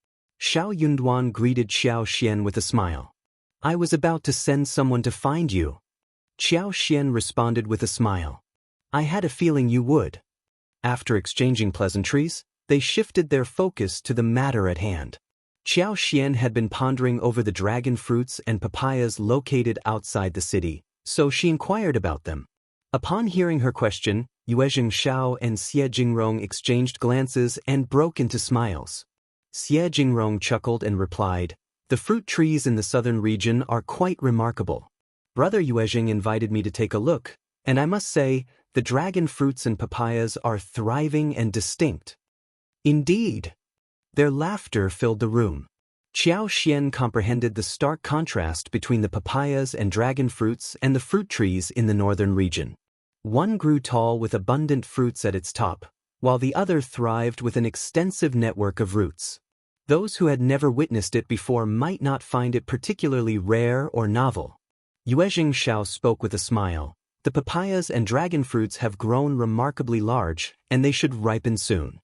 Xiao Yunduan greeted Qiao Xian with a smile. "I was about to send someone to find you." Qiao Xian responded with a smile. "I had a feeling you would." After exchanging pleasantries, they shifted their focus to the matter at hand. Qiao Xian had been pondering over the dragon fruits and papayas located outside the city, so she inquired about them. Upon hearing her question, Yuezheng Xiao and Xie Jingrong exchanged glances and broke into smiles. Xie Jingrong chuckled and replied, "The fruit trees in the southern region are quite remarkable. Brother Yuezheng invited me to take a look, and I must say, the dragon fruits and papayas are thriving and distinct." "Indeed." Their laughter filled the room. Qiao Xian comprehended the stark contrast between the papayas and dragon fruits and the fruit trees in the northern region. One grew tall with abundant fruits at its top, while the other thrived with an extensive network of roots. Those who had never witnessed it before might not find it particularly rare or novel. Yuezheng Xiao spoke with a smile. "The papayas and dragon fruits have grown remarkably large, and they should ripen soon.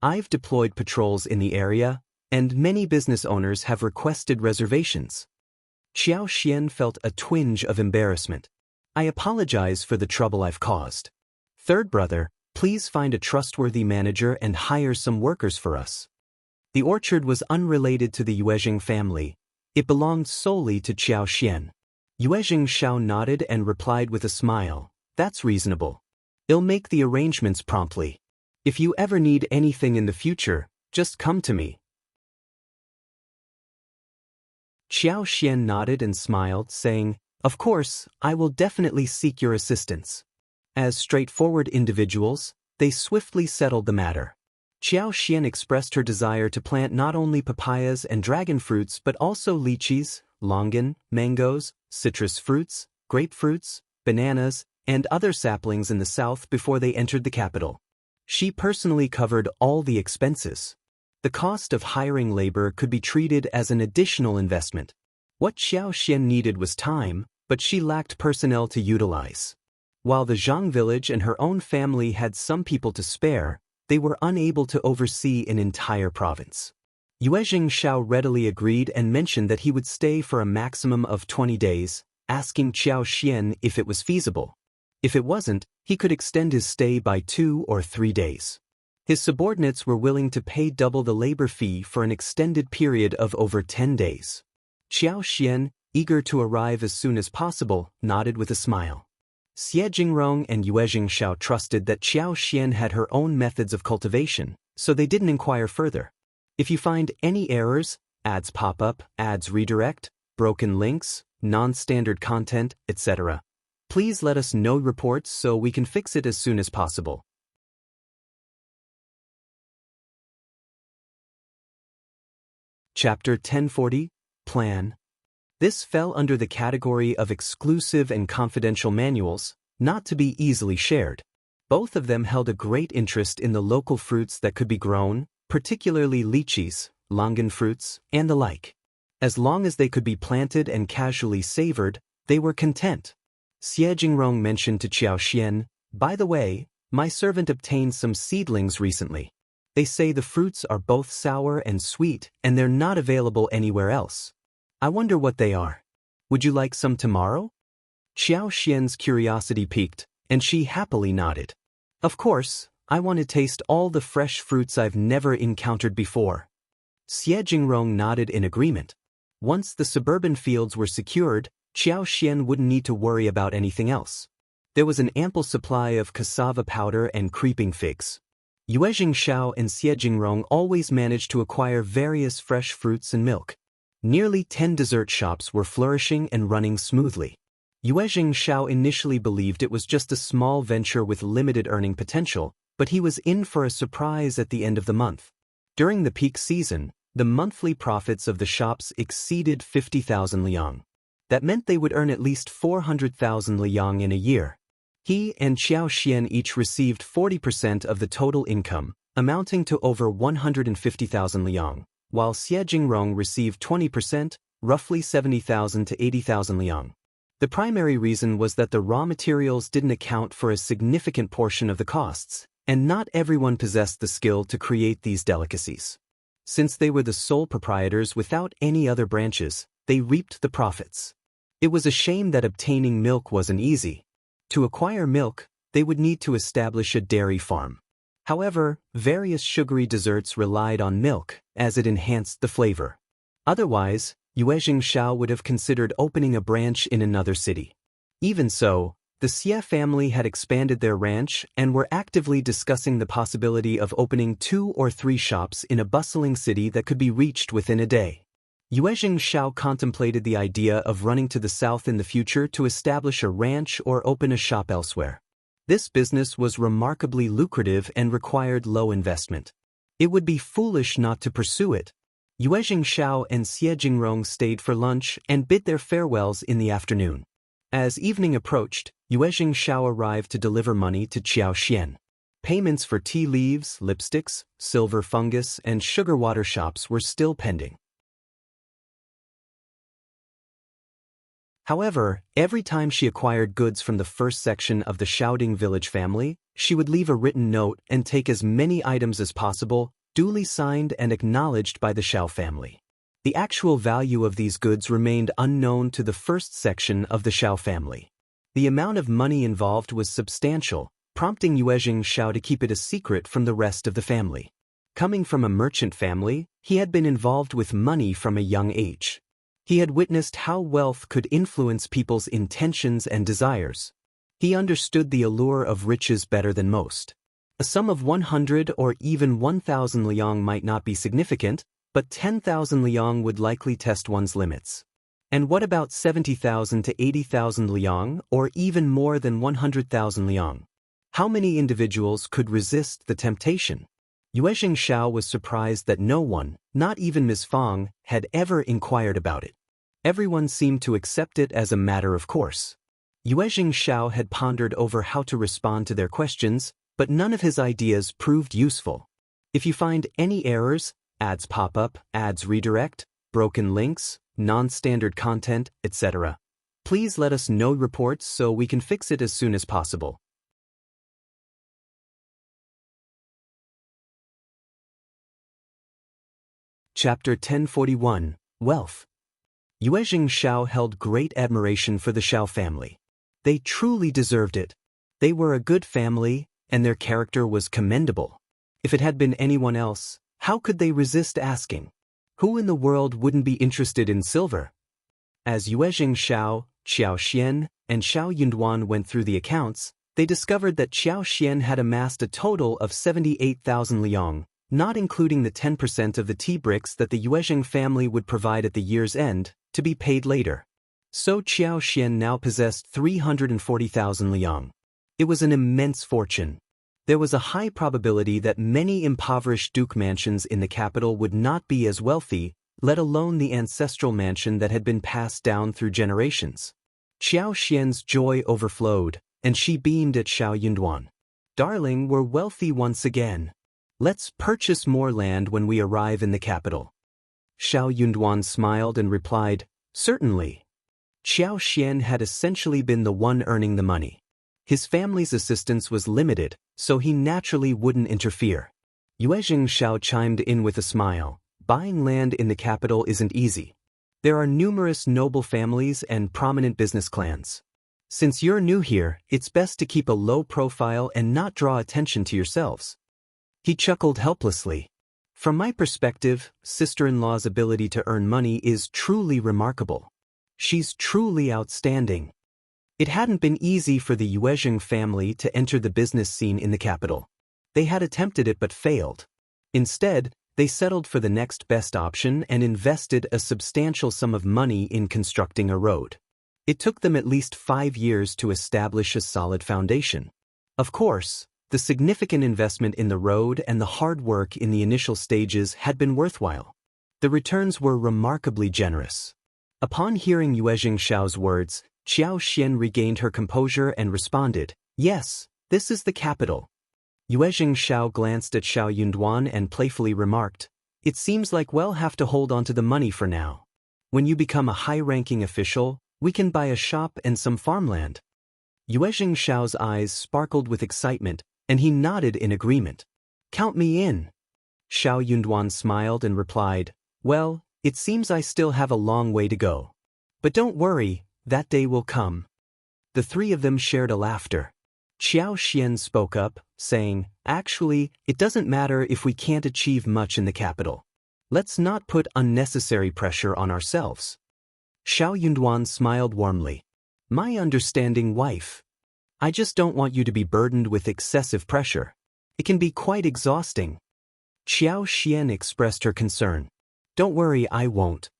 I've deployed patrols in the area, and many business owners have requested reservations." Qiao Xian felt a twinge of embarrassment. "I apologize for the trouble I've caused. Third brother, please find a trustworthy manager and hire some workers for us." The orchard was unrelated to the Yuezheng family. It belonged solely to Qiao Xian. Yuezheng Xiao nodded and replied with a smile, "That's reasonable. I'll make the arrangements promptly. If you ever need anything in the future, just come to me." Qiao Xian nodded and smiled, saying, "Of course, I will definitely seek your assistance." As straightforward individuals, they swiftly settled the matter. Qiao Xian expressed her desire to plant not only papayas and dragon fruits but also lychees, longan, mangoes, citrus fruits, grapefruits, bananas, and other saplings in the south before they entered the capital. She personally covered all the expenses. The cost of hiring labor could be treated as an additional investment. What Qiao Xian needed was time, but she lacked personnel to utilize. While the Zhang village and her own family had some people to spare, they were unable to oversee an entire province. Yuezheng Xiao readily agreed and mentioned that he would stay for a maximum of 20 days, asking Qiao Xian if it was feasible. If it wasn't, he could extend his stay by 2 or 3 days. His subordinates were willing to pay double the labor fee for an extended period of over 10 days. Qiao Xian, eager to arrive as soon as possible, nodded with a smile. Xie Jingrong and Yuezheng Xiao trusted that Qiao Xian had her own methods of cultivation, so they didn't inquire further. If you find any errors, ads pop up, ads redirect, broken links, non-standard content, etc., please let us know reports so we can fix it as soon as possible. Chapter 1040, Plan. This fell under the category of exclusive and confidential manuals, not to be easily shared. Both of them held a great interest in the local fruits that could be grown, particularly lychees, longan fruits, and the like. As long as they could be planted and casually savored, they were content. Xie Jingrong mentioned to Qiao Xian, "By the way, my servant obtained some seedlings recently. They say the fruits are both sour and sweet, and they're not available anywhere else. I wonder what they are. Would you like some tomorrow?" Qiao Xian's curiosity piqued, and she happily nodded. "Of course, I want to taste all the fresh fruits I've never encountered before." Xie Jingrong nodded in agreement. Once the suburban fields were secured, Qiao Xian wouldn't need to worry about anything else. There was an ample supply of cassava powder and creeping figs. Yuezheng Xiao and Xie Jingrong always managed to acquire various fresh fruits and milk. Nearly 10 dessert shops were flourishing and running smoothly. Yuezheng Xiao initially believed it was just a small venture with limited earning potential, but he was in for a surprise at the end of the month. During the peak season, The monthly profits of the shops exceeded 50,000 liang. That meant they would earn at least 400,000 liang in a year. He and Qiao Xian each received 40% of the total income, amounting to over 150,000 liang, while Xie Jingrong received 20%, roughly 70,000 to 80,000 liang. The primary reason was that the raw materials didn't account for a significant portion of the costs, and not everyone possessed the skill to create these delicacies. Since they were the sole proprietors without any other branches, they reaped the profits. It was a shame that obtaining milk wasn't easy. To acquire milk, they would need to establish a dairy farm. However, various sugary desserts relied on milk, as it enhanced the flavor. Otherwise, Yuezhing Shao would have considered opening a branch in another city. Even so, the Xie family had expanded their ranch and were actively discussing the possibility of opening 2 or 3 shops in a bustling city that could be reached within a day. Yuezhing Shao contemplated the idea of running to the south in the future to establish a ranch or open a shop elsewhere. This business was remarkably lucrative and required low investment. It would be foolish not to pursue it. Yuezhing Shao and Xie Jingrong stayed for lunch and bid their farewells in the afternoon. As evening approached, Yuezhing Shao arrived to deliver money to Qiao Xian. Payments for tea leaves, lipsticks, silver fungus, and sugar water shops were still pending. However, every time she acquired goods from the first section of the Shaoding village family, she would leave a written note and take as many items as possible, duly signed and acknowledged by the Shao family. The actual value of these goods remained unknown to the first section of the Shao family. The amount of money involved was substantial, prompting Yuezhing Shao to keep it a secret from the rest of the family. Coming from a merchant family, he had been involved with money from a young age. He had witnessed how wealth could influence people's intentions and desires. He understood the allure of riches better than most. A sum of 100 or even 1,000 liang might not be significant, but 10,000 liang would likely test one's limits. And what about 70,000 to 80,000 liang, or even more than 100,000 liang? How many individuals could resist the temptation? Yuezhing Shao was surprised that no one, not even Ms. Fang, had ever inquired about it. Everyone seemed to accept it as a matter of course. Yuezhing Shao had pondered over how to respond to their questions, but none of his ideas proved useful. If you find any errors, ads pop up, ads redirect, broken links, non-standard content, etc., please let us know reports so we can fix it as soon as possible. Chapter 1041, Wealth. Yuezhing Shao held great admiration for the Shao family. They truly deserved it. They were a good family, and their character was commendable. If it had been anyone else, how could they resist asking? Who in the world wouldn't be interested in silver? As Yuezhing Shao, Qiao Xian, and Xiao Yunduan went through the accounts, they discovered that Qiao Xian had amassed a total of 78,000 liang, not including the 10% of the tea bricks that the Yuezhing family would provide at the year's end, to be paid later. So Qiao Xian now possessed 340,000 liang. It was an immense fortune. There was a high probability that many impoverished duke mansions in the capital would not be as wealthy, let alone the ancestral mansion that had been passed down through generations. Qiao Xian's joy overflowed, and she beamed at Xiao Yunduan. "Darling, we're wealthy once again. Let's purchase more land when we arrive in the capital." Xiao Yunduan smiled and replied, "Certainly." Qiao Xian had essentially been the one earning the money. His family's assistance was limited, so he naturally wouldn't interfere. Yuezhing Shao chimed in with a smile. Buying land in the capital isn't easy. There are numerous noble families and prominent business clans. Since you're new here, it's best to keep a low profile and not draw attention to yourselves. He chuckled helplessly. From my perspective, sister-in-law's ability to earn money is truly remarkable. She's truly outstanding. It hadn't been easy for the Yuezhing family to enter the business scene in the capital. They had attempted it but failed. Instead, they settled for the next best option and invested a substantial sum of money in constructing a road. It took them at least 5 years to establish a solid foundation. Of course, the significant investment in the road and the hard work in the initial stages had been worthwhile. The returns were remarkably generous. Upon hearing Yue Xiao's words, Xiao Xian regained her composure and responded, "Yes, this is the capital." Yue Xiao glanced at Xiao Yunduan and playfully remarked, "It seems like we'll have to hold on to the money for now. When you become a high-ranking official, we can buy a shop and some farmland." Yue Xiao's eyes sparkled with excitement, and he nodded in agreement. "Count me in." Xiao Yunduan smiled and replied, "Well, it seems I still have a long way to go. But don't worry, that day will come." The three of them shared a laughter. Xiao Xian spoke up, saying, "Actually, it doesn't matter if we can't achieve much in the capital. Let's not put unnecessary pressure on ourselves." Xiao Yunduan smiled warmly. "My understanding wife. I just don't want you to be burdened with excessive pressure. It can be quite exhausting." Xiao Xian expressed her concern. "Don't worry, I won't."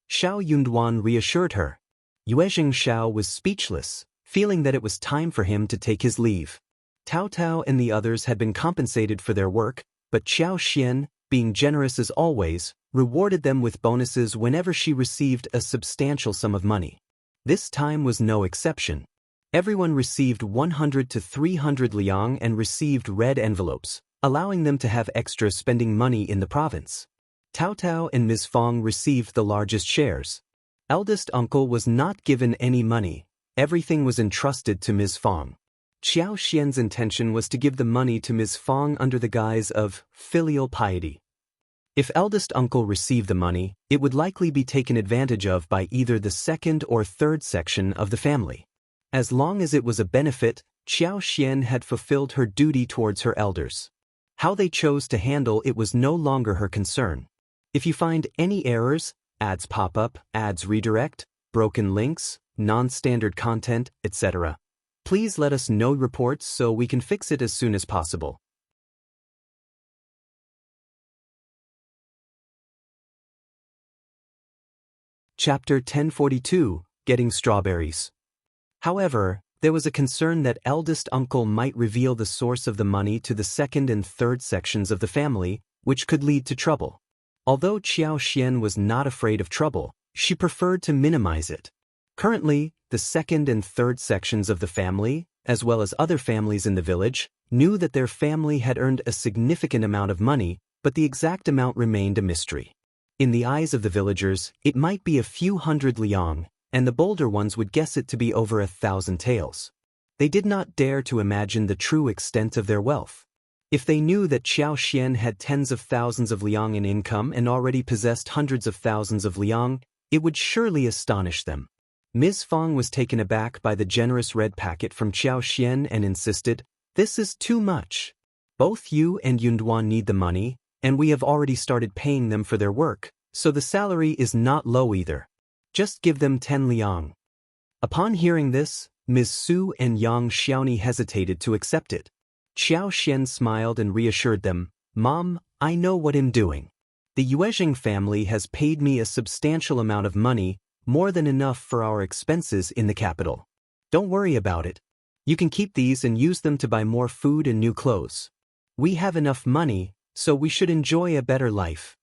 Xiao Yunduan reassured her. Yue Xiao was speechless, feeling that it was time for him to take his leave. Tao Tao and the others had been compensated for their work, but Xiao Xian, being generous as always, rewarded them with bonuses whenever she received a substantial sum of money. This time was no exception. Everyone received 100 to 300 liang and received red envelopes, allowing them to have extra spending money in the province. Tao Tao and Ms. Fong received the largest shares. Eldest uncle was not given any money. Everything was entrusted to Ms. Fong. Xiao Xian's intention was to give the money to Ms. Fong under the guise of filial piety. If eldest uncle received the money, it would likely be taken advantage of by either the second or third section of the family. As long as it was a benefit, Xiao Xian had fulfilled her duty towards her elders. How they chose to handle it was no longer her concern. If you find any errors, ads pop up, ads redirect, broken links, non-standard content, etc., please let us know reports so we can fix it as soon as possible. Chapter 1042, Getting Strawberries. However, there was a concern that eldest uncle might reveal the source of the money to the second and third sections of the family, which could lead to trouble. Although Xiao Xian was not afraid of trouble, she preferred to minimize it. Currently, the second and third sections of the family, as well as other families in the village, knew that their family had earned a significant amount of money, but the exact amount remained a mystery. In the eyes of the villagers, it might be a few hundred liang, and the bolder ones would guess it to be over 1,000 taels. They did not dare to imagine the true extent of their wealth. If they knew that Xiao Xian had tens of thousands of liang in income and already possessed hundreds of thousands of liang, it would surely astonish them. Ms. Fong was taken aback by the generous red packet from Xiao Xian and insisted, "This is too much. Both you and Yunduan need the money, and we have already started paying them for their work, so the salary is not low either. Just give them 10 liang." Upon hearing this, Ms. Su and Yang Xiaoni hesitated to accept it. Xiao Xian smiled and reassured them, "Mom, I know what I'm doing. The Yuezheng family has paid me a substantial amount of money, more than enough for our expenses in the capital. Don't worry about it. You can keep these and use them to buy more food and new clothes. We have enough money, so we should enjoy a better life."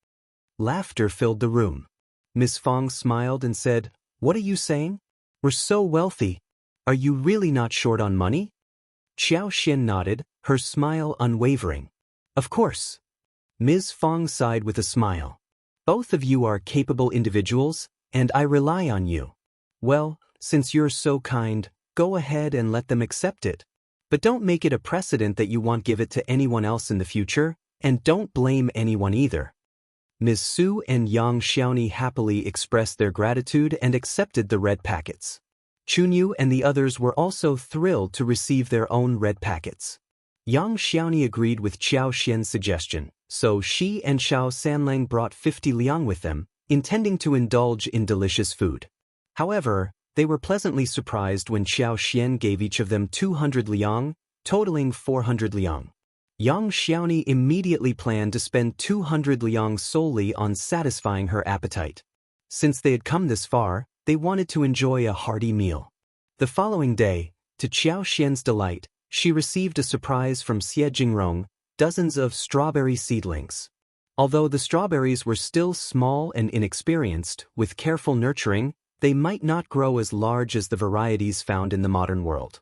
Laughter filled the room. Ms. Fong smiled and said, "What are you saying? We're so wealthy. Are you really not short on money?" Xiao Xian nodded, her smile unwavering. "Of course." Ms. Fong sighed with a smile. "Both of you are capable individuals, and I rely on you. Well, since you're so kind, go ahead and let them accept it. But don't make it a precedent that you won't give it to anyone else in the future, and don't blame anyone either." Ms. Su and Yang Xiaoni happily expressed their gratitude and accepted the red packets. Chunyu and the others were also thrilled to receive their own red packets. Yang Xiaoni agreed with Xiao Xian's suggestion, so she and Xiao Sanlang brought 50 liang with them, intending to indulge in delicious food. However, they were pleasantly surprised when Xiao Xian gave each of them 200 liang, totaling 400 liang. Yang Xiaoni immediately planned to spend 200 liang solely on satisfying her appetite. Since they had come this far, they wanted to enjoy a hearty meal. The following day, to Xiao Xian's delight, she received a surprise from Xie Jingrong, dozens of strawberry seedlings. Although the strawberries were still small and inexperienced, with careful nurturing, they might not grow as large as the varieties found in the modern world.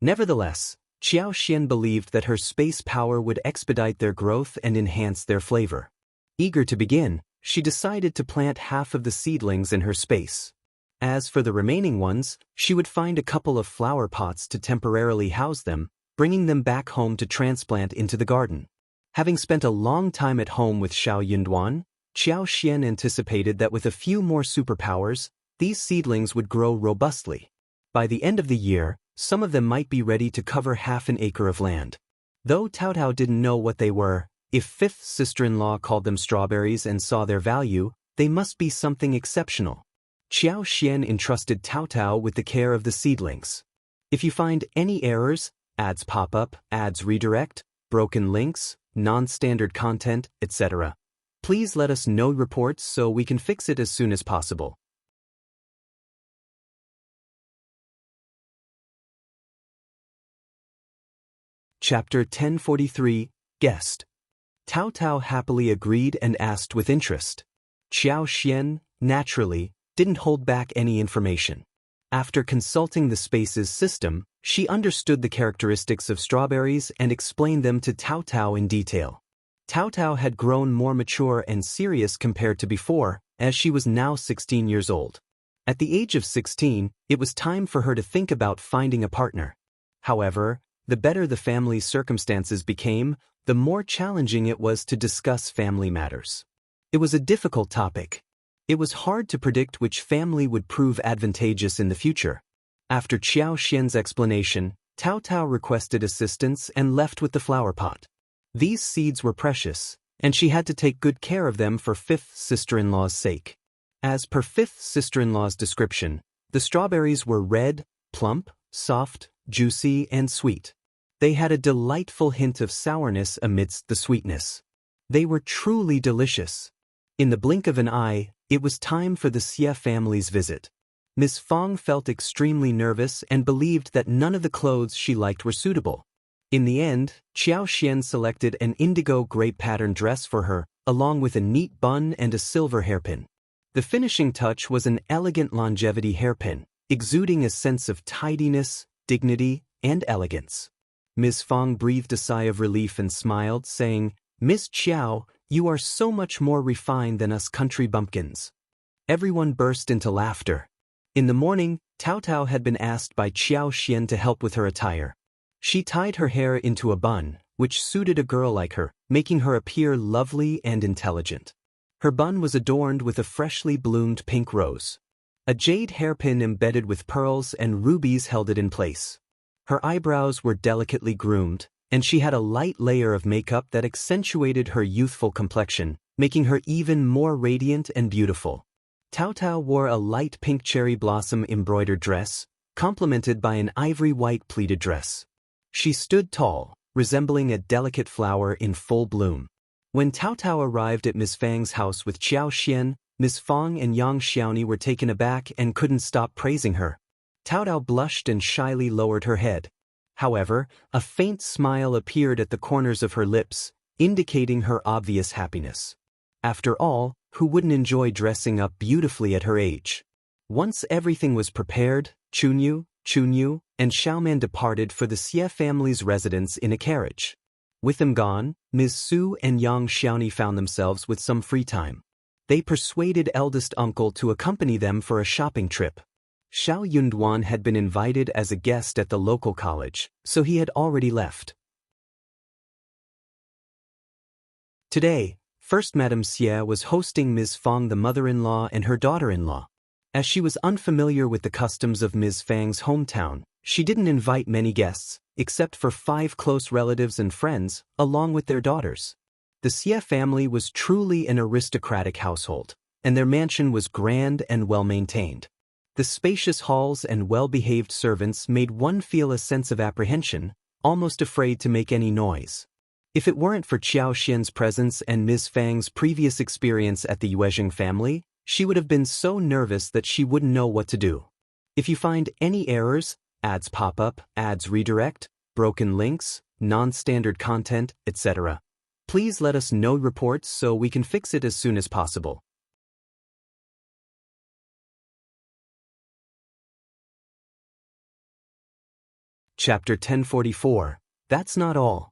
Nevertheless, Qiao Xian believed that her space power would expedite their growth and enhance their flavor. Eager to begin, she decided to plant half of the seedlings in her space. As for the remaining ones, she would find a couple of flower pots to temporarily house them, bringing them back home to transplant into the garden. Having spent a long time at home with Xiao Yunduan, Qiao Xian anticipated that with a few more superpowers, these seedlings would grow robustly. By the end of the year, some of them might be ready to cover half an acre of land. Though Tao Tao didn't know what they were, if fifth sister-in-law called them strawberries and saw their value, they must be something exceptional. Qiao Xian entrusted Tao Tao with the care of the seedlings. If you find any errors, ads pop up, ads redirect, broken links, non-standard content, etc., please let us know reports so we can fix it as soon as possible. Chapter 1043, Guest. Tao Tao happily agreed and asked with interest. Qiao Xian, naturally, didn't hold back any information. After consulting the space's system, she understood the characteristics of strawberries and explained them to Tao Tao in detail. Tao Tao had grown more mature and serious compared to before, as she was now 16 years old. At the age of 16, it was time for her to think about finding a partner. However, the better the family's circumstances became, the more challenging it was to discuss family matters. It was a difficult topic. It was hard to predict which family would prove advantageous in the future. After Qiao Xian's explanation, Tao Tao requested assistance and left with the flower pot. These seeds were precious, and she had to take good care of them for fifth sister-in-law's sake. As per fifth sister-in-law's description, the strawberries were red, plump, soft, juicy, and sweet. They had a delightful hint of sourness amidst the sweetness. They were truly delicious. In the blink of an eye, it was time for the Xie family's visit. Ms. Fong felt extremely nervous and believed that none of the clothes she liked were suitable. In the end, Qiao Xian selected an indigo grape pattern dress for her, along with a neat bun and a silver hairpin. The finishing touch was an elegant longevity hairpin, exuding a sense of tidiness, dignity, and elegance. Ms. Fong breathed a sigh of relief and smiled, saying, "Miss Qiao, you are so much more refined than us country bumpkins." Everyone burst into laughter. In the morning, Tao Tao had been asked by Qiao Xian to help with her attire. She tied her hair into a bun, which suited a girl like her, making her appear lovely and intelligent. Her bun was adorned with a freshly bloomed pink rose. A jade hairpin embedded with pearls and rubies held it in place. Her eyebrows were delicately groomed, and she had a light layer of makeup that accentuated her youthful complexion, making her even more radiant and beautiful. Tao Tao wore a light pink cherry blossom embroidered dress, complemented by an ivory white pleated dress. She stood tall, resembling a delicate flower in full bloom. When Tao Tao arrived at Ms. Fang's house with Qiao Xian, Ms. Fong and Yang Xiaoni were taken aback and couldn't stop praising her. Tao Tao blushed and shyly lowered her head. However, a faint smile appeared at the corners of her lips, indicating her obvious happiness. After all, who wouldn't enjoy dressing up beautifully at her age? Once everything was prepared, Chunyu, and Xiaoman departed for the Xie family's residence in a carriage. With them gone, Ms. Su and Yang Xiaoni found themselves with some free time. They persuaded eldest uncle to accompany them for a shopping trip. Xiao Yunduan had been invited as a guest at the local college, so he had already left. Today, First Madame Xie was hosting Ms. Fong, the mother-in-law, and her daughter-in-law. As she was unfamiliar with the customs of Ms. Fang's hometown, she didn't invite many guests, except for 5 close relatives and friends, along with their daughters. The Xie family was truly an aristocratic household, and their mansion was grand and well-maintained. The spacious halls and well-behaved servants made one feel a sense of apprehension, almost afraid to make any noise. If it weren't for Qiao Xian's presence and Ms. Fang's previous experience at the Yuezheng family, she would have been so nervous that she wouldn't know what to do. If you find any errors, ads pop up, ads redirect, broken links, non-standard content, etc. Please let us know reports so we can fix it as soon as possible. Chapter 1044. That's not all.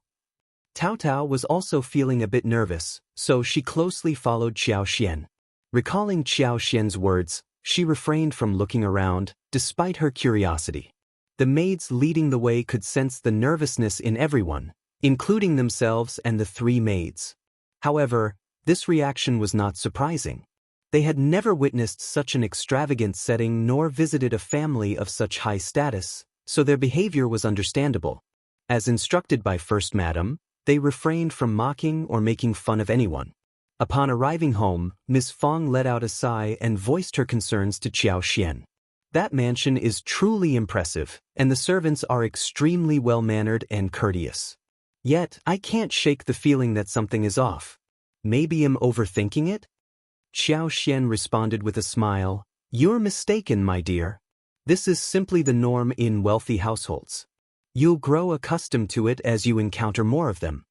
Tao Tao was also feeling a bit nervous, so she closely followed Xiao Xian. Recalling Xiao Xian's words, she refrained from looking around, despite her curiosity. The maids leading the way could sense the nervousness in everyone, including themselves and the three maids. However, this reaction was not surprising. They had never witnessed such an extravagant setting nor visited a family of such high status, so their behavior was understandable. As instructed by First Madam, they refrained from mocking or making fun of anyone. Upon arriving home, Ms. Fong let out a sigh and voiced her concerns to Xiao Xian. That mansion is truly impressive, and the servants are extremely well-mannered and courteous. Yet, I can't shake the feeling that something is off. Maybe I'm overthinking it? Xiao Xian responded with a smile. You're mistaken, my dear. This is simply the norm in wealthy households. You'll grow accustomed to it as you encounter more of them.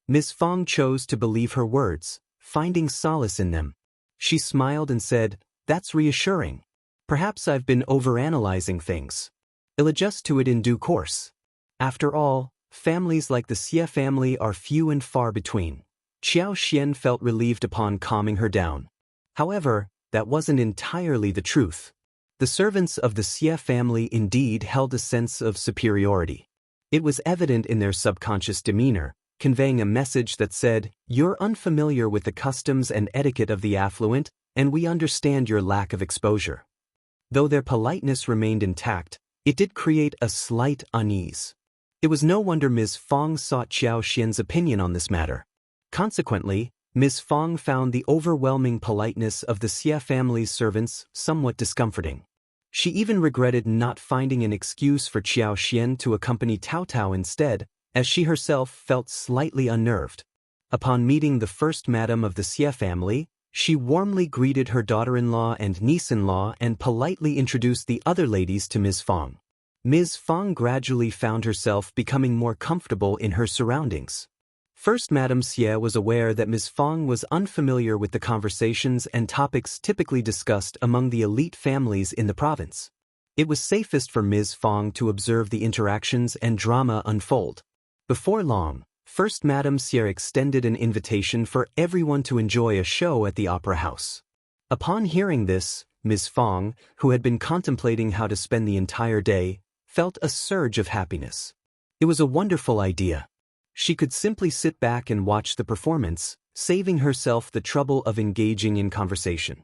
Ms. Fong chose to believe her words, finding solace in them. She smiled and said, "That's reassuring. Perhaps I've been overanalyzing things. I'll adjust to it in due course. After all, families like the Xie family are few and far between." Xiao Xian felt relieved upon calming her down. However, that wasn't entirely the truth. The servants of the Xie family indeed held a sense of superiority. It was evident in their subconscious demeanor, conveying a message that said, "You're unfamiliar with the customs and etiquette of the affluent, and we understand your lack of exposure." Though their politeness remained intact, it did create a slight unease. It was no wonder Ms. Fong sought Xiao Xian's opinion on this matter. Consequently, Ms. Fong found the overwhelming politeness of the Xie family's servants somewhat discomforting. She even regretted not finding an excuse for Xiao Xian to accompany Tao Tao instead, as she herself felt slightly unnerved. Upon meeting the First Madam of the Xie family, she warmly greeted her daughter-in-law and niece-in-law and politely introduced the other ladies to Ms. Fong. Ms. Fong gradually found herself becoming more comfortable in her surroundings. First Madam Xie was aware that Ms. Fong was unfamiliar with the conversations and topics typically discussed among the elite families in the province. It was safest for Ms. Fong to observe the interactions and drama unfold. Before long, First Madam Xie extended an invitation for everyone to enjoy a show at the Opera House. Upon hearing this, Ms. Fong, who had been contemplating how to spend the entire day, felt a surge of happiness. It was a wonderful idea. She could simply sit back and watch the performance, saving herself the trouble of engaging in conversation.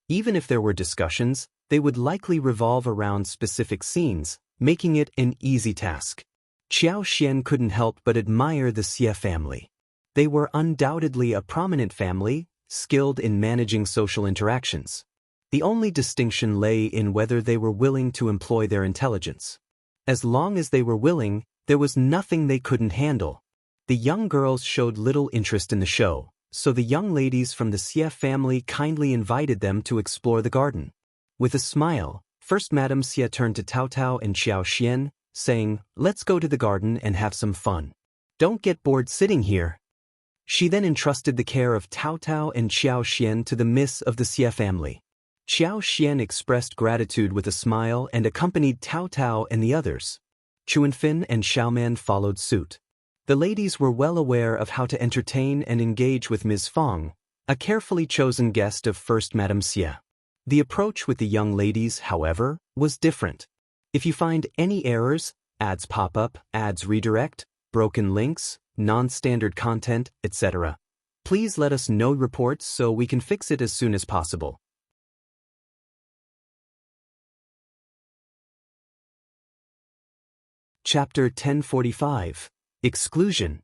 Even if there were discussions, they would likely revolve around specific scenes, making it an easy task. Xiao Xian couldn't help but admire the Xie family. They were undoubtedly a prominent family, skilled in managing social interactions. The only distinction lay in whether they were willing to employ their intelligence. As long as they were willing, there was nothing they couldn't handle. The young girls showed little interest in the show, so the young ladies from the Xie family kindly invited them to explore the garden. With a smile, First Madam Xie turned to Tao Tao and Xiao Xian, saying, "Let's go to the garden and have some fun. Don't get bored sitting here." She then entrusted the care of Tao Tao and Xiao Xian to the miss of the Xie family. Xiao Xian expressed gratitude with a smile and accompanied Tao Tao and the others. Chuanfin and Xiaoman followed suit. The ladies were well aware of how to entertain and engage with Ms. Fong, a carefully chosen guest of First Madam Xie. The approach with the young ladies, however, was different. If you find any errors, ads pop up, ads redirect, broken links, non-standard content, etc., please let us know reports so we can fix it as soon as possible. Chapter 1045. Exclusion.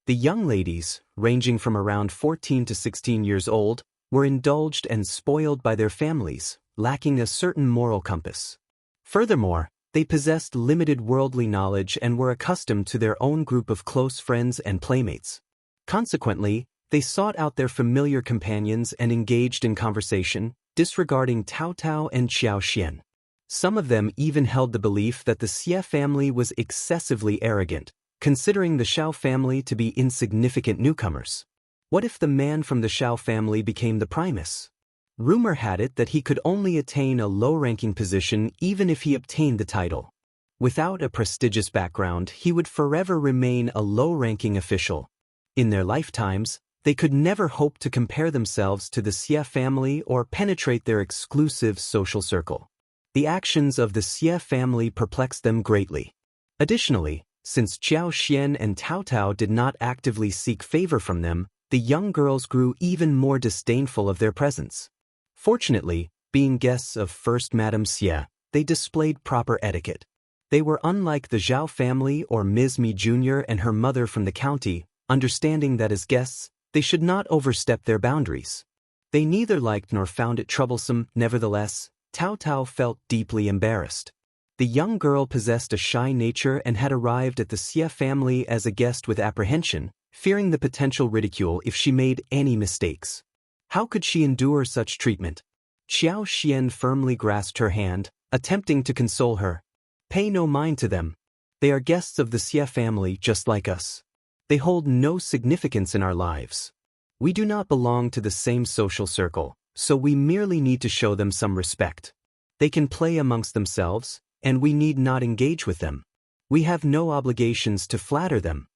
The young ladies, ranging from around 14 to 16 years old, were indulged and spoiled by their families, lacking a certain moral compass. Furthermore, they possessed limited worldly knowledge and were accustomed to their own group of close friends and playmates. Consequently, they sought out their familiar companions and engaged in conversation, disregarding Tao Tao and Xiao Xian. Some of them even held the belief that the Xie family was excessively arrogant, considering the Xiao family to be insignificant newcomers. What if the man from the Xiao family became the Primus? Rumor had it that he could only attain a low-ranking position even if he obtained the title. Without a prestigious background, he would forever remain a low-ranking official. In their lifetimes, they could never hope to compare themselves to the Xie family or penetrate their exclusive social circle. The actions of the Xie family perplexed them greatly. Additionally, since Xiao Xian and Tao Tao did not actively seek favor from them, the young girls grew even more disdainful of their presence. Fortunately, being guests of First Madame Xie, they displayed proper etiquette. They were unlike the Zhao family or Ms. Mi Jr. and her mother from the county, understanding that as guests, they should not overstep their boundaries. They neither liked nor found it troublesome. Nevertheless, Tao Tao felt deeply embarrassed. The young girl possessed a shy nature and had arrived at the Xie family as a guest with apprehension, fearing the potential ridicule if she made any mistakes. How could she endure such treatment? Xiao Xian firmly grasped her hand, attempting to console her. Pay no mind to them. They are guests of the Xie family just like us. They hold no significance in our lives. We do not belong to the same social circle, so we merely need to show them some respect. They can play amongst themselves, and we need not engage with them. We have no obligations to flatter them.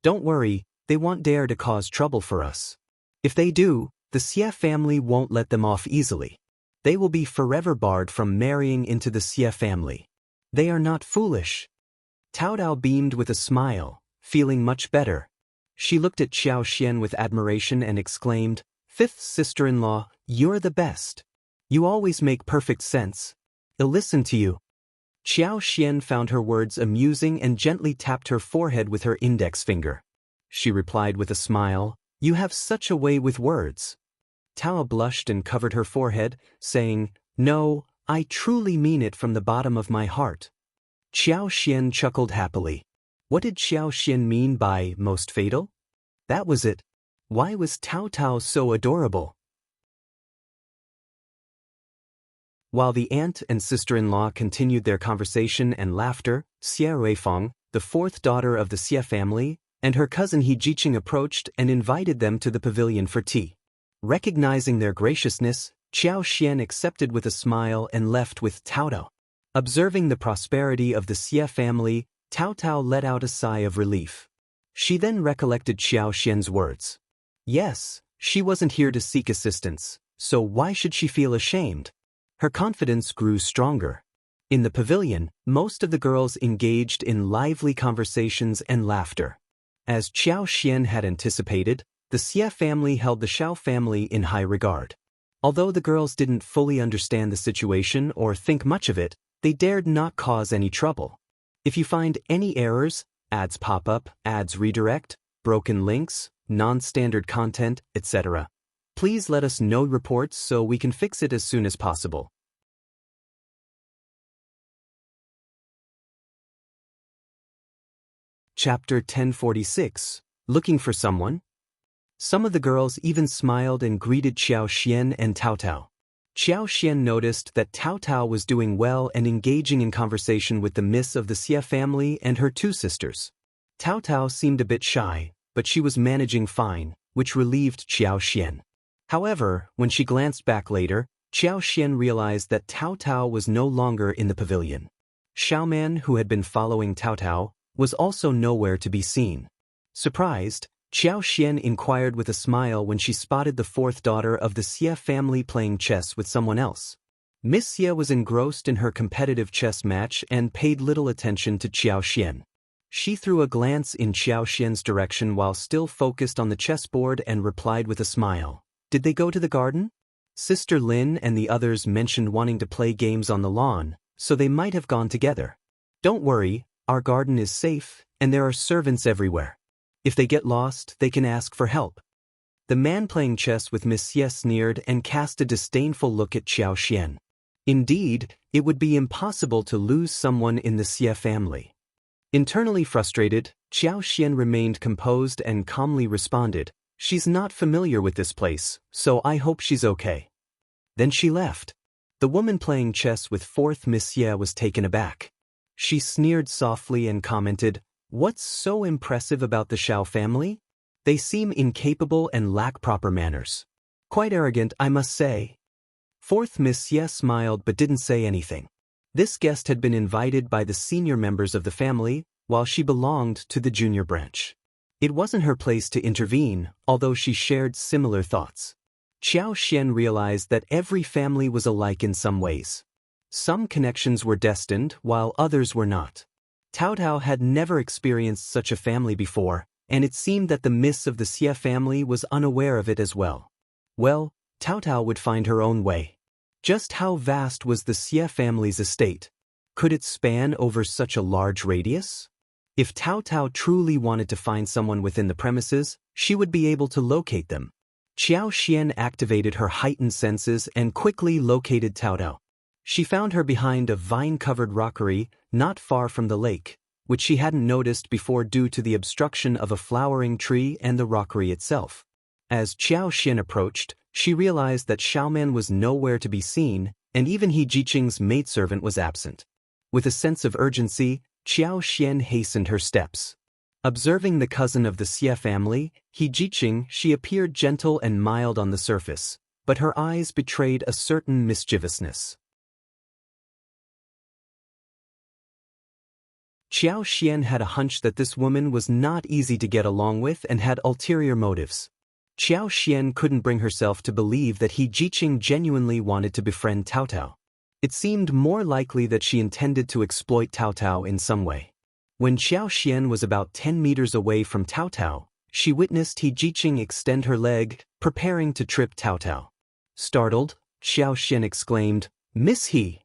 Don't worry, they won't dare to cause trouble for us. If they do, the Xie family won't let them off easily. They will be forever barred from marrying into the Xie family. They are not foolish. Tao Tao beamed with a smile, feeling much better. She looked at Xiao Xian with admiration and exclaimed, "Fifth sister-in-law, you're the best. You always make perfect sense. I'll listen to you." Xiao Xian found her words amusing and gently tapped her forehead with her index finger. She replied with a smile, "You have such a way with words." Tao blushed and covered her forehead, saying, "No, I truly mean it from the bottom of my heart." Xiao Xian chuckled happily. What did Xiao Xian mean by most fatal? That was it. Why was Tao Tao so adorable? While the aunt and sister-in-law continued their conversation and laughter, Xie Ruifeng, the fourth daughter of the Xie family, and her cousin He Jiqing approached and invited them to the pavilion for tea. Recognizing their graciousness, Xiao Xian accepted with a smile and left with Tao Tao. Observing the prosperity of the Xie family, Tao Tao let out a sigh of relief. She then recollected Xiao Xian's words. Yes, she wasn't here to seek assistance, so why should she feel ashamed? Her confidence grew stronger. In the pavilion, most of the girls engaged in lively conversations and laughter. As Xiao Xian had anticipated, the Xie family held the Xiao family in high regard. Although the girls didn't fully understand the situation or think much of it, they dared not cause any trouble. If you find any errors, ads pop up, ads redirect, broken links, non-standard content, etc., please let us know reports so we can fix it as soon as possible. Chapter 1046. Looking for someone? Some of the girls even smiled and greeted Xiao Xian and Tao Tao. Xiao Xian noticed that Tao Tao was doing well and engaging in conversation with the miss of the Xie family and her two sisters. Tao Tao seemed a bit shy, but she was managing fine, which relieved Xiao Xian. However, when she glanced back later, Xiao Xian realized that Tao Tao was no longer in the pavilion. Xiaoman, who had been following Tao Tao, was also nowhere to be seen. Surprised, Xiao Xian inquired with a smile when she spotted the fourth daughter of the Xie family playing chess with someone else. Miss Xie was engrossed in her competitive chess match and paid little attention to Xiao Xian. She threw a glance in Xiao Xian's direction while still focused on the chessboard and replied with a smile. Did they go to the garden? Sister Lin and the others mentioned wanting to play games on the lawn, so they might have gone together. Don't worry, our garden is safe, and there are servants everywhere. If they get lost, they can ask for help. The man playing chess with Miss Xie sneered and cast a disdainful look at Xiao Xian. Indeed, it would be impossible to lose someone in the Xie family. Internally frustrated, Xiao Xian remained composed and calmly responded, "She's not familiar with this place, so I hope she's okay." Then she left. The woman playing chess with fourth Ms.Yan was taken aback. She sneered softly and commented, "What's so impressive about the Xiao family? They seem incapable and lack proper manners. Quite arrogant, I must say." Fourth Ms.Yan smiled but didn't say anything. This guest had been invited by the senior members of the family, while she belonged to the junior branch. It wasn't her place to intervene, although she shared similar thoughts. Qiao Xian realized that every family was alike in some ways. Some connections were destined, while others were not. Tao Tao had never experienced such a family before, and it seemed that the Miss of the Xie family was unaware of it as well. Well, Tao Tao would find her own way. Just how vast was the Xie family's estate? Could it span over such a large radius? If Tao Tao truly wanted to find someone within the premises, she would be able to locate them. Qiao Xian activated her heightened senses and quickly located Tao Tao. She found her behind a vine-covered rockery not far from the lake, which she hadn't noticed before due to the obstruction of a flowering tree and the rockery itself. As Qiao Xian approached, she realized that Xiaoman was nowhere to be seen, and even He Jiqing's maidservant was absent. With a sense of urgency, Qiao Xian hastened her steps. Observing the cousin of the Xie family, He Jiqing, she appeared gentle and mild on the surface, but her eyes betrayed a certain mischievousness. Qiao Xian had a hunch that this woman was not easy to get along with and had ulterior motives. Qiao Xian couldn't bring herself to believe that He Jiqing genuinely wanted to befriend Tao Tao. It seemed more likely that she intended to exploit Tao Tao in some way. When Qiao Xian was about 10 meters away from Tao Tao, she witnessed He Jiqing extend her leg, preparing to trip Tao Tao. Startled, Qiao Xian exclaimed, "Miss He!"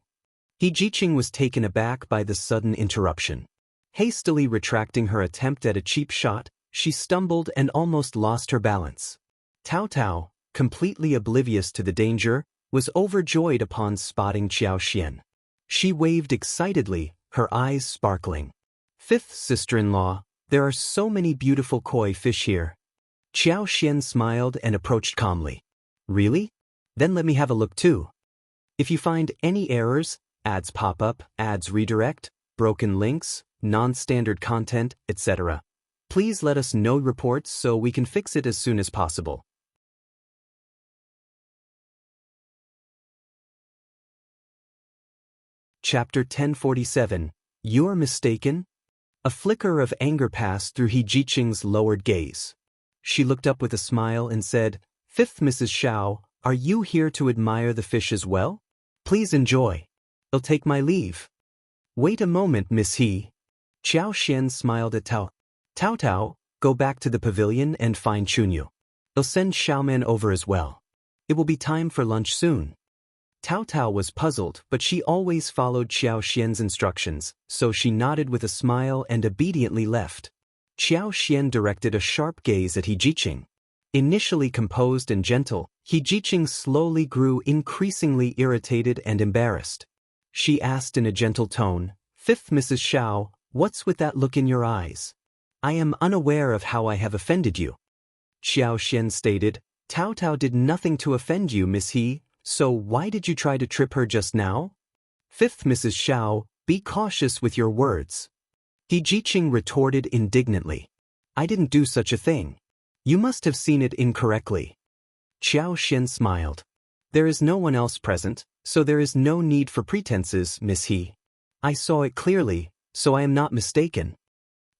He Jiqing was taken aback by the sudden interruption. Hastily retracting her attempt at a cheap shot, she stumbled and almost lost her balance. Tao Tao, completely oblivious to the danger, was overjoyed upon spotting Qiao Xian. She waved excitedly, her eyes sparkling. "Fifth sister-in-law, there are so many beautiful koi fish here." Qiao Xian smiled and approached calmly. "Really? Then let me have a look too. If you find any errors, ads pop up, ads redirect, broken links, non-standard content, etc., please let us know reports so we can fix it as soon as possible." Chapter 1047. You're mistaken? A flicker of anger passed through He Jiqing's lowered gaze. She looked up with a smile and said, "Fifth Mrs. Xiao, are you here to admire the fish as well? Please enjoy. I'll take my leave." "Wait a moment, Miss He." Qiao Xian smiled at Tao. "Tao Tao, go back to the pavilion and find Chunyu. I'll send Xiaoman over as well. It will be time for lunch soon." Tao Tao was puzzled, but she always followed Qiao Xian's instructions, so she nodded with a smile and obediently left. Qiao Xian directed a sharp gaze at He Jiqing. Initially composed and gentle, He Jiqing slowly grew increasingly irritated and embarrassed. She asked in a gentle tone, "Fifth Mrs. Xiao, what's with that look in your eyes? I am unaware of how I have offended you." Qiao Xian stated, "Tao Tao did nothing to offend you, Miss He, so why did you try to trip her just now?" "Fifth Mrs. Xiao, be cautious with your words." He Jiqing retorted indignantly. "I didn't do such a thing. You must have seen it incorrectly." Qiao Xian smiled. "There is no one else present, so there is no need for pretenses, Miss He. I saw it clearly, so I am not mistaken."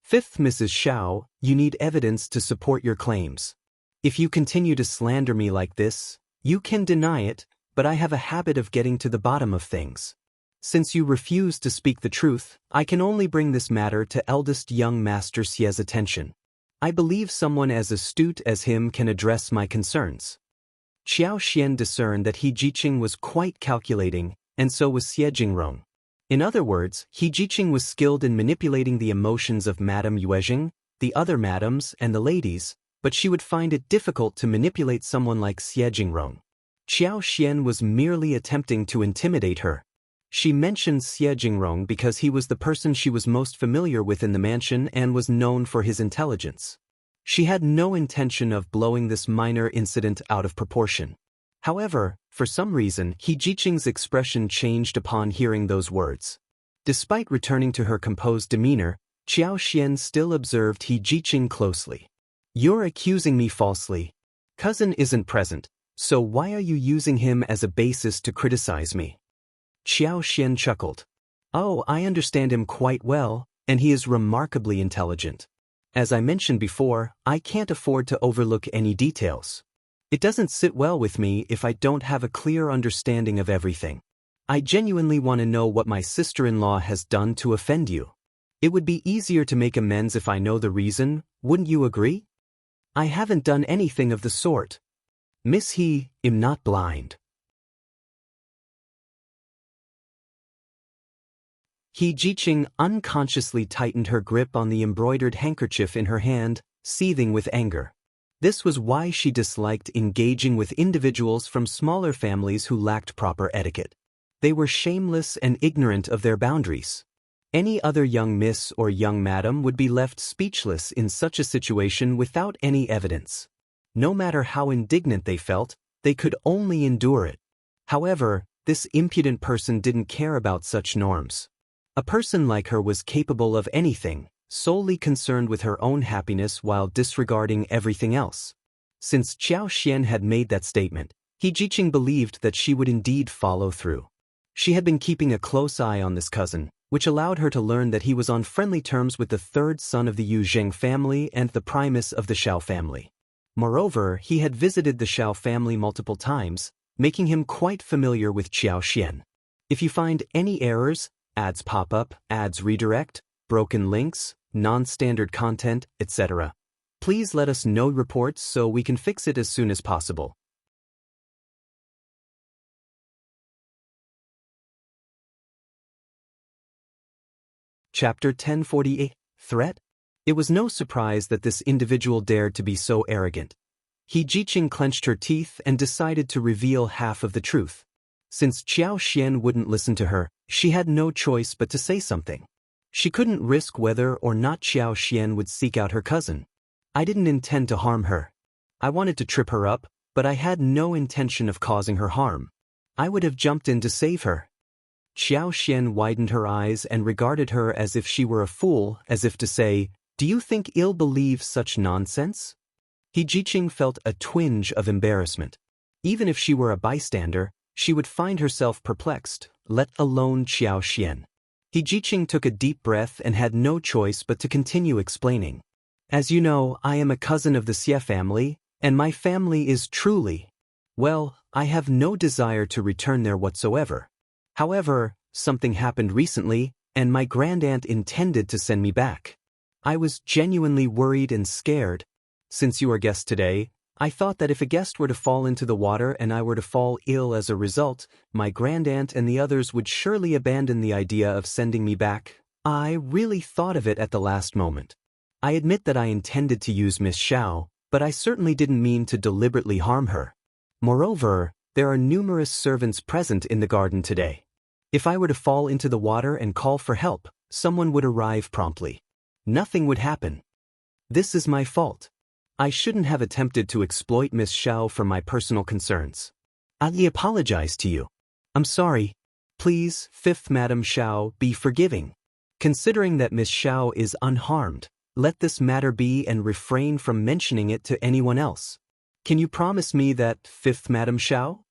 "Fifth Mrs. Xiao, you need evidence to support your claims. If you continue to slander me like this, you can deny it, but I have a habit of getting to the bottom of things. Since you refuse to speak the truth, I can only bring this matter to eldest young Master Xie's attention. I believe someone as astute as him can address my concerns." Qiao Xian discerned that He Jiqing was quite calculating, and so was Xie Jingrong. In other words, He Jiqing was skilled in manipulating the emotions of Madame Yuezhing, the other madams, and the ladies, but she would find it difficult to manipulate someone like Xie Jingrong. Qiao Xian was merely attempting to intimidate her. She mentioned Xie Jingrong because he was the person she was most familiar with in the mansion and was known for his intelligence. She had no intention of blowing this minor incident out of proportion. However, for some reason, He Jiqing's expression changed upon hearing those words. Despite returning to her composed demeanor, Qiao Xian still observed He Jiqing closely. "You're accusing me falsely. Cousin isn't present, so why are you using him as a basis to criticize me?" Qiao Xian chuckled. "Oh, I understand him quite well, and he is remarkably intelligent. As I mentioned before, I can't afford to overlook any details. It doesn't sit well with me if I don't have a clear understanding of everything. I genuinely want to know what my sister-in-law has done to offend you. It would be easier to make amends if I know the reason, wouldn't you agree? I haven't done anything of the sort. Miss He, am not blind." He Jiqing unconsciously tightened her grip on the embroidered handkerchief in her hand, seething with anger. This was why she disliked engaging with individuals from smaller families who lacked proper etiquette. They were shameless and ignorant of their boundaries. Any other young miss or young madam would be left speechless in such a situation without any evidence. No matter how indignant they felt, they could only endure it. However, this impudent person didn't care about such norms. A person like her was capable of anything, solely concerned with her own happiness while disregarding everything else. Since Qiao Xian had made that statement, He Jiqing believed that she would indeed follow through. She had been keeping a close eye on this cousin, which allowed her to learn that he was on friendly terms with the third son of the Yu Zheng family and the Primus of the Shao family. Moreover, he had visited the Shao family multiple times, making him quite familiar with Qiao Xian. If you find any errors, ads pop up, ads redirect, broken links, non-standard content, etc., please let us know reports so we can fix it as soon as possible. Chapter 1048, Threat? It was no surprise that this individual dared to be so arrogant. He Jiqing clenched her teeth and decided to reveal half of the truth. Since Qiao Xian wouldn't listen to her, she had no choice but to say something. She couldn't risk whether or not Qiao Xian would seek out her cousin. "I didn't intend to harm her. I wanted to trip her up, but I had no intention of causing her harm. I would have jumped in to save her." Qiao Xian widened her eyes and regarded her as if she were a fool, as if to say, "Do you think I'll believe such nonsense?" He Jiqing felt a twinge of embarrassment. Even if she were a bystander, she would find herself perplexed, let alone Qiao Xian. He Jiqing took a deep breath and had no choice but to continue explaining. "As you know, I am a cousin of the Xie family, and my family is truly... Well, I have no desire to return there whatsoever. However, something happened recently, and my grandaunt intended to send me back. I was genuinely worried and scared. Since you are guest today, I thought that if a guest were to fall into the water and I were to fall ill as a result, my grandaunt and the others would surely abandon the idea of sending me back. I really thought of it at the last moment. I admit that I intended to use Miss Xiao, but I certainly didn't mean to deliberately harm her. Moreover, there are numerous servants present in the garden today. If I were to fall into the water and call for help, someone would arrive promptly. Nothing would happen. This is my fault. I shouldn't have attempted to exploit Miss Xiao for my personal concerns. I apologize to you. I'm sorry. Please, Fifth Madam Xiao, be forgiving. Considering that Miss Xiao is unharmed, let this matter be and refrain from mentioning it to anyone else. Can you promise me that, Fifth Madam Xiao?"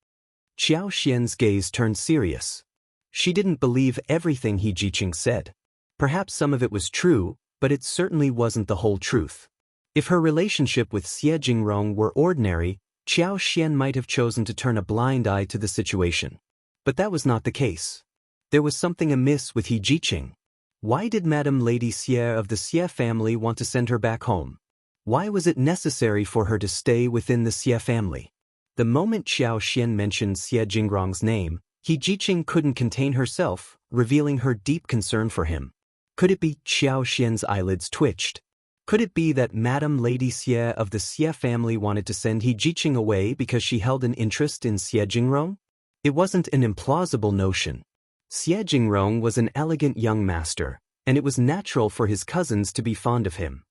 Qiao Xian's gaze turned serious. She didn't believe everything He Jiqing said. Perhaps some of it was true, but it certainly wasn't the whole truth. If her relationship with Xie Jingrong were ordinary, Qiao Xian might have chosen to turn a blind eye to the situation. But that was not the case. There was something amiss with He Jiqing. Why did Madame Lady Xie of the Xie family want to send her back home? Why was it necessary for her to stay within the Xie family? The moment Qiao Xian mentioned Xie Jingrong's name, He Jiqing couldn't contain herself, revealing her deep concern for him. Could it be Qiao Xian's eyelids twitched? Could it be that Madame Lady Xie of the Xie family wanted to send He Jiqing away because she held an interest in Xie Jingrong? It wasn't an implausible notion. Xie Jingrong was an elegant young master, and it was natural for his cousins to be fond of him.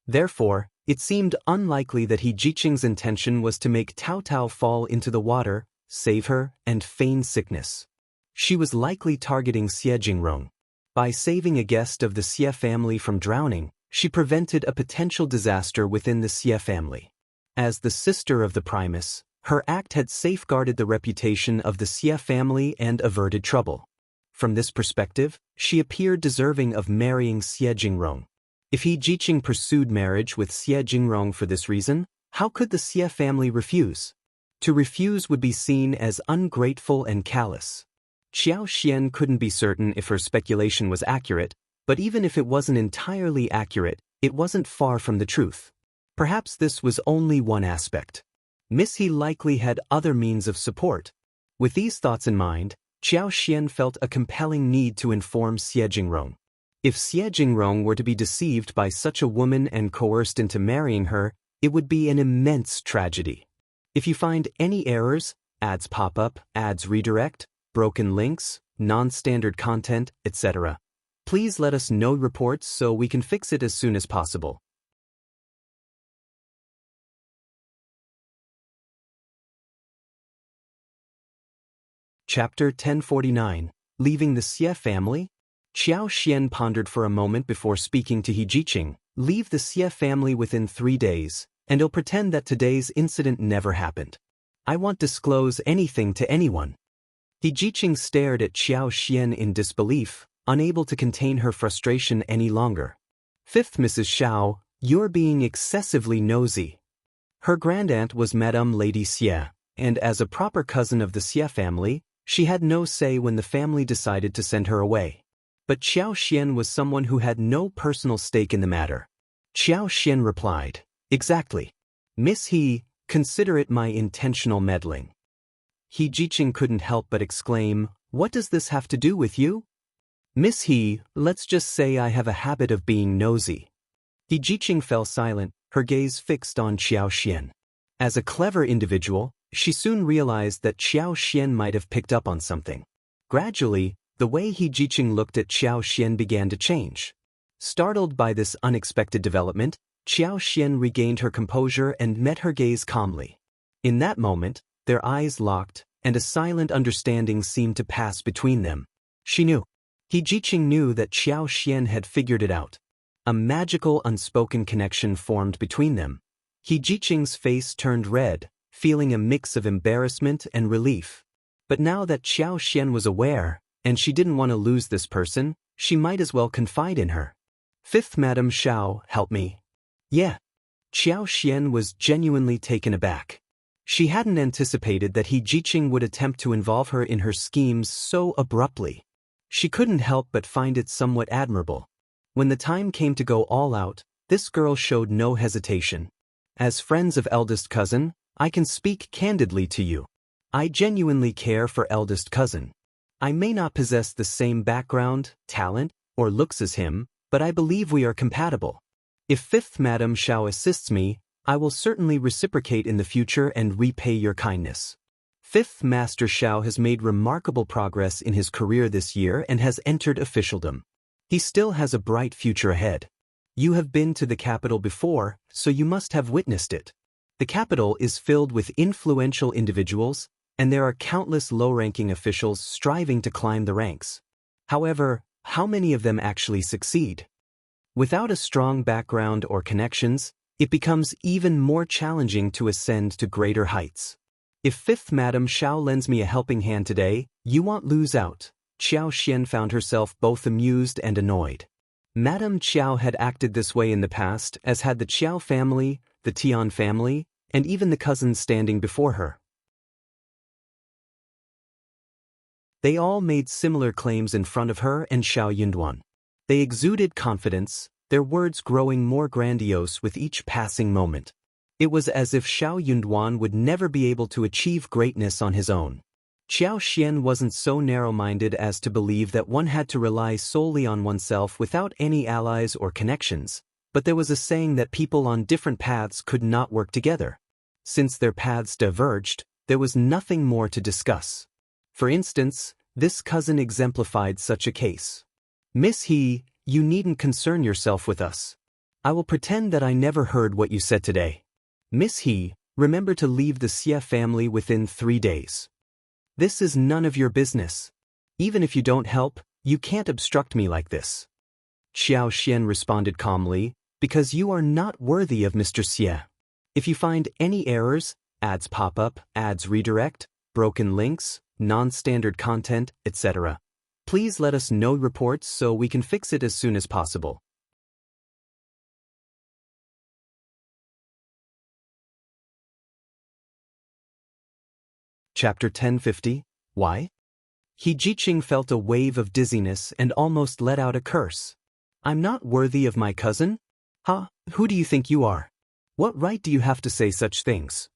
Therefore, It seemed unlikely that He Jiqing's intention was to make Tao Tao fall into the water, save her, and feign sickness. She was likely targeting Xie Jingrong. By saving a guest of the Xie family from drowning, she prevented a potential disaster within the Xie family. As the sister of the Primus, her act had safeguarded the reputation of the Xie family and averted trouble. From this perspective, she appeared deserving of marrying Xie Jingrong. If He Jiqing pursued marriage with Xie Jingrong for this reason, how could the Xie family refuse? To refuse would be seen as ungrateful and callous. Xiao Xian couldn't be certain if her speculation was accurate, but even if it wasn't entirely accurate, it wasn't far from the truth. Perhaps this was only one aspect. Miss He likely had other means of support. With these thoughts in mind, Xiao Xian felt a compelling need to inform Xie Jingrong. If Xie Jingrong were to be deceived by such a woman and coerced into marrying her, it would be an immense tragedy. If you find any errors, ads pop up, ads redirect, broken links, non-standard content, etc., please let us know reports so we can fix it as soon as possible. Chapter 1049, Leaving the Xie Family? Xiao Xian pondered for a moment before speaking to He Jiqing. Leave the Xie family within 3 days, and he'll pretend that today's incident never happened. I won't disclose anything to anyone. He Jiqing stared at Xiao Xian in disbelief, unable to contain her frustration any longer. Fifth Mrs. Xiao, you're being excessively nosy. Her grandaunt was Madame Lady Xie, and as a proper cousin of the Xie family, she had no say when the family decided to send her away. But Xiao Xian was someone who had no personal stake in the matter. Xiao Xian replied, exactly. Miss He, consider it my intentional meddling. He Jiqing couldn't help but exclaim, what does this have to do with you? Miss He, let's just say I have a habit of being nosy. He Jiqing fell silent, her gaze fixed on Xiao Xian. As a clever individual, she soon realized that Xiao Xian might have picked up on something. Gradually, the way He Jiqing looked at Xiao Xian began to change. Startled by this unexpected development, Xiao Xian regained her composure and met her gaze calmly. In that moment, their eyes locked, and a silent understanding seemed to pass between them. She knew. He Jiqing knew that Xiao Xian had figured it out. A magical unspoken connection formed between them. He Jiqing's face turned red, feeling a mix of embarrassment and relief. But now that Xiao Xian was aware, and she didn't want to lose this person, she might as well confide in her. Fifth Madame Xiao, help me. Yeah. Xiao Xian was genuinely taken aback. She hadn't anticipated that He Jiqing would attempt to involve her in her schemes so abruptly. She couldn't help but find it somewhat admirable. When the time came to go all out, this girl showed no hesitation. As friends of eldest cousin, I can speak candidly to you. I genuinely care for eldest cousin. I may not possess the same background, talent, or looks as him, but I believe we are compatible. If Fifth Madame Xiao assists me, I will certainly reciprocate in the future and repay your kindness. Fifth Master Xiao has made remarkable progress in his career this year and has entered officialdom. He still has a bright future ahead. You have been to the capital before, so you must have witnessed it. The capital is filled with influential individuals, and there are countless low-ranking officials striving to climb the ranks. However, how many of them actually succeed? Without a strong background or connections, it becomes even more challenging to ascend to greater heights. If Fifth Madame Xiao lends me a helping hand today, you won't lose out. Xiao Xian found herself both amused and annoyed. Madame Xiao had acted this way in the past, as had the Qiao family, the Tian family, and even the cousins standing before her. They all made similar claims in front of her and Xiao Yunduan. They exuded confidence, their words growing more grandiose with each passing moment. It was as if Xiao Yunduan would never be able to achieve greatness on his own. Xiao Xian wasn't so narrow-minded as to believe that one had to rely solely on oneself without any allies or connections, but there was a saying that people on different paths could not work together. Since their paths diverged, there was nothing more to discuss. For instance, this cousin exemplified such a case. Miss He, you needn't concern yourself with us. I will pretend that I never heard what you said today. Miss He, remember to leave the Xie family within 3 days. This is none of your business. Even if you don't help, you can't obstruct me like this. Xiao Xian responded calmly, because you are not worthy of Mr. Xie. If you find any errors, ads pop up, ads redirect, broken links, non-standard content, etc., please let us know reports so we can fix it as soon as possible. Chapter 1050. Why? He Jiqing felt a wave of dizziness and almost let out a curse. I'm not worthy of my cousin? Ha, who do you think you are? What right do you have to say such things?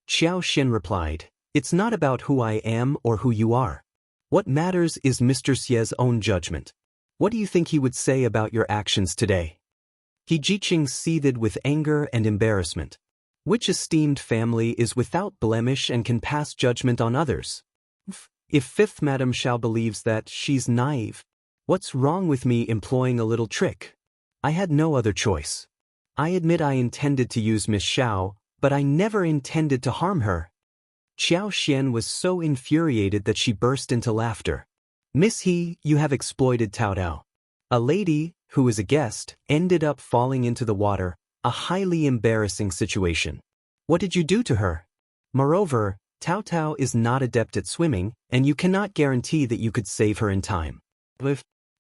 Xiao Xin replied, it's not about who I am or who you are. What matters is Mr. Xie's own judgment. What do you think he would say about your actions today? He Jiqing seethed with anger and embarrassment. Which esteemed family is without blemish and can pass judgment on others? If fifth Madame Xiao believes that she's naive, what's wrong with me employing a little trick? I had no other choice. I admit I intended to use Miss Xiao, but I never intended to harm her. Xiao Xian was so infuriated that she burst into laughter. Miss He, you have exploited Tao Tao. A lady, who was a guest, ended up falling into the water, a highly embarrassing situation. What did you do to her? Moreover, Tao Tao is not adept at swimming, and you cannot guarantee that you could save her in time.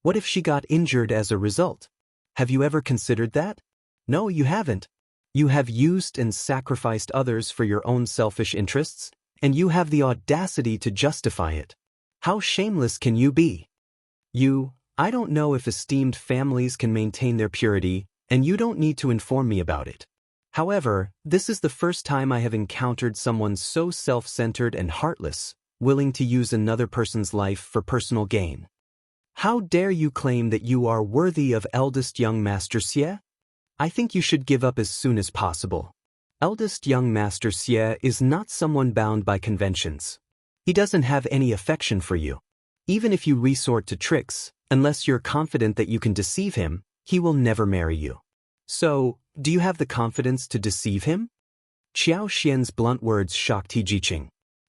What if she got injured as a result? Have you ever considered that? No, you haven't. You have used and sacrificed others for your own selfish interests, and you have the audacity to justify it. How shameless can you be? I don't know if esteemed families can maintain their purity, and you don't need to inform me about it. However, this is the first time I have encountered someone so self-centered and heartless, willing to use another person's life for personal gain. How dare you claim that you are worthy of eldest young Master Xie? I think you should give up as soon as possible. Eldest young Master Xie is not someone bound by conventions. He doesn't have any affection for you. Even if you resort to tricks, unless you're confident that you can deceive him, he will never marry you. So, do you have the confidence to deceive him? Xiao Xian's blunt words shocked He Jiqing.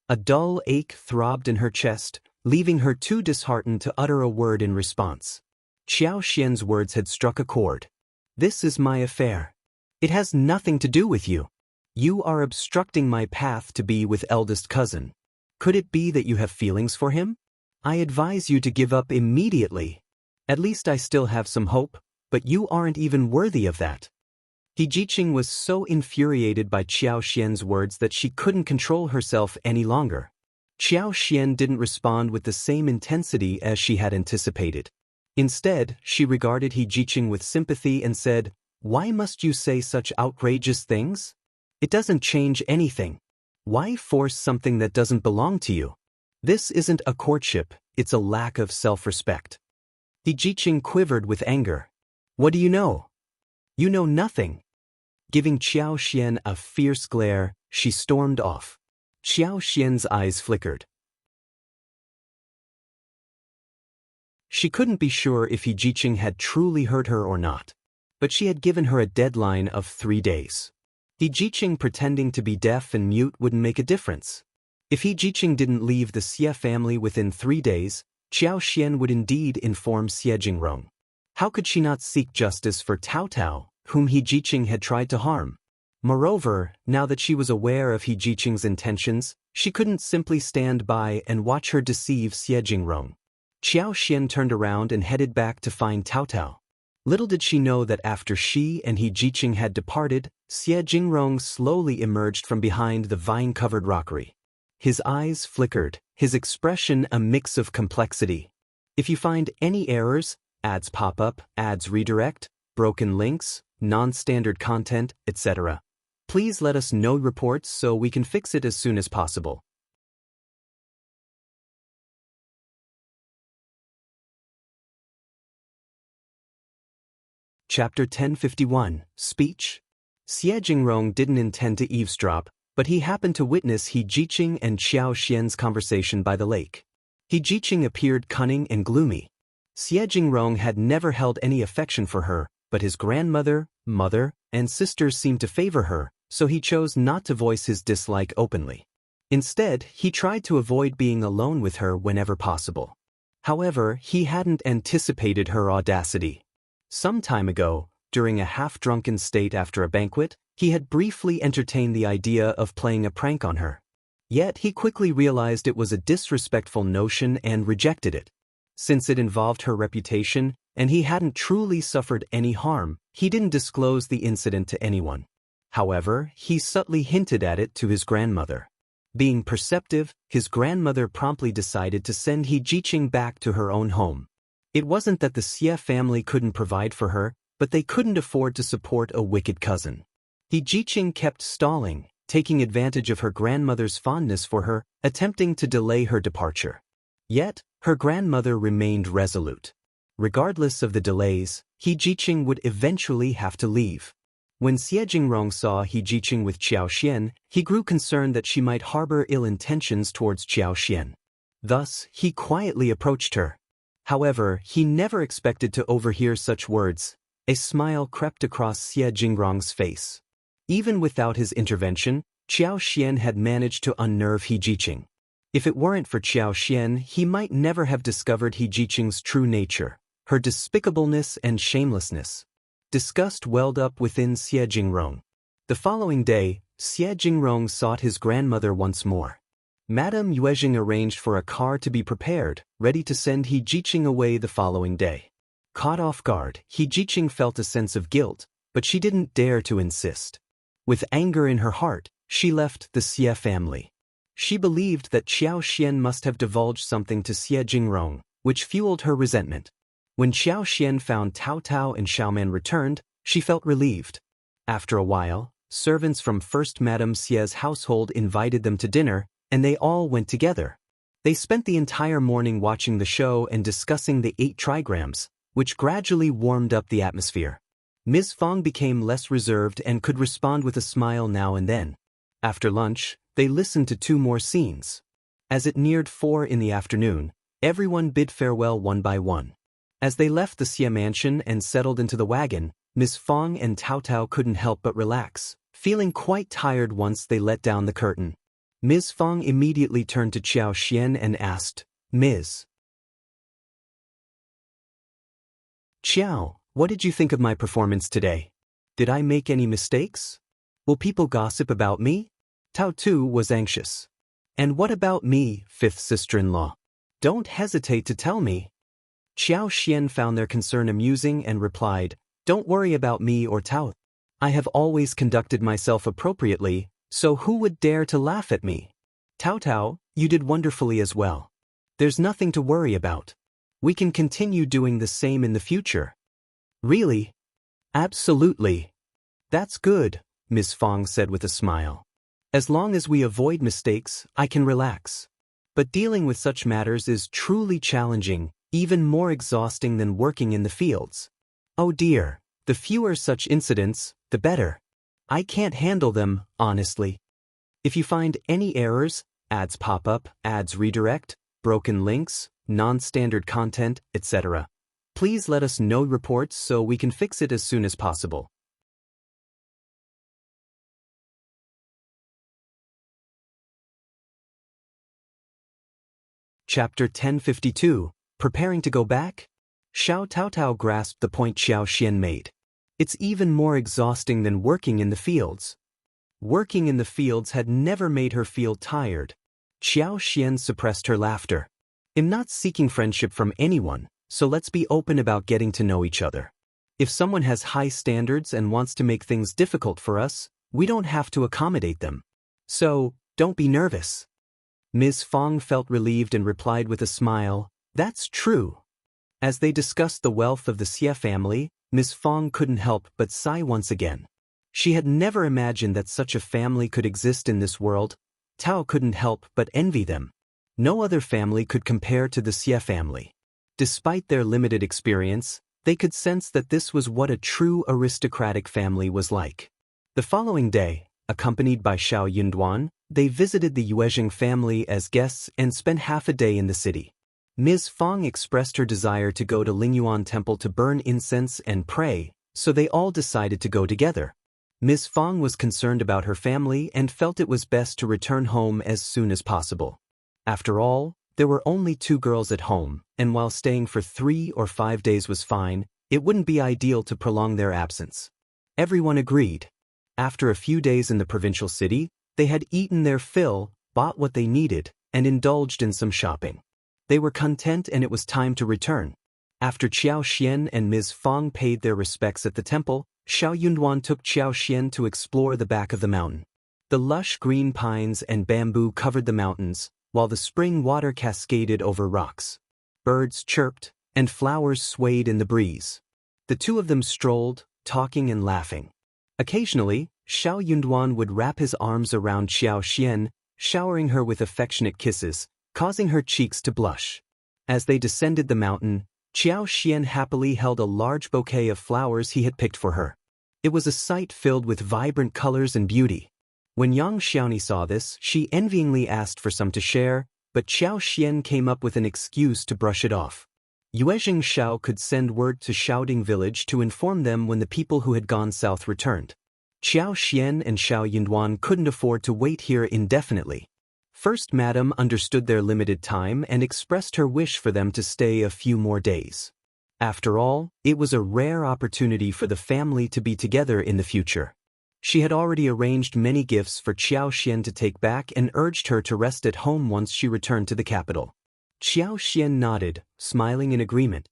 A dull ache throbbed in her chest, leaving her too disheartened to utter a word in response. Xiao Xian's words had struck a chord. This is my affair. It has nothing to do with you. You are obstructing my path to be with eldest cousin. Could it be that you have feelings for him? I advise you to give up immediately. At least I still have some hope, but you aren't even worthy of that. He Jiqing was so infuriated by Xiao Xian's words that she couldn't control herself any longer. Xiao Xian didn't respond with the same intensity as she had anticipated. Instead, she regarded He Jiqing with sympathy and said, why must you say such outrageous things? It doesn't change anything. Why force something that doesn't belong to you? This isn't a courtship, it's a lack of self-respect. He Jiqing quivered with anger. What do you know? You know nothing. Giving Xiao Xian a fierce glare, she stormed off. Xiao Xian's eyes flickered. She couldn't be sure if He Jiqing had truly hurt her or not, but she had given her a deadline of 3 days. He Jiqing pretending to be deaf and mute wouldn't make a difference. If He Jiqing didn't leave the Xie family within 3 days, Xiao Xian would indeed inform Xie Jingrong. How could she not seek justice for Tao Tao, whom He Jiqing had tried to harm? Moreover, now that she was aware of He Jiqing's intentions, she couldn't simply stand by and watch her deceive Xie Jingrong. Xiao Xian turned around and headed back to find Tao Tao. Little did she know that after she and He Jiqing had departed, Xie Jingrong slowly emerged from behind the vine-covered rockery. His eyes flickered, his expression a mix of complexity. If you find any errors, ads pop up, ads redirect, broken links, non-standard content, etc., please let us know reports so we can fix it as soon as possible. Chapter 1051, Speech. Xie Jingrong didn't intend to eavesdrop, but he happened to witness He Jiqing and Xiao Xian's conversation by the lake. He Jiqing appeared cunning and gloomy. Xie Jingrong had never held any affection for her, but his grandmother, mother, and sisters seemed to favor her, so he chose not to voice his dislike openly. Instead, he tried to avoid being alone with her whenever possible. However, he hadn't anticipated her audacity. Some time ago, during a half-drunken state after a banquet, he had briefly entertained the idea of playing a prank on her. Yet he quickly realized it was a disrespectful notion and rejected it. Since it involved her reputation, and he hadn't truly suffered any harm, he didn't disclose the incident to anyone. However, he subtly hinted at it to his grandmother. Being perceptive, his grandmother promptly decided to send He Jiqing back to her own home. It wasn't that the Xie family couldn't provide for her, but they couldn't afford to support a wicked cousin. He Jiqing kept stalling, taking advantage of her grandmother's fondness for her, attempting to delay her departure. Yet, her grandmother remained resolute. Regardless of the delays, He Jiqing would eventually have to leave. When Xie Jingrong saw He Jiqing with Qiao Xian, he grew concerned that she might harbor ill intentions towards Qiao Xian. Thus, he quietly approached her. However, he never expected to overhear such words. A smile crept across Xie Jingrong's face. Even without his intervention, Qiao Xian had managed to unnerve He Jiqing. If it weren't for Qiao Xian, he might never have discovered He Jiqing's true nature, her despicableness and shamelessness. Disgust welled up within Xie Jingrong. The following day, Xie Jingrong sought his grandmother once more. Madame Yuezhing arranged for a car to be prepared, ready to send He Jiqing away the following day. Caught off guard, He Jiqing felt a sense of guilt, but she didn't dare to insist. With anger in her heart, she left the Xie family. She believed that Qiao Xian must have divulged something to Xie Jingrong, which fueled her resentment. When Qiao Xian found Tao Tao and Xiaoman returned, she felt relieved. After a while, servants from First Madame Xie's household invited them to dinner, and they all went together. They spent the entire morning watching the show and discussing the 8 trigrams, which gradually warmed up the atmosphere. Ms. Fong became less reserved and could respond with a smile now and then. After lunch, they listened to 2 more scenes. As it neared 4 in the afternoon, everyone bid farewell one by one. As they left the Xie mansion and settled into the wagon, Ms. Fong and Tao Tao couldn't help but relax, feeling quite tired once they let down the curtain. Ms. Fong immediately turned to Qiao Xian and asked, "Ms. Qiao, what did you think of my performance today? Did I make any mistakes? Will people gossip about me?" Tao Tu was anxious. "And what about me, 5th sister-in-law? Don't hesitate to tell me." Qiao Xian found their concern amusing and replied, "Don't worry about me or Tao. I have always conducted myself appropriately, so who would dare to laugh at me? Tao Tao, you did wonderfully as well. There's nothing to worry about. We can continue doing the same in the future." "Really?" "Absolutely." "That's good," Ms. Fong said with a smile. "As long as we avoid mistakes, I can relax. But dealing with such matters is truly challenging, even more exhausting than working in the fields. Oh dear, the fewer such incidents, the better. I can't handle them, honestly. If you find any errors, ads pop up, ads redirect, broken links, non-standard content, etc., please let us know reports so we can fix it as soon as possible." Chapter 1052. Preparing to go back? Xiao Taotao grasped the point Qiao Xian made. It's even more exhausting than working in the fields. Working in the fields had never made her feel tired. Qiao Xian suppressed her laughter. "I'm not seeking friendship from anyone, so let's be open about getting to know each other. If someone has high standards and wants to make things difficult for us, we don't have to accommodate them. So, don't be nervous." Ms. Fong felt relieved and replied with a smile, "That's true." As they discussed the wealth of the Xie family, Ms. Fong couldn't help but sigh once again. She had never imagined that such a family could exist in this world. Tao couldn't help but envy them. No other family could compare to the Xie family. Despite their limited experience, they could sense that this was what a true aristocratic family was like. The following day, accompanied by Xiao Yunduan, they visited the Yuezhing family as guests and spent half a day in the city. Ms. Fong expressed her desire to go to Lingyuan Temple to burn incense and pray, so they all decided to go together. Ms. Fong was concerned about her family and felt it was best to return home as soon as possible. After all, there were only 2 girls at home, and while staying for 3 or 5 days was fine, it wouldn't be ideal to prolong their absence. Everyone agreed. After a few days in the provincial city, they had eaten their fill, bought what they needed, and indulged in some shopping. They were content and it was time to return. After Xiao Xian and Ms. Fong paid their respects at the temple, Xiao Yunduan took Xiao Xian to explore the back of the mountain. The lush green pines and bamboo covered the mountains, while the spring water cascaded over rocks. Birds chirped, and flowers swayed in the breeze. The 2 of them strolled, talking and laughing. Occasionally, Xiao Yunduan would wrap his arms around Xiao Xian, showering her with affectionate kisses, causing her cheeks to blush. As they descended the mountain, Xiao Xian happily held a large bouquet of flowers he had picked for her. It was a sight filled with vibrant colors and beauty. When Yang Xiaoni saw this, she envyingly asked for some to share, but Xiao Xian came up with an excuse to brush it off. Yuezheng Xiao could send word to Xiaoding village to inform them when the people who had gone south returned. Xiao Xian and Xiao Yunduan couldn't afford to wait here indefinitely. First Madam understood their limited time and expressed her wish for them to stay a few more days. After all, it was a rare opportunity for the family to be together in the future. She had already arranged many gifts for Xiao Xian to take back and urged her to rest at home once she returned to the capital. Xiao Xian nodded, smiling in agreement.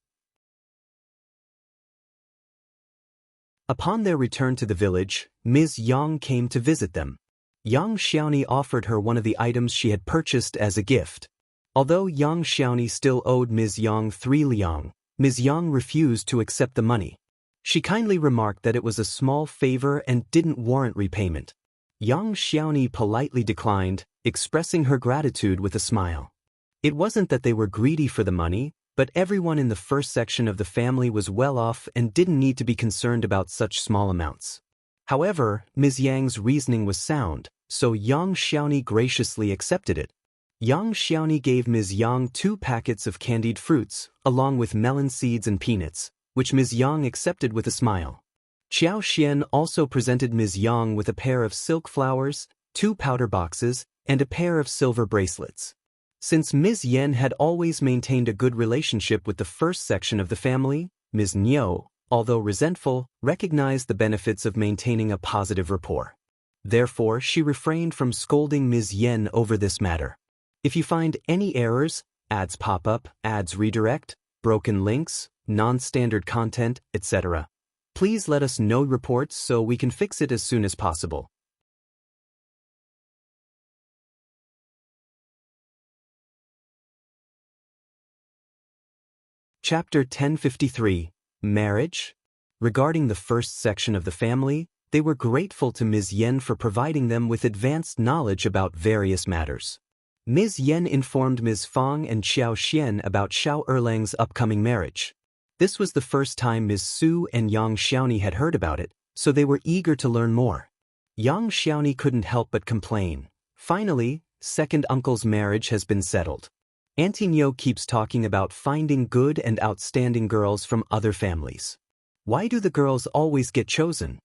Upon their return to the village, Ms. Yang came to visit them. Yang Xiaoni offered her one of the items she had purchased as a gift. Although Yang Xiaoni still owed Ms. Yang 3 liang, Ms. Yang refused to accept the money. She kindly remarked that it was a small favor and didn't warrant repayment. Yang Xiaoni politely declined, expressing her gratitude with a smile. It wasn't that they were greedy for the money, but everyone in the first section of the family was well off and didn't need to be concerned about such small amounts. However, Ms. Yang's reasoning was sound, so Yang Xiaoni graciously accepted it. Yang Xiaoni gave Ms. Yang 2 packets of candied fruits, along with melon seeds and peanuts, which Ms. Yang accepted with a smile. Xiao Xian also presented Ms. Yang with a pair of silk flowers, 2 powder boxes, and a pair of silver bracelets. Since Ms. Yan had always maintained a good relationship with the first section of the family, Ms. Niu, although resentful, recognized the benefits of maintaining a positive rapport. Therefore, she refrained from scolding Ms. Yan over this matter. If you find any errors, ads pop up, ads redirect, broken links, non-standard content, etc., please let us know reports so we can fix it as soon as possible. Chapter 1053, Marriage. Regarding the first section of the family, they were grateful to Ms. Yan for providing them with advanced knowledge about various matters. Ms. Yan informed Ms. Fong and Xiao Xian about Xiao Erlang's upcoming marriage. This was the first time Ms. Su and Yang Xiaoni had heard about it, so they were eager to learn more. Yang Xiaoni couldn't help but complain. Finally, second uncle's marriage has been settled. Auntie Nyo keeps talking about finding good and outstanding girls from other families. Why do the girls always get chosen?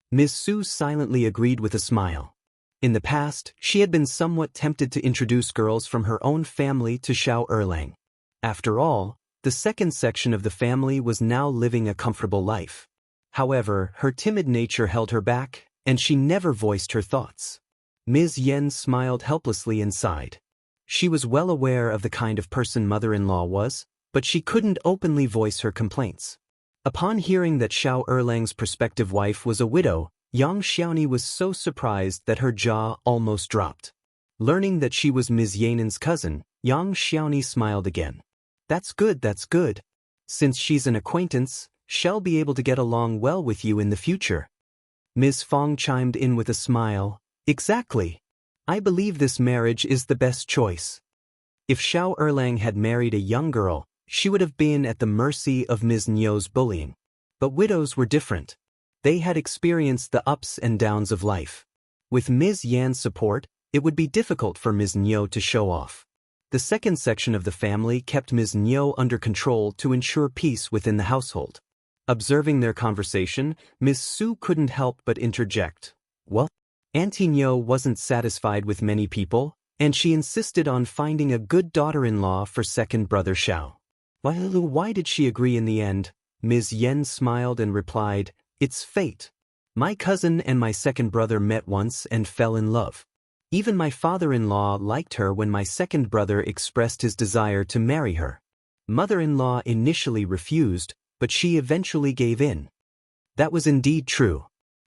Ms. Su silently agreed with a smile. In the past, she had been somewhat tempted to introduce girls from her own family to Xiao Erlang. After all, the second section of the family was now living a comfortable life. However, her timid nature held her back, and she never voiced her thoughts. Ms. Yan smiled helplessly and sighed. She was well aware of the kind of person mother-in-law was, but she couldn't openly voice her complaints. Upon hearing that Xiao Erlang's prospective wife was a widow, Yang Xiaoni was so surprised that her jaw almost dropped. Learning that she was Ms. Yanan's cousin, Yang Xiaoni smiled again. That's good, that's good. Since she's an acquaintance, she'll be able to get along well with you in the future. Ms. Fong chimed in with a smile. Exactly. I believe this marriage is the best choice. If Xiao Erlang had married a young girl, she would have been at the mercy of Ms. Nyo's bullying. But widows were different. They had experienced the ups and downs of life. With Ms. Yan's support, it would be difficult for Ms. Nyo to show off. The second section of the family kept Ms. Nyo under control to ensure peace within the household. Observing their conversation, Miss Su couldn't help but interject. Well, Auntie Nyo wasn't satisfied with many people, and she insisted on finding a good daughter-in-law for second brother Xiao. Why did she agree in the end? Ms.Yan smiled and replied, "It's fate. My cousin and my second brother met once and fell in love. Even my father-in-law liked her when my second brother expressed his desire to marry her. Mother-in-law initially refused, but she eventually gave in." That was indeed true.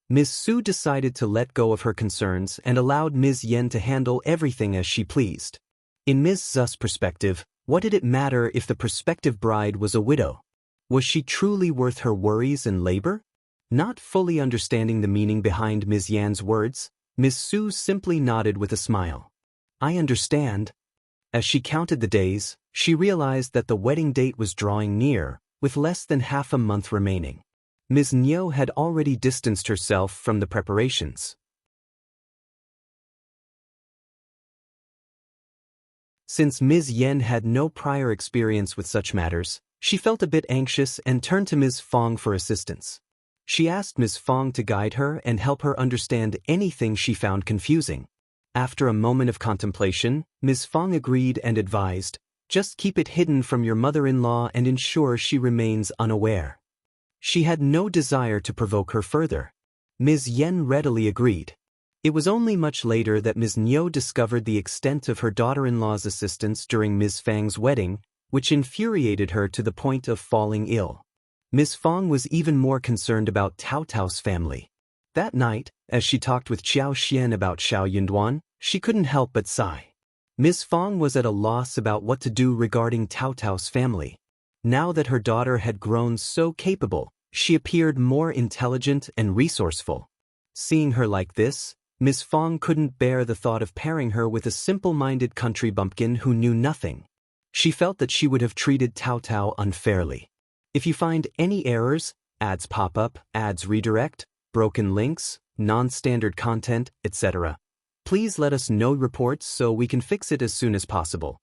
Ms. Su decided to let go of her concerns and allowed Ms. Yan to handle everything as she pleased. In Ms. Zu's perspective, what did it matter if the prospective bride was a widow? Was she truly worth her worries and labor? Not fully understanding the meaning behind Ms. Yan's words, Ms. Su simply nodded with a smile. "I understand." As she counted the days, she realized that the wedding date was drawing near, with less than half a month remaining. Ms. Nyo had already distanced herself from the preparations. Since Ms. Yan had no prior experience with such matters, she felt a bit anxious and turned to Ms. Fong for assistance. She asked Ms. Fong to guide her and help her understand anything she found confusing. After a moment of contemplation, Ms. Fong agreed and advised, "Just keep it hidden from your mother-in-law and ensure she remains unaware." She had no desire to provoke her further. Ms. Yan readily agreed. It was only much later that Ms. Nyo discovered the extent of her daughter-in-law's assistance during Ms. Fang's wedding, which infuriated her to the point of falling ill. Ms. Fong was even more concerned about Tao Tao's family. That night, as she talked with Xiao Xian about Xiao Yunduan, she couldn't help but sigh. Ms. Fong was at a loss about what to do regarding Tao Tao's family. Now that her daughter had grown so capable, she appeared more intelligent and resourceful. Seeing her like this, Ms. Fong couldn't bear the thought of pairing her with a simple-minded country bumpkin who knew nothing. She felt that she would have treated Tao Tao unfairly. If you find any errors, ads pop up, ads redirect, broken links, non-standard content, etc., please let us know reports so we can fix it as soon as possible.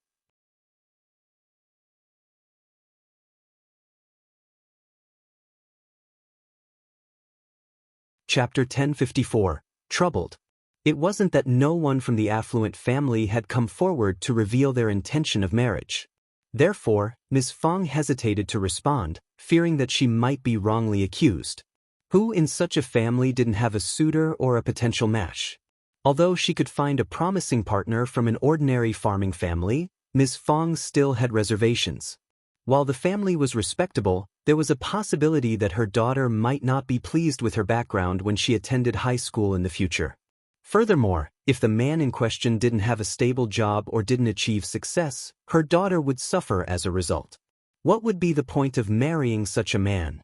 Chapter 1054. Troubled. It wasn't that no one from the affluent family had come forward to reveal their intention of marriage. Therefore, Ms. Fong hesitated to respond, fearing that she might be wrongly accused. Who in such a family didn't have a suitor or a potential match? Although she could find a promising partner from an ordinary farming family, Ms. Fong still had reservations. While the family was respectable, there was a possibility that her daughter might not be pleased with her background when she attended high school in the future. Furthermore, if the man in question didn't have a stable job or didn't achieve success, her daughter would suffer as a result. What would be the point of marrying such a man?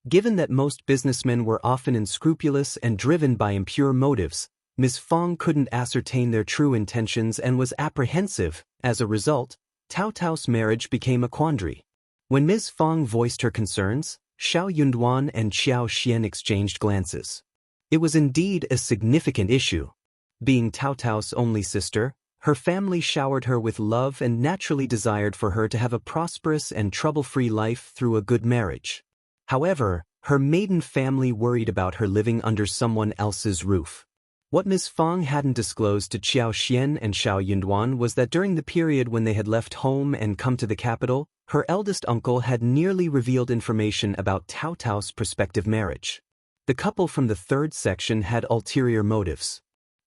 Given that most businessmen were often unscrupulous and driven by impure motives, Ms. Fong couldn't ascertain their true intentions and was apprehensive. As a result, Tao Tao's marriage became a quandary. When Ms. Fong voiced her concerns, Xiao Yunduan and Xiao Xian exchanged glances. It was indeed a significant issue. Being Tao Tao's only sister, her family showered her with love and naturally desired for her to have a prosperous and trouble-free life through a good marriage. However, her maiden family worried about her living under someone else's roof. What Ms. Fong hadn't disclosed to Xiao Xian and Xiao Yunduan was that during the period when they had left home and come to the capital, her eldest uncle had nearly revealed information about Tao Tao's prospective marriage. The couple from the third section had ulterior motives.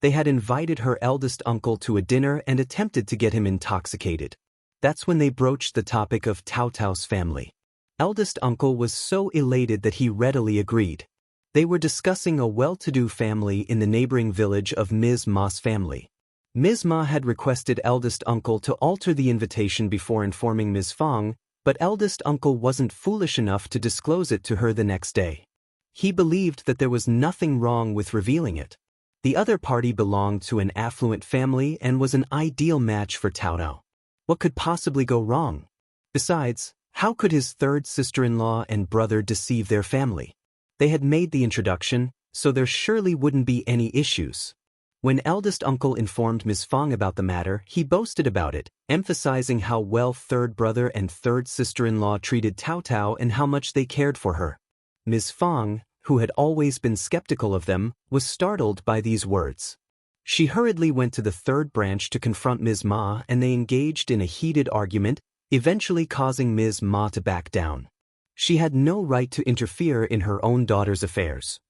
They had invited her eldest uncle to a dinner and attempted to get him intoxicated. That's when they broached the topic of Tao Tao's family. Eldest uncle was so elated that he readily agreed. They were discussing a well-to-do family in the neighboring village of Ms. Ma's family. Ms. Ma had requested eldest uncle to alter the invitation before informing Ms. Fong, but eldest uncle wasn't foolish enough to disclose it to her the next day. He believed that there was nothing wrong with revealing it. The other party belonged to an affluent family and was an ideal match for Tao Tao. What could possibly go wrong? Besides, how could his third sister-in-law and brother deceive their family? They had made the introduction, so there surely wouldn't be any issues. When eldest uncle informed Ms. Fong about the matter, he boasted about it, emphasizing how well third brother and third sister-in-law treated Tao Tao and how much they cared for her. Ms. Fang, who had always been skeptical of them, was startled by these words. She hurriedly went to the third branch to confront Ms. Ma, and they engaged in a heated argument, eventually causing Ms. Ma to back down. She had no right to interfere in her own daughter's affairs.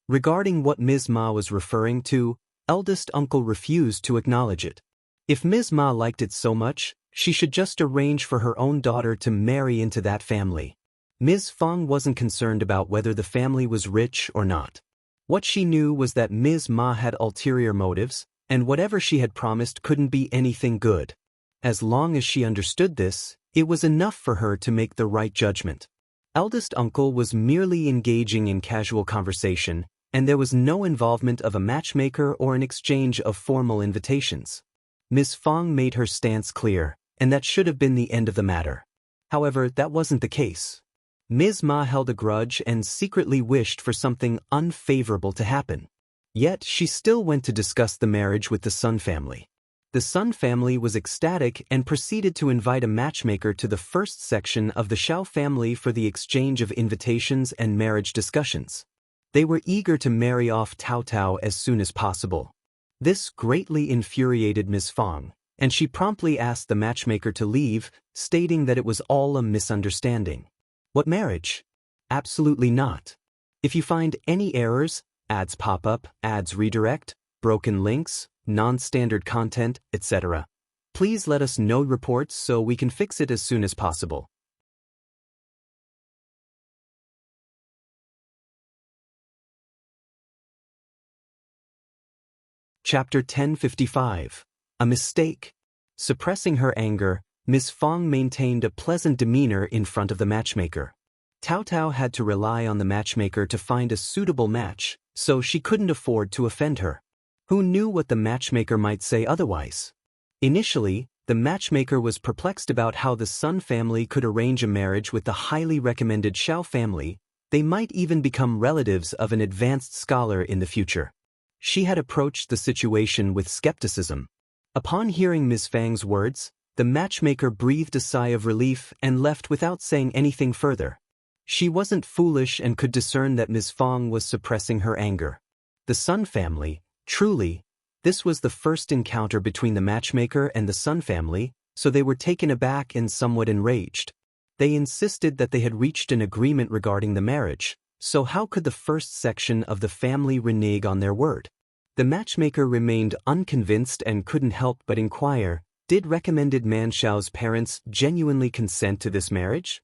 Regarding what Ms. Ma was referring to, eldest uncle refused to acknowledge it. If Ms. Ma liked it so much, she should just arrange for her own daughter to marry into that family. Ms. Fang wasn't concerned about whether the family was rich or not. What she knew was that Ms. Ma had ulterior motives, and whatever she had promised couldn't be anything good. As long as she understood this, it was enough for her to make the right judgment. Eldest uncle was merely engaging in casual conversation, and there was no involvement of a matchmaker or an exchange of formal invitations. Ms. Fang made her stance clear, and that should have been the end of the matter. However, that wasn't the case. Ms. Ma held a grudge and secretly wished for something unfavorable to happen. Yet she still went to discuss the marriage with the Sun family. The Sun family was ecstatic and proceeded to invite a matchmaker to the first section of the Xiao family for the exchange of invitations and marriage discussions. They were eager to marry off Tao Tao as soon as possible. This greatly infuriated Ms. Fang, and she promptly asked the matchmaker to leave, stating that it was all a misunderstanding. What marriage? Absolutely not. If you find any errors, ads pop up, ads redirect, broken links, non-standard content, etc., please let us know reports so we can fix it as soon as possible. Chapter 1055. A Mistake. Suppressing her anger, Ms. Fang maintained a pleasant demeanor in front of the matchmaker. Tao Tao had to rely on the matchmaker to find a suitable match, so she couldn't afford to offend her. Who knew what the matchmaker might say otherwise? Initially, the matchmaker was perplexed about how the Sun family could arrange a marriage with the highly recommended Xiao family. They might even become relatives of an advanced scholar in the future. She had approached the situation with skepticism. Upon hearing Ms. Fang's words, the matchmaker breathed a sigh of relief and left without saying anything further. She wasn't foolish and could discern that Ms. Fang was suppressing her anger. The Sun family, truly, this was the first encounter between the matchmaker and the Sun family, so they were taken aback and somewhat enraged. They insisted that they had reached an agreement regarding the marriage, so how could the first section of the family renege on their word? The matchmaker remained unconvinced and couldn't help but inquire, did recommended Man Xiao's parents genuinely consent to this marriage?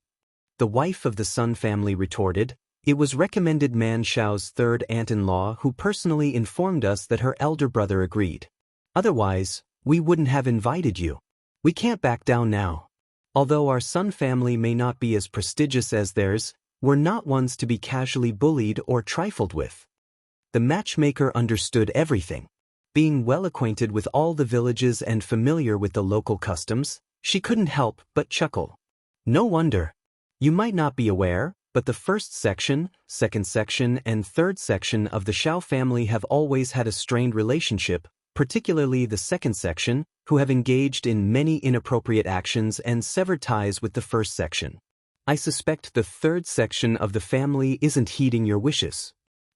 The wife of the Sun family retorted, it was recommended Man Xiao's third aunt-in-law who personally informed us that her elder brother agreed. Otherwise, we wouldn't have invited you. We can't back down now. Although our Sun family may not be as prestigious as theirs, we're not ones to be casually bullied or trifled with. The matchmaker understood everything. Being well acquainted with all the villages and familiar with the local customs, she couldn't help but chuckle. No wonder. You might not be aware, but the first section, second section, and third section of the Xiao family have always had a strained relationship, particularly the second section, who have engaged in many inappropriate actions and severed ties with the first section. I suspect the third section of the family isn't heeding your wishes.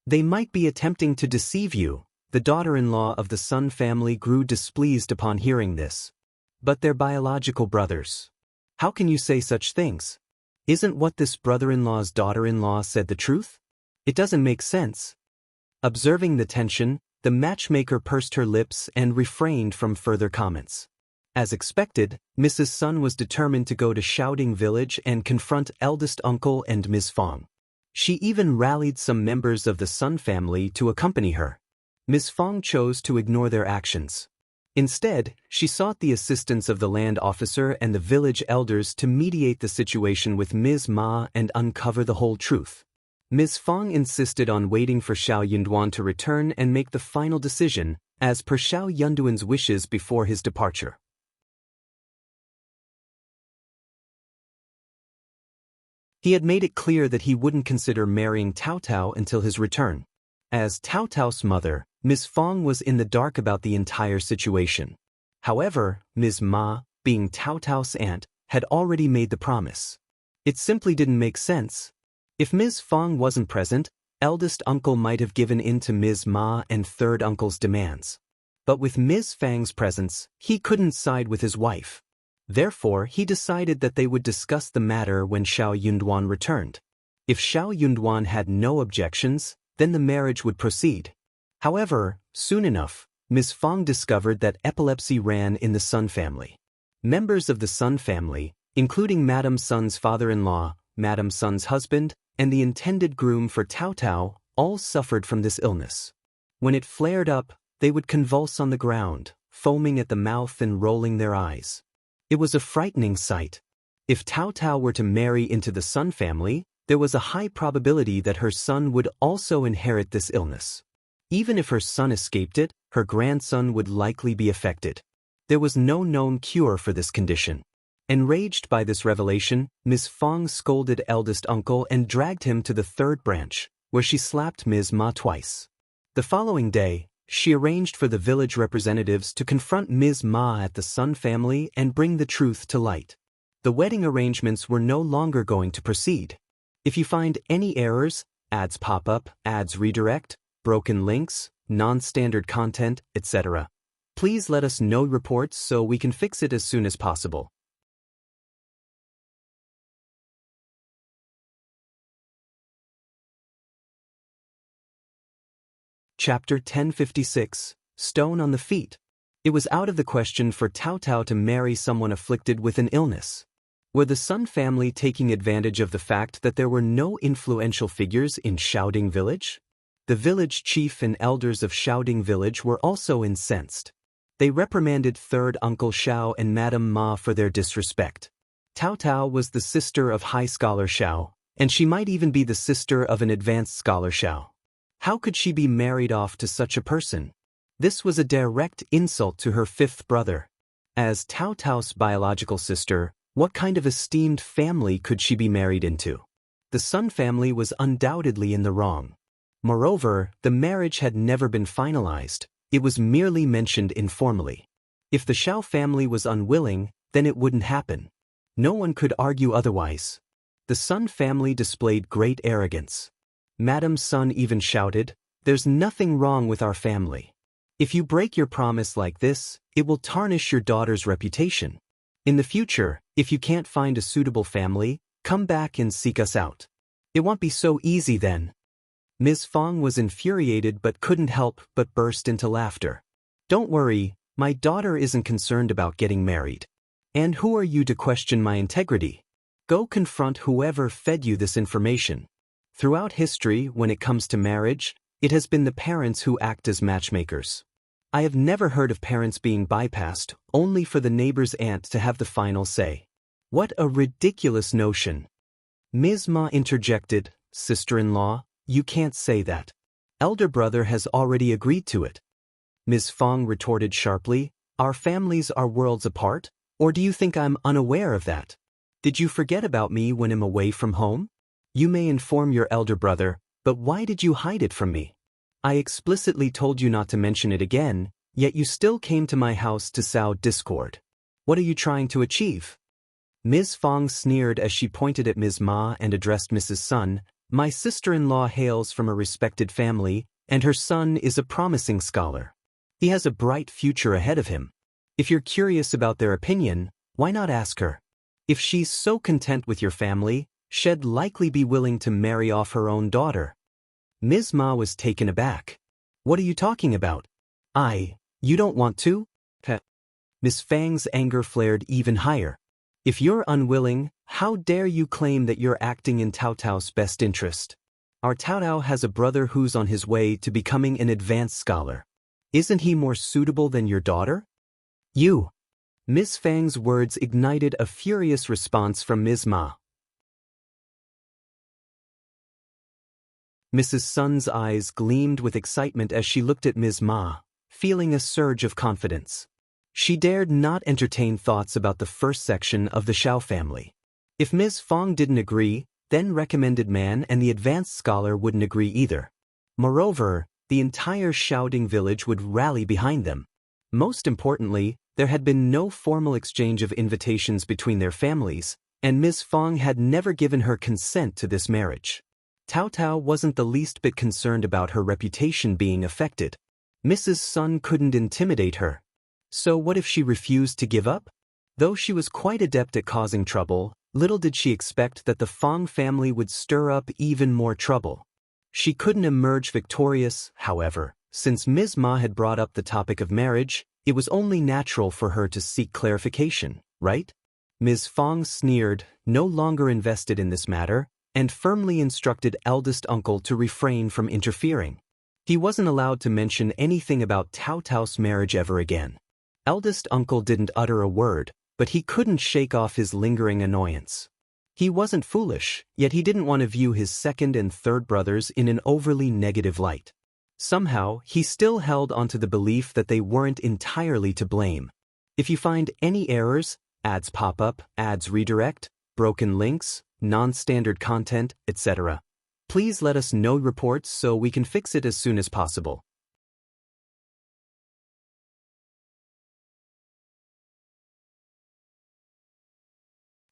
They might be attempting to deceive you. The daughter-in-law of the Sun family grew displeased upon hearing this. But they're biological brothers. How can you say such things? Isn't what this brother-in-law's daughter-in-law said the truth? It doesn't make sense. Observing the tension, the matchmaker pursed her lips and refrained from further comments. As expected, Mrs. Sun was determined to go to Shouting Village and confront eldest uncle and Ms. Fang. She even rallied some members of the Sun family to accompany her. Ms. Fang chose to ignore their actions. Instead, she sought the assistance of the land officer and the village elders to mediate the situation with Ms. Ma and uncover the whole truth. Ms. Fang insisted on waiting for Xiao Yunduan to return and make the final decision, as per Xiao Yunduan's wishes before his departure. He had made it clear that he wouldn't consider marrying Tao Tao until his return. As Tao Tao's mother, Ms. Fang was in the dark about the entire situation. However, Ms. Ma, being Tao Tao's aunt, had already made the promise. It simply didn't make sense. If Ms. Fong wasn't present, eldest uncle might have given in to Ms. Ma and third uncle's demands. But with Ms. Fang's presence, he couldn't side with his wife. Therefore, he decided that they would discuss the matter when Xiao Yunduan returned. If Xiao Yunduan had no objections, then the marriage would proceed. However, soon enough, Ms. Fong discovered that epilepsy ran in the Sun family. Members of the Sun family, including Madame Sun's father-in-law, Madame Sun's husband, and the intended groom for Tao Tao, all suffered from this illness. When it flared up, they would convulse on the ground, foaming at the mouth and rolling their eyes. It was a frightening sight. If Tao Tao were to marry into the Sun family, there was a high probability that her son would also inherit this illness. Even if her son escaped it, her grandson would likely be affected. There was no known cure for this condition. Enraged by this revelation, Ms. Fong scolded eldest uncle and dragged him to the third branch, where she slapped Ms. Ma twice. The following day, she arranged for the village representatives to confront Ms. Ma at the Sun family and bring the truth to light. The wedding arrangements were no longer going to proceed. If you find any errors, ads pop up, ads redirect, broken links, non-standard content, etc., please let us know reports so we can fix it as soon as possible. Chapter 1056, Stone on the Feet. It was out of the question for Tao Tao to marry someone afflicted with an illness. Were the Sun family taking advantage of the fact that there were no influential figures in Xiaoding Village? The village chief and elders of Xiaoding Village were also incensed. They reprimanded third uncle Xiao and Madame Ma for their disrespect. Tao Tao was the sister of high scholar Xiao, and she might even be the sister of an advanced scholar Xiao. How could she be married off to such a person? This was a direct insult to her fifth brother. As Tao Tao's biological sister, what kind of esteemed family could she be married into? The Sun family was undoubtedly in the wrong. Moreover, the marriage had never been finalized, it was merely mentioned informally. If the Xiao family was unwilling, then it wouldn't happen. No one could argue otherwise. The Sun family displayed great arrogance. Madame Sun even shouted, "There's nothing wrong with our family. If you break your promise like this, it will tarnish your daughter's reputation. In the future, if you can't find a suitable family, come back and seek us out. It won't be so easy then." Ms. Fong was infuriated but couldn't help but burst into laughter. "Don't worry, my daughter isn't concerned about getting married. And who are you to question my integrity? Go confront whoever fed you this information." Throughout history, when it comes to marriage, it has been the parents who act as matchmakers. I have never heard of parents being bypassed, only for the neighbor's aunt to have the final say. What a ridiculous notion. Ms. Ma interjected, "Sister-in-law, you can't say that. Elder brother has already agreed to it." Ms. Fong retorted sharply, "Our families are worlds apart, or do you think I'm unaware of that? Did you forget about me when I'm away from home? You may inform your elder brother, but why did you hide it from me? I explicitly told you not to mention it again, yet you still came to my house to sow discord. What are you trying to achieve?" Ms. Fong sneered as she pointed at Ms. Ma and addressed Mrs. Sun, "My sister-in-law hails from a respected family, and her son is a promising scholar. He has a bright future ahead of him. If you're curious about their opinion, why not ask her? If she's so content with your family, she'd likely be willing to marry off her own daughter." Ms. Ma was taken aback. "What are you talking about? You don't want to?" Ms. Fang's anger flared even higher. "If you're unwilling, how dare you claim that you're acting in Tao Tao's best interest? Our Tao Tao has a brother who's on his way to becoming an advanced scholar. Isn't he more suitable than your daughter?" "You!" Ms. Fang's words ignited a furious response from Ms. Ma. Mrs. Sun's eyes gleamed with excitement as she looked at Ms. Ma, feeling a surge of confidence. She dared not entertain thoughts about the first section of the Xiao family. If Ms. Fong didn't agree, then recommended man and the advanced scholar wouldn't agree either. Moreover, the entire Xiaoding village would rally behind them. Most importantly, there had been no formal exchange of invitations between their families, and Ms. Fong had never given her consent to this marriage. Tao Tao wasn't the least bit concerned about her reputation being affected. Mrs. Sun couldn't intimidate her. So what if she refused to give up? Though she was quite adept at causing trouble, little did she expect that the Fong family would stir up even more trouble. She couldn't emerge victorious, however, since Ms. Ma had brought up the topic of marriage. It was only natural for her to seek clarification, right? Ms. Fong sneered, no longer invested in this matter, and firmly instructed eldest uncle to refrain from interfering. He wasn't allowed to mention anything about Tao Tao's marriage ever again. Eldest uncle didn't utter a word, but he couldn't shake off his lingering annoyance. He wasn't foolish, yet he didn't want to view his second and third brothers in an overly negative light. Somehow, he still held onto the belief that they weren't entirely to blame. If you find any errors, ads pop up, ads redirect, broken links, non-standard content, etc., please let us know reports so we can fix it as soon as possible.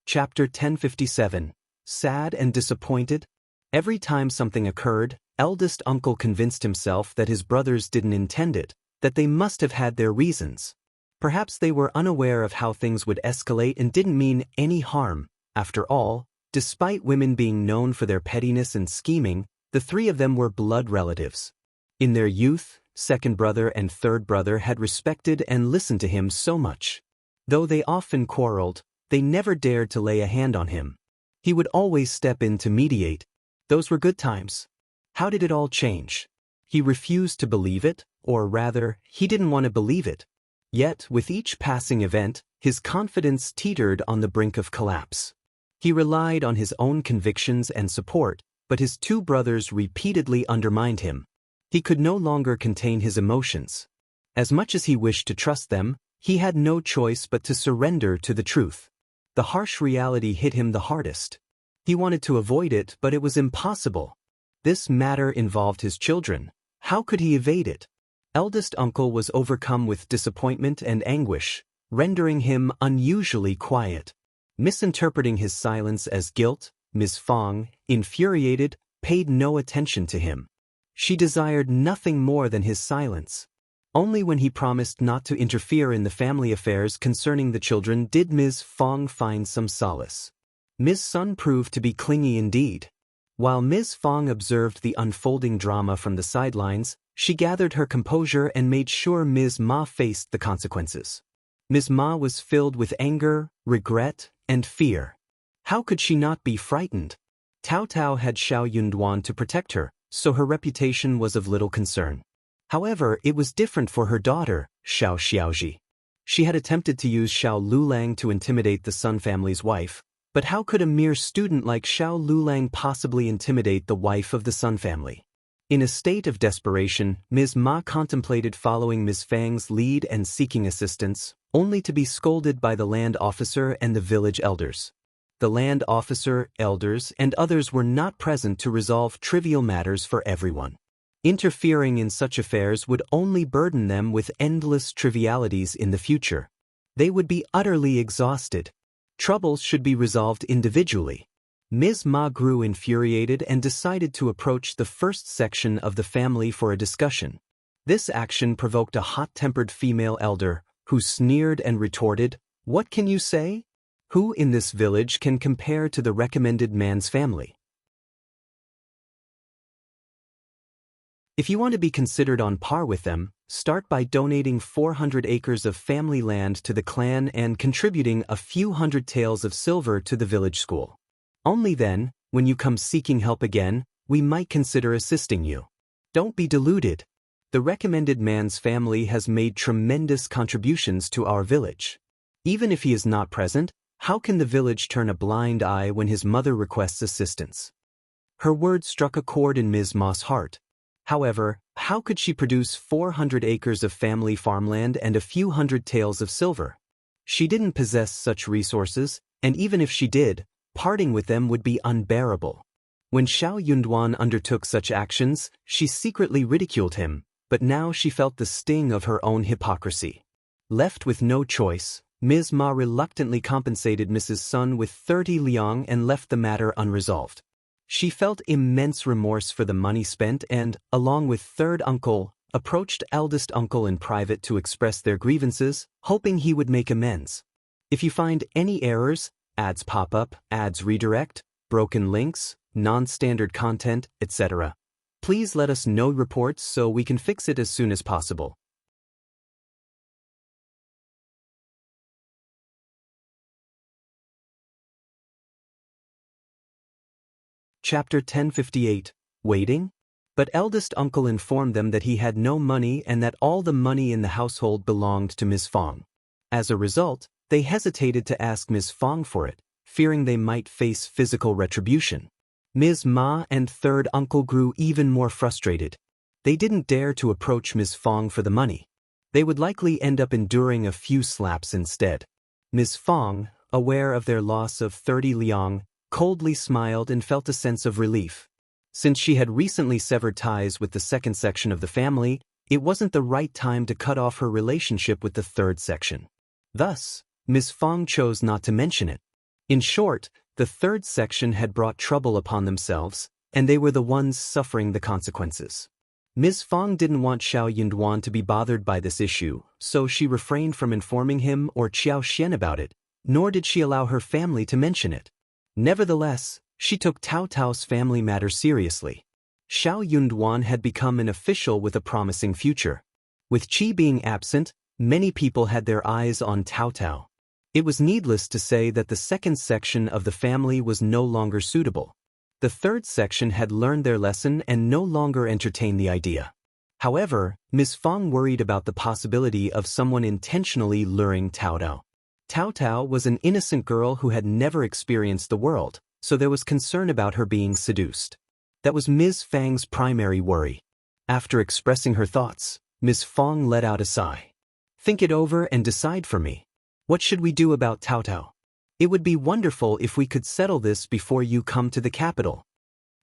Chapter 1057. Sad and disappointed? Every time something occurred, eldest uncle convinced himself that his brothers didn't intend it, that they must have had their reasons. Perhaps they were unaware of how things would escalate and didn't mean any harm. After all, despite women being known for their pettiness and scheming, the three of them were blood relatives. In their youth, second brother and third brother had respected and listened to him so much. Though they often quarreled, they never dared to lay a hand on him. He would always step in to mediate. Those were good times. How did it all change? He refused to believe it, or rather, he didn't want to believe it. Yet, with each passing event, his confidence teetered on the brink of collapse. He relied on his own convictions and support, but his two brothers repeatedly undermined him. He could no longer contain his emotions. As much as he wished to trust them, he had no choice but to surrender to the truth. The harsh reality hit him the hardest. He wanted to avoid it, but it was impossible. This matter involved his children. How could he evade it? Eldest uncle was overcome with disappointment and anguish, rendering him unusually quiet. Misinterpreting his silence as guilt, Ms. Fong, infuriated, paid no attention to him. She desired nothing more than his silence. Only when he promised not to interfere in the family affairs concerning the children did Ms. Fong find some solace. Ms. Sun proved to be clingy indeed. While Ms. Fong observed the unfolding drama from the sidelines, she gathered her composure and made sure Ms. Ma faced the consequences. Ms. Ma was filled with anger, regret, and fear. How could she not be frightened? Tao Tao had Xiao Yunduan to protect her, so her reputation was of little concern. However, it was different for her daughter, Xiao Xiaoji. She had attempted to use Xiao Lulang to intimidate the Sun family's wife, but how could a mere student like Xiao Lulang possibly intimidate the wife of the Sun family? In a state of desperation, Ms. Ma contemplated following Ms. Fang's lead and seeking assistance, only to be scolded by the land officer and the village elders. The land officer, elders, and others were not present to resolve trivial matters for everyone. Interfering in such affairs would only burden them with endless trivialities in the future. They would be utterly exhausted. Troubles should be resolved individually. Ms. Ma grew infuriated and decided to approach the first section of the family for a discussion. This action provoked a hot-tempered female elder, who sneered and retorted, "What can you say? Who in this village can compare to the recommended man's family?" If you want to be considered on par with them, start by donating 400 acres of family land to the clan and contributing a few hundred taels of silver to the village school. Only then, when you come seeking help again, we might consider assisting you. Don't be deluded. The recommended man's family has made tremendous contributions to our village. Even if he is not present, how can the village turn a blind eye when his mother requests assistance? Her words struck a chord in Ms. Ma's heart. However, how could she produce 400 acres of family farmland and a few hundred taels of silver? She didn't possess such resources, and even if she did, parting with them would be unbearable. When Xiao Yunduan undertook such actions, she secretly ridiculed him, but now she felt the sting of her own hypocrisy. Left with no choice, Ms. Ma reluctantly compensated Mrs. Sun with 30 liang and left the matter unresolved. She felt immense remorse for the money spent and, along with third uncle, approached eldest uncle in private to express their grievances, hoping he would make amends. If you find any errors, ads pop up, ads redirect, broken links, non-standard content, etc., please let us know reports so we can fix it as soon as possible. Chapter 1058, Waiting? But eldest uncle informed them that he had no money and that all the money in the household belonged to Ms. Fong. As a result, they hesitated to ask Ms. Fong for it, fearing they might face physical retribution. Ms. Ma and third uncle grew even more frustrated. They didn't dare to approach Ms. Fong for the money. They would likely end up enduring a few slaps instead. Ms. Fong, aware of their loss of 30 liang, coldly smiled and felt a sense of relief. Since she had recently severed ties with the second section of the family, it wasn't the right time to cut off her relationship with the third section. Thus, Ms. Fong chose not to mention it. In short, the third section had brought trouble upon themselves, and they were the ones suffering the consequences. Ms. Fong didn't want Xiao Yunduan to be bothered by this issue, so she refrained from informing him or Qiao Xian about it, nor did she allow her family to mention it. Nevertheless, she took Tao Tao's family matter seriously. Xiao Yunduan had become an official with a promising future. With Qi being absent, many people had their eyes on Tao Tao. It was needless to say that the second section of the family was no longer suitable. The third section had learned their lesson and no longer entertained the idea. However, Ms. Fong worried about the possibility of someone intentionally luring Tao Tao. Tao Tao was an innocent girl who had never experienced the world, so there was concern about her being seduced. That was Ms. Fang's primary worry. After expressing her thoughts, Ms. Fong let out a sigh. Think it over and decide for me. What should we do about Tao Tao? It would be wonderful if we could settle this before you come to the capital.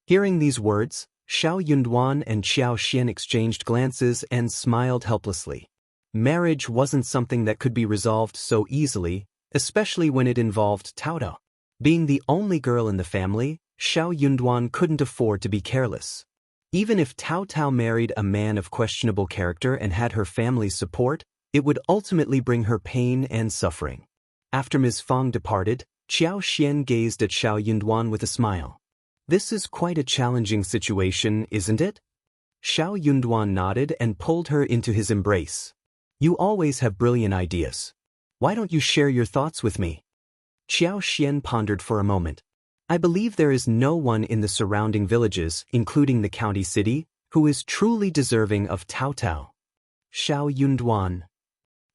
Hearing these words, Xiao Yunduan and Qiao Xian exchanged glances and smiled helplessly. Marriage wasn't something that could be resolved so easily, especially when it involved Tao Tao. Being the only girl in the family, Xiao Yunduan couldn't afford to be careless. Even if Tao Tao married a man of questionable character and had her family's support, it would ultimately bring her pain and suffering. After Ms. Fong departed, Qiao Xian gazed at Xiao Yunduan with a smile. This is quite a challenging situation, isn't it? Xiao Yunduan nodded and pulled her into his embrace. You always have brilliant ideas. Why don't you share your thoughts with me? Qiao Xian pondered for a moment. I believe there is no one in the surrounding villages, including the county city, who is truly deserving of Tao Tao. Xiao Yunduan.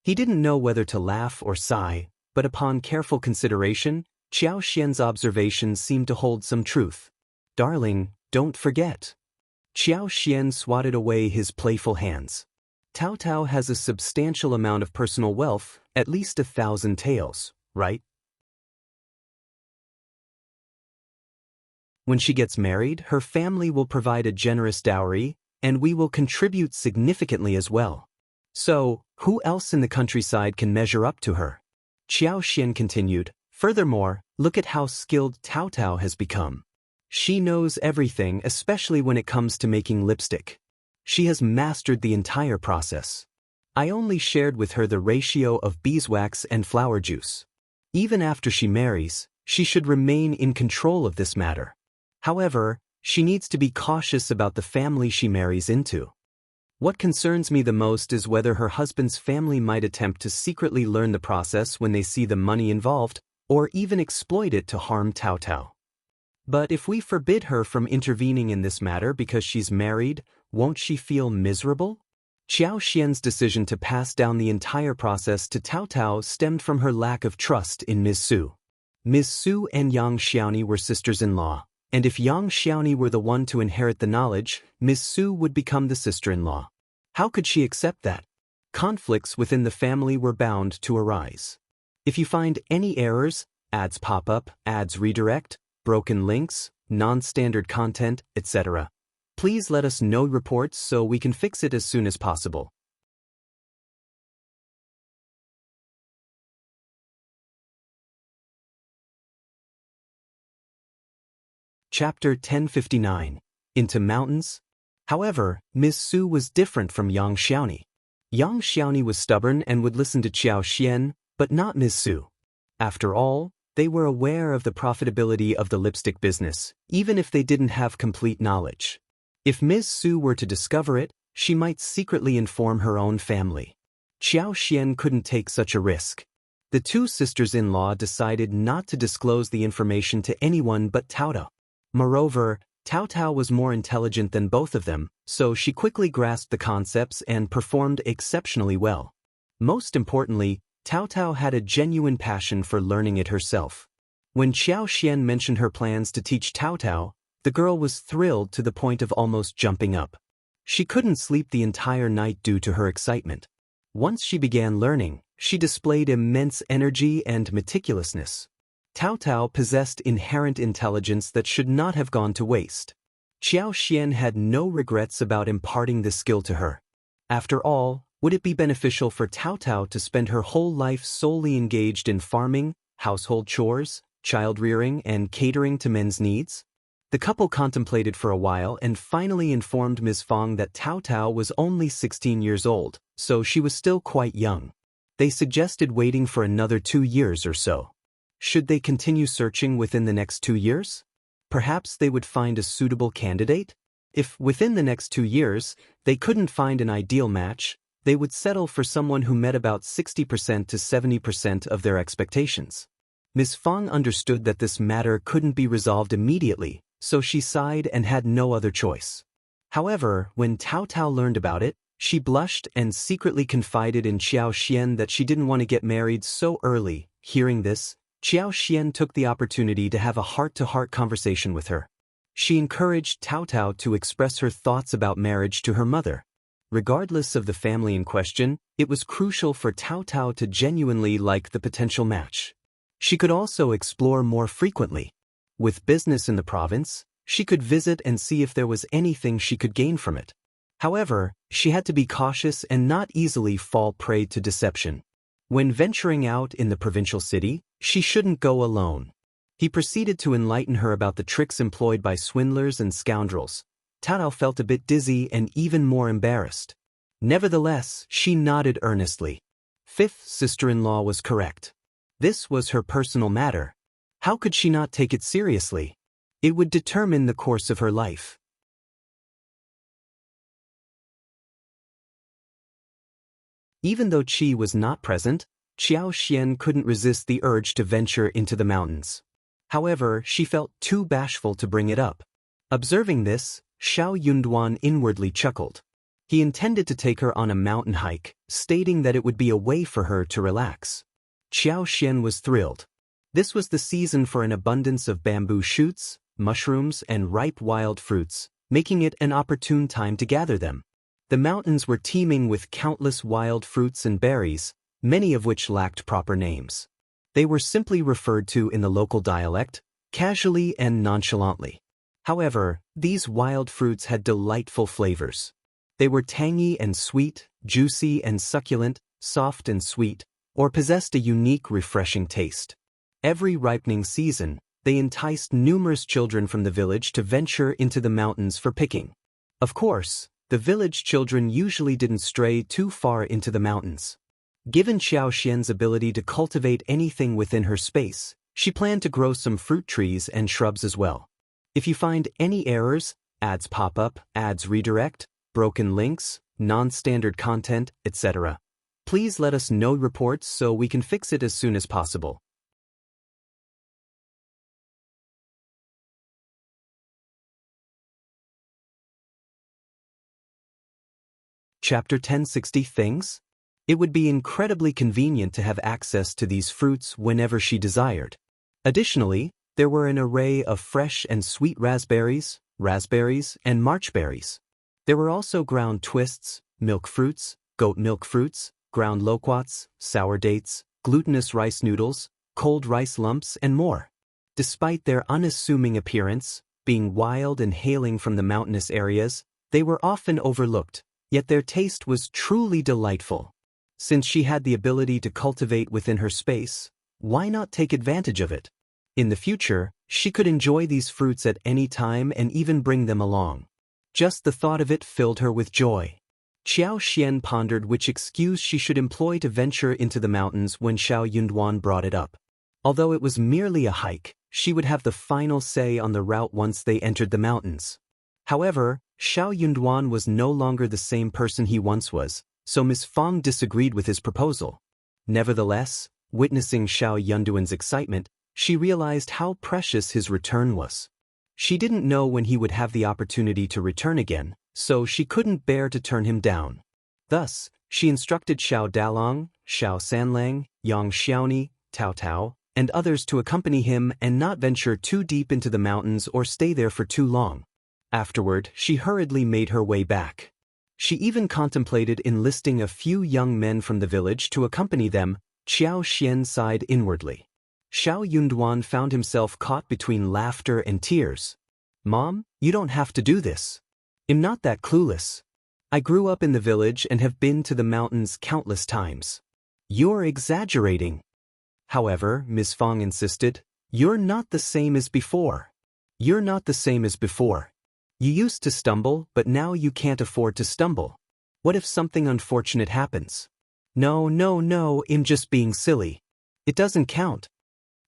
He didn't know whether to laugh or sigh, but upon careful consideration, Qiao Xian's observations seemed to hold some truth. Darling, don't forget. Qiao Xian swatted away his playful hands. Tao Tao has a substantial amount of personal wealth, at least 1,000 taels, right? When she gets married, her family will provide a generous dowry, and we will contribute significantly as well. So, who else in the countryside can measure up to her? Qiao Xian continued, furthermore, look at how skilled Tao Tao has become. She knows everything, especially when it comes to making lipstick. She has mastered the entire process. I only shared with her the ratio of beeswax and flower juice. Even after she marries, she should remain in control of this matter. However, she needs to be cautious about the family she marries into. What concerns me the most is whether her husband's family might attempt to secretly learn the process when they see the money involved, or even exploit it to harm Tao Tao. But if we forbid her from intervening in this matter because she's married, won't she feel miserable? Qiao Xian's decision to pass down the entire process to Tao Tao stemmed from her lack of trust in Ms. Su. Ms. Su and Yang Xiaoni were sisters-in-law, and if Yang Xiaoni were the one to inherit the knowledge, Ms. Su would become the sister-in-law. How could she accept that? Conflicts within the family were bound to arise. If you find any errors, ads pop up, ads redirect, broken links, non-standard content, etc., please let us know reports so we can fix it as soon as possible. Chapter 1059. Into Mountains? However, Ms. Su was different from Yang Xiaoni. Yang Xiaoni was stubborn and would listen to Qiao Xian, but not Ms. Su. After all, they were aware of the profitability of the lipstick business, even if they didn't have complete knowledge. If Ms. Su were to discover it, she might secretly inform her own family. Qiao Xian couldn't take such a risk. The two sisters-in-law decided not to disclose the information to anyone but Tao Tao. Moreover, Tao Tao was more intelligent than both of them, so she quickly grasped the concepts and performed exceptionally well. Most importantly, Tao Tao had a genuine passion for learning it herself. When Qiao Xian mentioned her plans to teach Tao Tao, the girl was thrilled to the point of almost jumping up. She couldn't sleep the entire night due to her excitement. Once she began learning, she displayed immense energy and meticulousness. Tao Tao possessed inherent intelligence that should not have gone to waste. Qiao Xian had no regrets about imparting this skill to her. After all, would it be beneficial for Tao Tao to spend her whole life solely engaged in farming, household chores, child-rearing, and catering to men's needs? The couple contemplated for a while and finally informed Ms. Fang that Tao Tao was only 16 years old, so she was still quite young. They suggested waiting for another 2 years or so. Should they continue searching within the next 2 years? Perhaps they would find a suitable candidate? If, within the next 2 years, they couldn't find an ideal match, they would settle for someone who met about 60% to 70% of their expectations. Ms. Fang understood that this matter couldn't be resolved immediately, so she sighed and had no other choice. However, when Tao Tao learned about it, she blushed and secretly confided in Qiao Xian that she didn't want to get married so early. Hearing this, Qiao Xian took the opportunity to have a heart-to-heart conversation with her. She encouraged Tao Tao to express her thoughts about marriage to her mother. Regardless of the family in question, it was crucial for Tao Tao to genuinely like the potential match. She could also explore more frequently. With business in the province, she could visit and see if there was anything she could gain from it. However, she had to be cautious and not easily fall prey to deception. When venturing out in the provincial city, she shouldn't go alone. He proceeded to enlighten her about the tricks employed by swindlers and scoundrels. Tao Tao felt a bit dizzy and even more embarrassed. Nevertheless, she nodded earnestly. Fifth sister-in-law was correct. This was her personal matter. How could she not take it seriously? It would determine the course of her life. Even though Qi was not present, Qiao Xian couldn't resist the urge to venture into the mountains. However, she felt too bashful to bring it up. Observing this, Xiao Yunduan inwardly chuckled. He intended to take her on a mountain hike, stating that it would be a way for her to relax. Qiao Xian was thrilled. This was the season for an abundance of bamboo shoots, mushrooms, and ripe wild fruits, making it an opportune time to gather them. The mountains were teeming with countless wild fruits and berries, many of which lacked proper names. They were simply referred to in the local dialect, casually and nonchalantly. However, these wild fruits had delightful flavors. They were tangy and sweet, juicy and succulent, soft and sweet, or possessed a unique, refreshing taste. Every ripening season, they enticed numerous children from the village to venture into the mountains for picking. Of course, the village children usually didn't stray too far into the mountains. Given Qiao Xian's ability to cultivate anything within her space, she planned to grow some fruit trees and shrubs as well. If you find any errors, ads pop up, ads redirect, broken links, non-standard content, etc., please let us know reports so we can fix it as soon as possible. Chapter 1060 Things? It would be incredibly convenient to have access to these fruits whenever she desired. Additionally, there were an array of fresh and sweet raspberries, and marchberries. There were also ground twists, milk fruits, goat milk fruits, ground loquats, sour dates, glutinous rice noodles, cold rice lumps, and more. Despite their unassuming appearance, being wild and hailing from the mountainous areas, they were often overlooked, yet their taste was truly delightful. Since she had the ability to cultivate within her space, why not take advantage of it? In the future, she could enjoy these fruits at any time and even bring them along. Just the thought of it filled her with joy. Xiao Xian pondered which excuse she should employ to venture into the mountains when Xiao Yunduan brought it up. Although it was merely a hike, she would have the final say on the route once they entered the mountains. However, Xiao Yunduan was no longer the same person he once was, so Miss Fang disagreed with his proposal. Nevertheless, witnessing Xiao Yunduan's excitement, she realized how precious his return was. She didn't know when he would have the opportunity to return again, so she couldn't bear to turn him down. Thus, she instructed Xiao Dalong, Xiao Sanlang, Yang Xiaoni, Tao Tao, and others to accompany him and not venture too deep into the mountains or stay there for too long. Afterward, she hurriedly made her way back. She even contemplated enlisting a few young men from the village to accompany them. Xiao Xian sighed inwardly. Xiao Yunduan found himself caught between laughter and tears. "Mom, you don't have to do this. I'm not that clueless. I grew up in the village and have been to the mountains countless times." "You're exaggerating." However, Ms. Fang insisted, "You're not the same as before. You're not the same as before. You used to stumble, but now you can't afford to stumble. What if something unfortunate happens?" No, I'm just being silly. It doesn't count."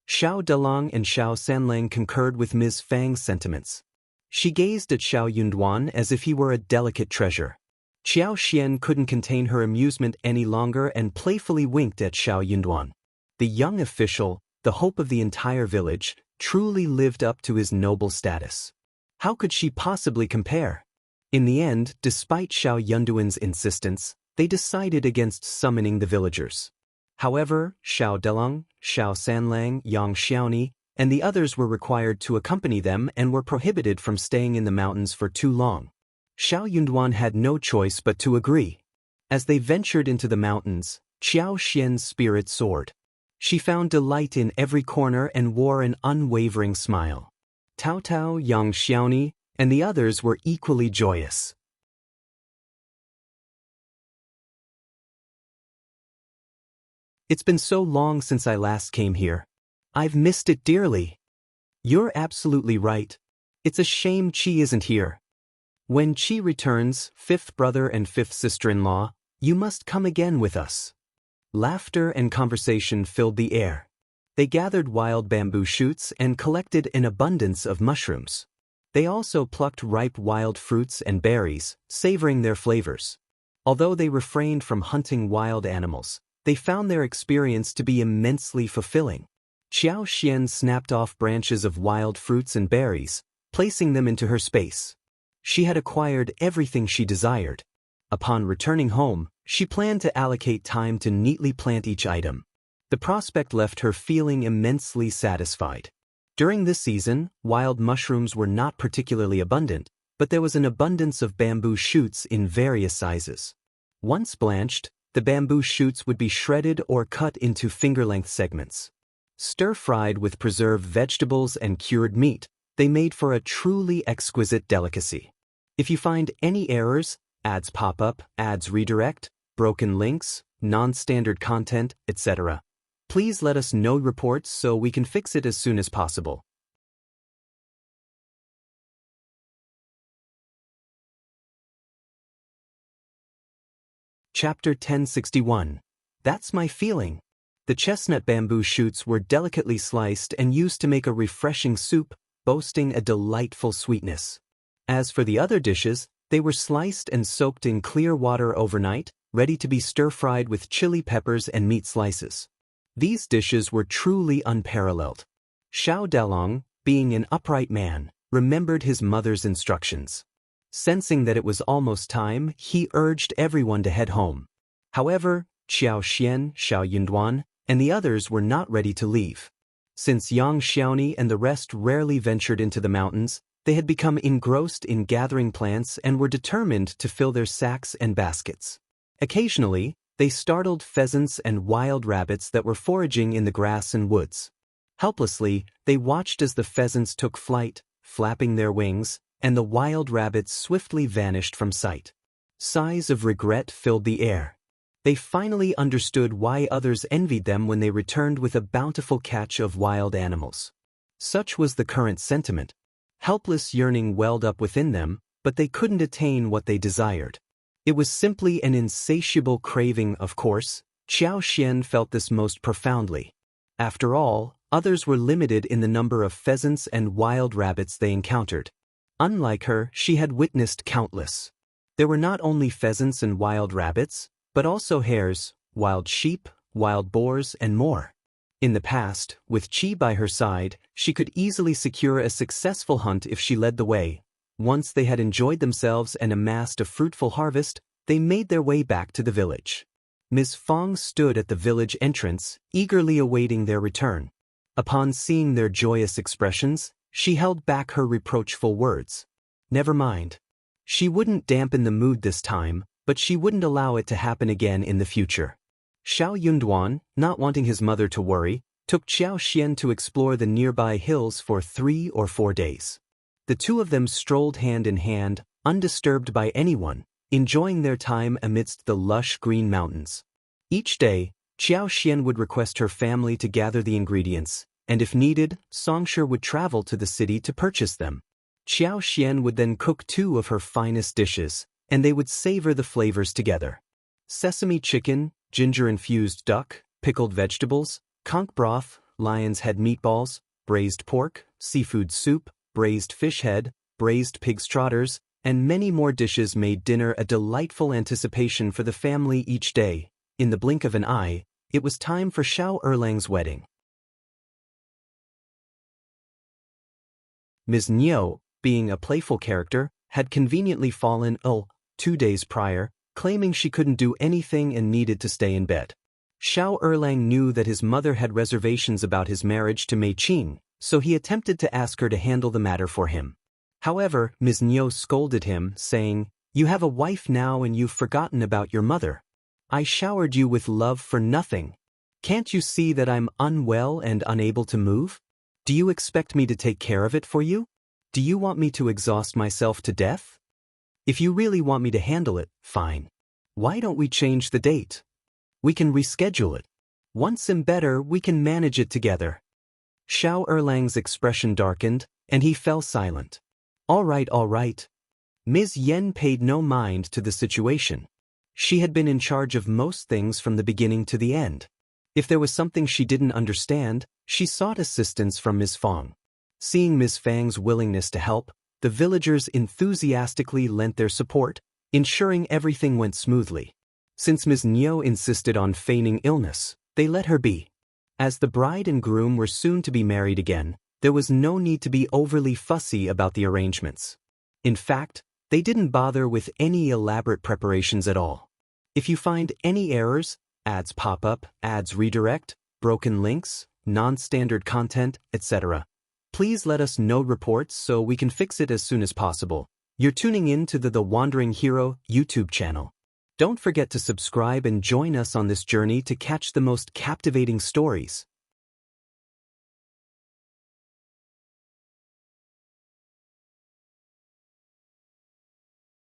Xiao Dalong and Xiao Sanlang concurred with Ms. Fang's sentiments. She gazed at Xiao Yunduan as if he were a delicate treasure. Xiao Xian couldn't contain her amusement any longer and playfully winked at Xiao Yunduan. The young official, the hope of the entire village, truly lived up to his noble status. How could she possibly compare? In the end, despite Xiao Yunduan's insistence, they decided against summoning the villagers. However, Xiao Dalong, Xiao Sanlang, Yang Xiaoni, and the others were required to accompany them and were prohibited from staying in the mountains for too long. Xiao Yunduan had no choice but to agree. As they ventured into the mountains, Xiao Xian's spirit soared. She found delight in every corner and wore an unwavering smile. Tao Tao, Yang Xiaoni, and the others were equally joyous. "It's been so long since I last came here. I've missed it dearly." "You're absolutely right. It's a shame Chi isn't here. When Chi returns, fifth brother and fifth sister-in-law, you must come again with us." Laughter and conversation filled the air. They gathered wild bamboo shoots and collected an abundance of mushrooms. They also plucked ripe wild fruits and berries, savoring their flavors. Although they refrained from hunting wild animals, they found their experience to be immensely fulfilling. Xiao Xian snapped off branches of wild fruits and berries, placing them into her space. She had acquired everything she desired. Upon returning home, she planned to allocate time to neatly plant each item. The prospect left her feeling immensely satisfied. During this season, wild mushrooms were not particularly abundant, but there was an abundance of bamboo shoots in various sizes. Once blanched, the bamboo shoots would be shredded or cut into finger-length segments. Stir-fried with preserved vegetables and cured meat, they made for a truly exquisite delicacy. If you find any errors, ads pop up, ads redirect, broken links, non-standard content, etc., please let us know reports so we can fix it as soon as possible. Chapter 1061. That's my feeling. The chestnut bamboo shoots were delicately sliced and used to make a refreshing soup, boasting a delightful sweetness. As for the other dishes, they were sliced and soaked in clear water overnight, ready to be stir-fried with chili peppers and meat slices. These dishes were truly unparalleled. Xiao Dalong, being an upright man, remembered his mother's instructions. Sensing that it was almost time, he urged everyone to head home. However, Xiao Xian, Xiao Yunduan, and the others were not ready to leave. Since Yang Xiaoni and the rest rarely ventured into the mountains, they had become engrossed in gathering plants and were determined to fill their sacks and baskets. Occasionally, they startled pheasants and wild rabbits that were foraging in the grass and woods. Helplessly, they watched as the pheasants took flight, flapping their wings, and the wild rabbits swiftly vanished from sight. Sighs of regret filled the air. They finally understood why others envied them when they returned with a bountiful catch of wild animals. Such was the current sentiment. Helpless yearning welled up within them, but they couldn't attain what they desired. It was simply an insatiable craving, of course. Xiao Xian felt this most profoundly. After all, others were limited in the number of pheasants and wild rabbits they encountered. Unlike her, she had witnessed countless. There were not only pheasants and wild rabbits, but also hares, wild sheep, wild boars, and more. In the past, with Qi by her side, she could easily secure a successful hunt if she led the way. Once they had enjoyed themselves and amassed a fruitful harvest, they made their way back to the village. Ms. Fong stood at the village entrance, eagerly awaiting their return. Upon seeing their joyous expressions, she held back her reproachful words. Never mind. She wouldn't dampen the mood this time, but she wouldn't allow it to happen again in the future. Xiao Yunduan, not wanting his mother to worry, took Xiao Xian to explore the nearby hills for 3 or 4 days. The two of them strolled hand in hand, undisturbed by anyone, enjoying their time amidst the lush green mountains. Each day, Xiao Xian would request her family to gather the ingredients, and if needed, Songshi would travel to the city to purchase them. Xiao Xian would then cook 2 of her finest dishes, and they would savor the flavors together. Sesame chicken, ginger-infused duck, pickled vegetables, conch broth, lion's head meatballs, braised pork, seafood soup, braised fish head, braised pig's trotters, and many more dishes made dinner a delightful anticipation for the family each day. In the blink of an eye, it was time for Xiao Erlang's wedding. Ms. Niu, being a playful character, had conveniently fallen ill 2 days prior, claiming she couldn't do anything and needed to stay in bed. Xiao Erlang knew that his mother had reservations about his marriage to Mei Qing, so he attempted to ask her to handle the matter for him. However, Ms. Niu scolded him, saying, "You have a wife now and you've forgotten about your mother. I showered you with love for nothing. Can't you see that I'm unwell and unable to move? Do you expect me to take care of it for you? Do you want me to exhaust myself to death? If you really want me to handle it, fine. Why don't we change the date? We can reschedule it. Once I'm better, we can manage it together." Xiao Erlang's expression darkened, and he fell silent. All right. Ms. Yan paid no mind to the situation. She had been in charge of most things from the beginning to the end. If there was something she didn't understand, she sought assistance from Ms. Fong. Seeing Ms. Fang's willingness to help, the villagers enthusiastically lent their support, ensuring everything went smoothly. Since Ms. Niu insisted on feigning illness, they let her be. As the bride and groom were soon to be married again, there was no need to be overly fussy about the arrangements. In fact, they didn't bother with any elaborate preparations at all. If you find any errors, ads pop up, ads redirect, broken links, non-standard content, etc., please let us know reports so we can fix it as soon as possible. You're tuning in to the Wandering Hero YouTube channel. Don't forget to subscribe and join us on this journey to catch the most captivating stories.